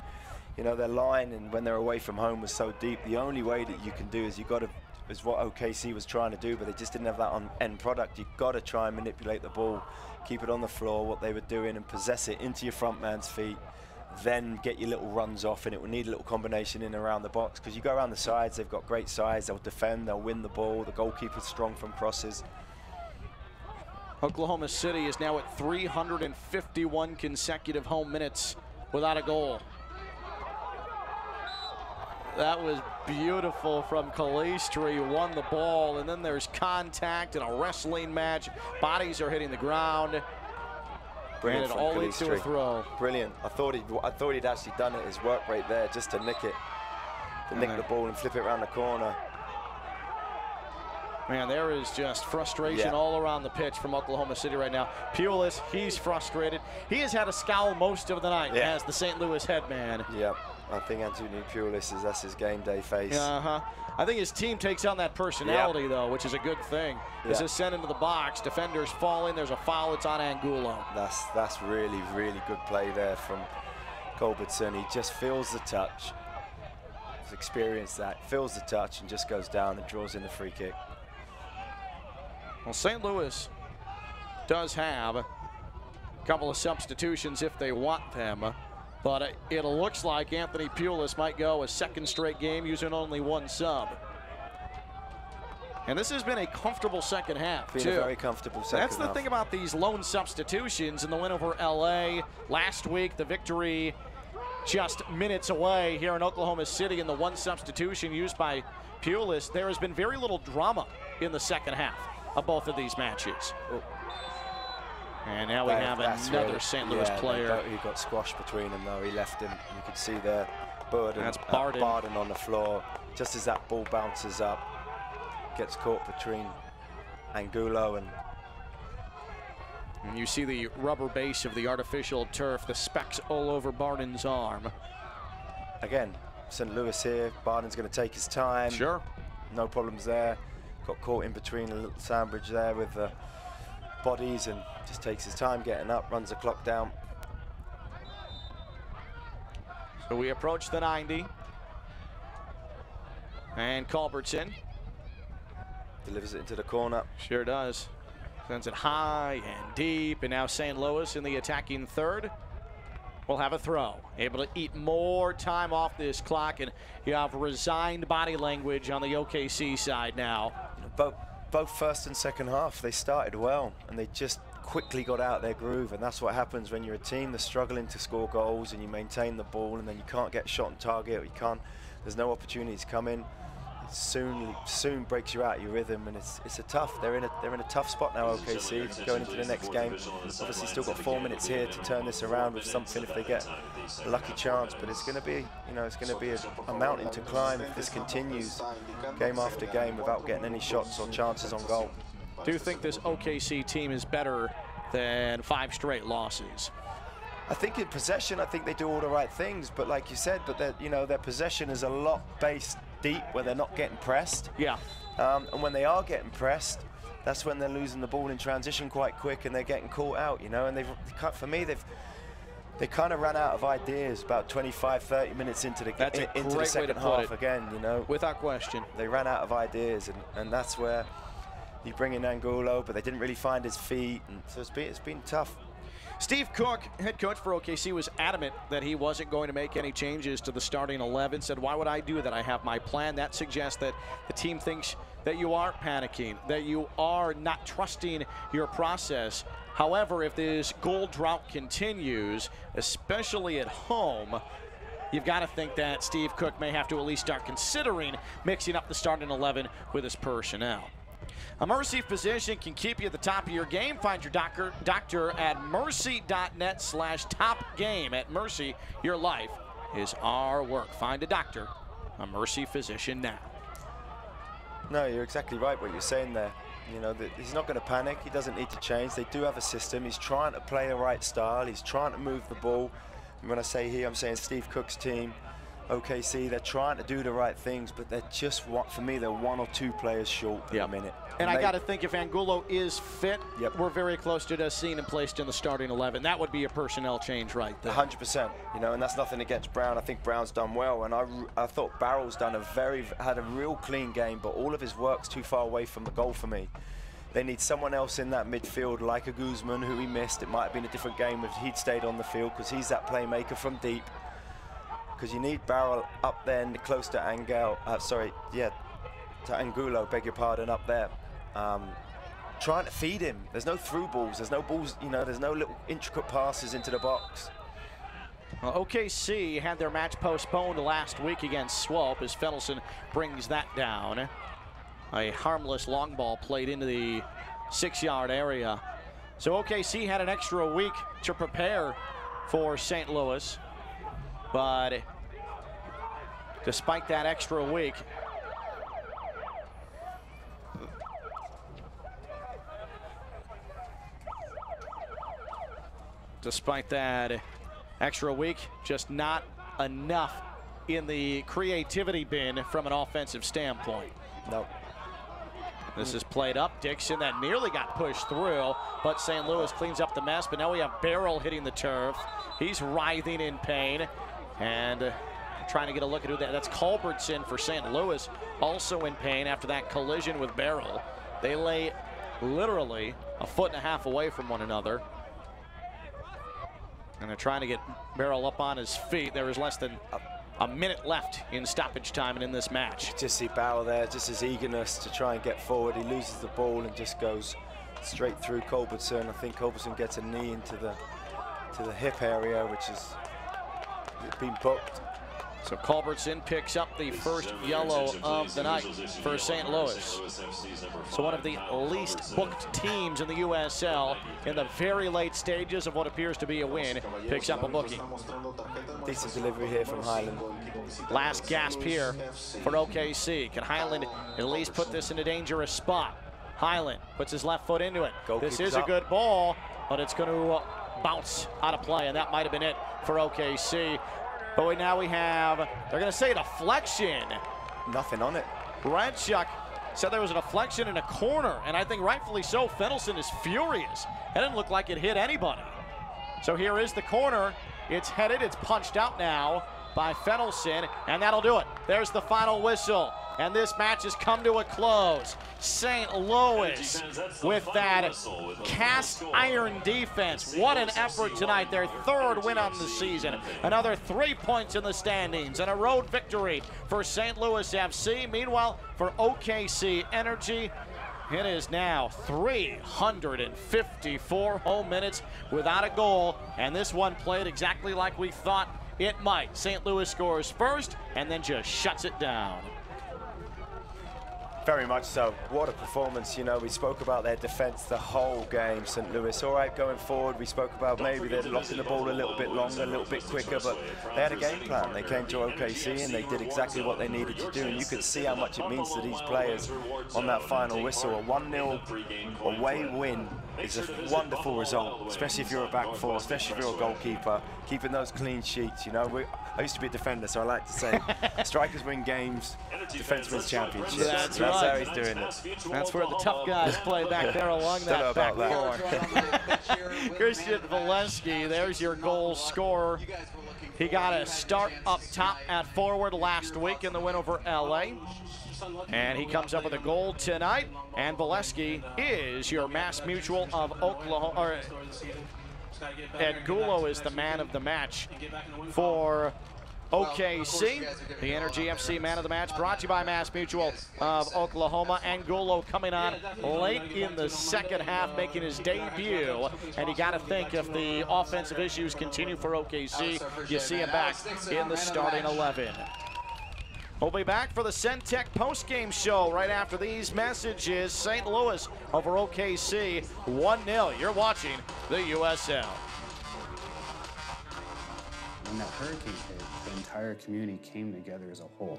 you know, their line and when they're away from home was so deep, the only way that you can do is is what OKC was trying to do, but they just didn't have that end product. You've got to try and manipulate the ball, keep it on the floor, what they were doing, and possess it into your front man's feet. Then get your little runs off, and it will need a little combination in around the box, because you go around the sides, they've got great size, they'll defend, they'll win the ball, the goalkeeper's strong from crosses. Oklahoma City is now at 351 consecutive home minutes without a goal. That was beautiful from Calistri, won the ball, and then there's contact and a wrestling match. Bodies are hitting the ground. Brilliant, and it all leads to a throw. Brilliant. I thought he'd actually done it, his work right there, just to nick it, nick the ball and flip it around the corner. Man, there is just frustration all around the pitch from Oklahoma City right now. Pulis, he's frustrated. He has had a scowl most of the night as the St. Louis head man. Yep, I think Anthony Pulis that's his game day face. I think his team takes on that personality though, which is a good thing. This is sent into the box, defenders falling, there's a foul, it's on Angulo. That's really, really good play there from Culbertson. He just feels the touch. He's experienced that, feels the touch and just goes down and draws in the free kick. Well, St. Louis does have a couple of substitutions if they want them, but it looks like Anthony Pulis might go a second straight game using only 1 sub. And this has been a comfortable second half, too. A very comfortable second half. That's the thing about these lone substitutions in the win over LA. Last week, the victory just minutes away here in Oklahoma City, and the 1 substitution used by Pulis. There has been very little drama in the second half of both of these matches. And now we have another St. Louis player. He got squashed between them though. He left him. You can see there, Burden. That's Barden. Barden on the floor. Just as that ball bounces up, gets caught between Angulo and you see the rubber base of the artificial turf, the specks all over Barden's arm. Again, St. Louis here. Barden's going to take his time. Sure. No problems there. Got caught in between a little sandwich there with the bodies and just takes his time getting up, runs the clock down. So we approach the 90. And Culbertson delivers it into the corner. Sure does. Sends it high and deep, and now St. Louis in the attacking third will have a throw. Able to eat more time off this clock, and you have resigned body language on the OKC side now. Both first and second half, they started well, and they just quickly got out their groove, and that's what happens when you're a team that's struggling to score goals and you maintain the ball, and then you can't get shot on target, or you can't, there's no opportunities coming. It soon breaks you out of your rhythm, and it's a tough. They're in a tough spot now, OKC, going into the next game. Obviously, still got 4 minutes here to turn this around with something if they get a lucky chance. But it's going to be, it's going to be a mountain to climb if this continues, game after game, without getting any shots or chances on goal. Do you think this OKC team is better than 5 straight losses? I think in possession, I think they do all the right things. But like you said, their possession is a lot based deep where they're not getting pressed. Yeah. And when they are getting pressed, that's when they're losing the ball in transition quite quick and they're getting caught out, And for me, They kind of ran out of ideas about 25, 30 minutes into the second half again, you know. Without question. They ran out of ideas, and that's where you bring in Angulo, but they didn't really find his feet, and so it's been tough. Steve Cook, head coach for OKC, was adamant that he wasn't going to make any changes to the starting 11. Said, why would I do that? I have my plan. That suggests that the team thinks that you are panicking, that you are not trusting your process. However, if this goal drought continues, especially at home, you've got to think that Steve Cook may have to at least start considering mixing up the starting 11 with his personnel. A Mercy physician can keep you at the top of your game. Find your doctor at mercy.net/topgame. At Mercy, your life is our work. Find a doctor, a Mercy physician now. No, you're exactly right what you're saying there. You know, he's not going to panic. He doesn't need to change. They do have a system. He's trying to play the right style. He's trying to move the ball. And when I say he, I'm saying Steve Cook's team, OKC, they're trying to do the right things, but they're just, for me, they're 1 or 2 players short at the minute. And I got to think if Angulo is fit, we're very close to just seeing him placed in the starting 11. That would be a personnel change right there. 100%, you know, and that's nothing against Brown. I think Brown's done well, and I thought Barrel's had a real clean game, but all of his work's too far away from the goal for me. They need someone else in that midfield, like a Guzman, who he missed. It might have been a different game if he'd stayed on the field, because he's that playmaker from deep. Because you need Barrel up there and close to Angulo, beg your pardon, up there. Trying to feed him. There's no through balls. There's no balls, you know, there's no little intricate passes into the box. Well, OKC had their match postponed last week against Swope as Fenelson brings that down. A harmless long ball played into the 6-yard area. So OKC had an extra week to prepare for St. Louis. But despite that extra week, just not enough in the creativity bin from an offensive standpoint. Nope. This is played up. Dixon, that nearly got pushed through, but St. Louis cleans up the mess. But now we have Barrel hitting the turf. He's writhing in pain. And trying to get a look at who that's Culbertson for St. Louis, also in pain after that collision with Barrel. They lay literally 1.5 feet away from one another. And they're trying to get Barrel up on his feet. There is less than a minute left in stoppage time and in this match. Just see Barrel there, just his eagerness to try and get forward. He loses the ball and just goes straight through Culbertson. I think Culbertson gets a knee into the hip area, which is been booked. So Culbertson picks up the first yellow of the night for St. Louis. So one of the least booked teams in the USL in the very late stages of what appears to be a win picks up a booking. Decent delivery here from Highland. Last gasp here for OKC. Can Highland at least put this in a dangerous spot? Highland puts his left foot into it. This is a good ball, but it's going to bounce out of play, and that might have been it for OKC. But now we have, they're going to say deflection. Nothing on it. Radchuk said there was a deflection in a corner, and I think rightfully so. Fenelson is furious. It didn't look like it hit anybody. So here is the corner. It's headed, it's punched out now by Fenelson, and that'll do it. There's the final whistle, and this match has come to a close. St. Louis with that cast iron defense. What an effort tonight. Their 3rd win on the season. Another 3 points in the standings and a road victory for St. Louis FC. Meanwhile, for OKC Energy, it is now 354 home minutes without a goal, and this one played exactly like we thought it might. St. Louis scores first and then just shuts it down. Very much so. What a performance. You know, we spoke about their defense the whole game, St. Louis. All right, going forward, we spoke about maybe they're locking the ball a little bit longer, a little bit quicker, but they had a game plan. They came to OKC and they did exactly what they needed to do, and you could see how much it means to these players on that final whistle. A 1-0 away win is a wonderful result, especially if you're a back four, especially if you're a goalkeeper, keeping those clean sheets. You know, I used to be a defender, so I like to say strikers win games, defense wins championships. That's right. how he's doing it. That's where the tough guys play back there along that back floor. Christian Valesky, there's your goal scorer. He got a start up top at forward last week in the win over LA. And he comes up with a goal tonight. And Valesky is your Mass Mutual of Oklahoma. Ed Gulo is the man of the match for OKC. The Energy FC man of the match brought to you by Mass Mutual of Oklahoma. Angulo coming on late in the second half, making his debut. And you got to think if the offensive issues continue for OKC, you see him back in the starting 11. We'll be back for the Centec postgame show right after these messages. St. Louis over OKC 1-0. You're watching the USL. When that hurricane hit, the entire community came together as a whole.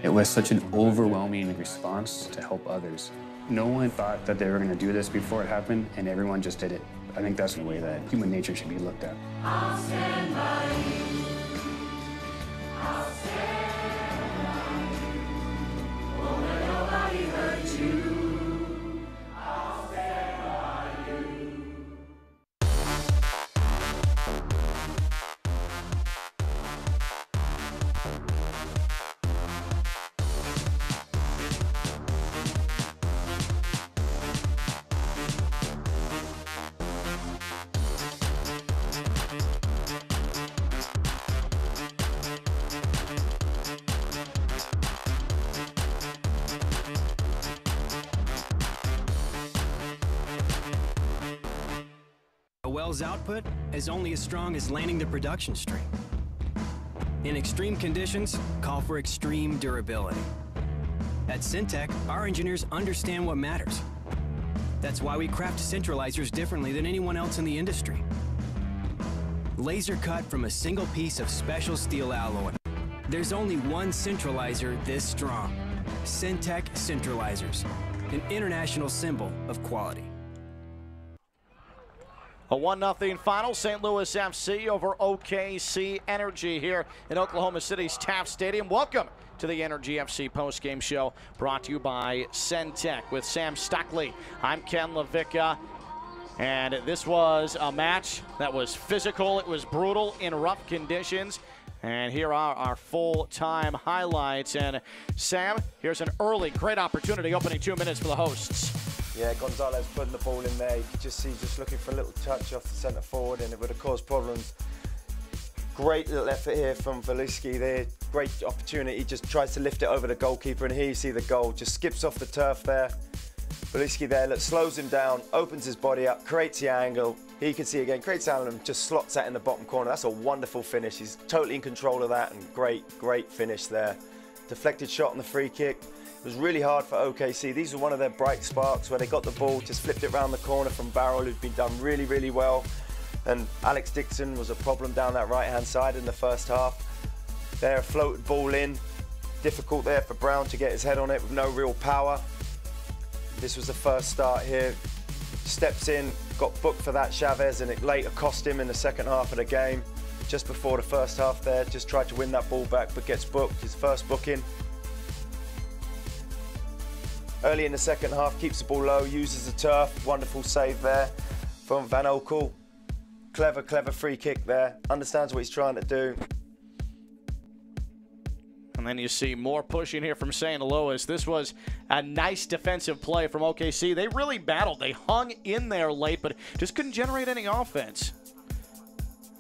It was such an overwhelming response to help others. No one thought that they were going to do this before it happened, and everyone just did it. I think that's the way that human nature should be looked at. I'll stand by you. I'll stand by you. Won't let nobody hurt you. I'll stand by you. A well's output is only as strong as landing the production stream. In extreme conditions, call for extreme durability. At Syntec, our engineers understand what matters. That's why we craft centralizers differently than anyone else in the industry. Laser cut from a single piece of special steel alloy. There's only one centralizer this strong. Syntec Centralizers, an international symbol of quality. A 1-0 final, St. Louis FC over OKC Energy here in Oklahoma City's Taft Stadium. Welcome to the Energy FC postgame show brought to you by Centec with Sam Stockley. I'm Ken Levicka, and this was a match that was physical. It was brutal in rough conditions. And here are our full-time highlights. And Sam, here's an early great opportunity, opening 2 minutes for the hosts. Yeah, Gonzalez putting the ball in there. You could just see just looking for a little touch off the centre forward, and it would have caused problems. Great little effort here from Valesky there. Great opportunity. Just tries to lift it over the goalkeeper, and here you see the goal. Just skips off the turf there. Valesky there, look, slows him down, opens his body up, creates the angle. Here you can see again, creates the angle and just slots that in the bottom corner. That's a wonderful finish. He's totally in control of that, and great finish there. Deflected shot on the free kick. It was really hard for OKC. These were one of their bright sparks where they got the ball, just flipped it around the corner from Barrel, who'd been done really well. And Alex Dixon was a problem down that right-hand side in the first half. There, a floated ball in. Difficult there for Brown to get his head on it with no real power. This was the first start here. Steps in, got booked for that, Chavez, and it later cost him in the second half of the game. Just before the first half there, just tried to win that ball back, but gets booked, his first booking. Early in the second half, keeps the ball low, uses the turf. Wonderful save there from Van Oekel. Clever free kick there. Understands what he's trying to do. And then you see more pushing here from St. Louis. This was a nice defensive play from OKC. They really battled. They hung in there late, but just couldn't generate any offense.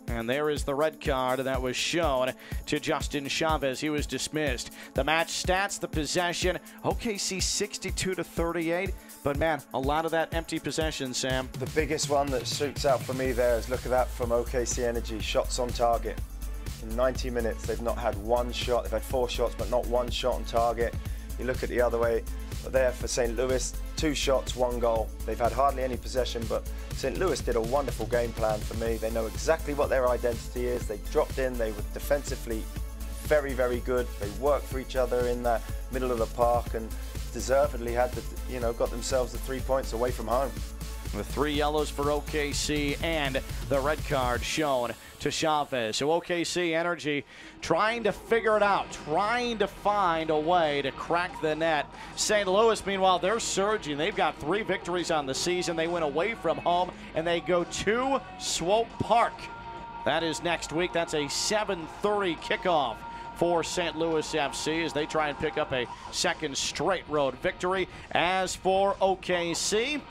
And there is the red card that was shown to Justin Chavez. He was dismissed. The match stats, the possession, OKC 62-38. But, man, a lot of that empty possession, Sam. The biggest one that shoots out for me there is, look at that from OKC Energy, shots on target. In 90 minutes, they've not had one shot. They've had 4 shots, but not one shot on target. You look at the other way, there for St. Louis, 2 shots, 1 goal. They've had hardly any possession, but St. Louis did a wonderful game plan for me. They know exactly what their identity is. They dropped in, they were defensively very good. They worked for each other in that middle of the park and deservedly had got themselves the 3 points away from home. The 3 yellows for OKC and the red card shown to Chavez. So OKC Energy trying to figure it out, trying to find a way to crack the net. St. Louis, meanwhile, they're surging. They've got 3 victories on the season. They went away from home, and they go to Swope Park. That is next week. That's a 7:30 kickoff for St. Louis FC as they try and pick up a second straight road victory. As for OKC,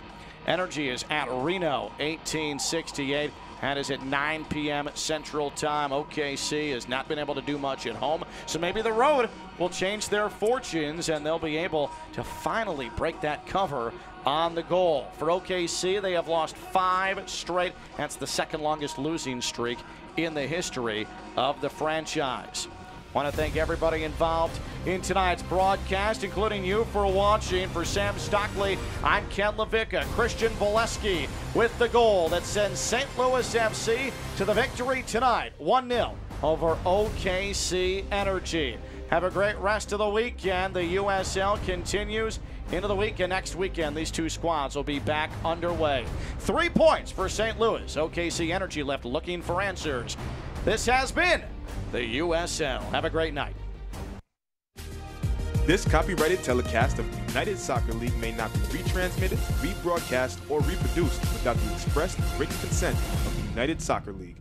Energy is at Reno, 1868. That is at 9 p.m. Central Time. OKC has not been able to do much at home, so maybe the road will change their fortunes and they'll be able to finally break that cover on the goal. For OKC, they have lost 5 straight. That's the second longest losing streak in the history of the franchise. Want to thank everybody involved in tonight's broadcast, including you for watching. For Sam Stockley, I'm Ken Levicka. Christian Bolesky with the goal that sends St. Louis FC to the victory tonight, 1-0 over OKC Energy. Have a great rest of the weekend. The USL continues into the weekend. Next weekend, these 2 squads will be back underway. 3 points for St. Louis. OKC Energy left looking for answers. This has been the USL. Have a great night. This copyrighted telecast of the United Soccer League may not be retransmitted, rebroadcast, or reproduced without the express written consent of the United Soccer League.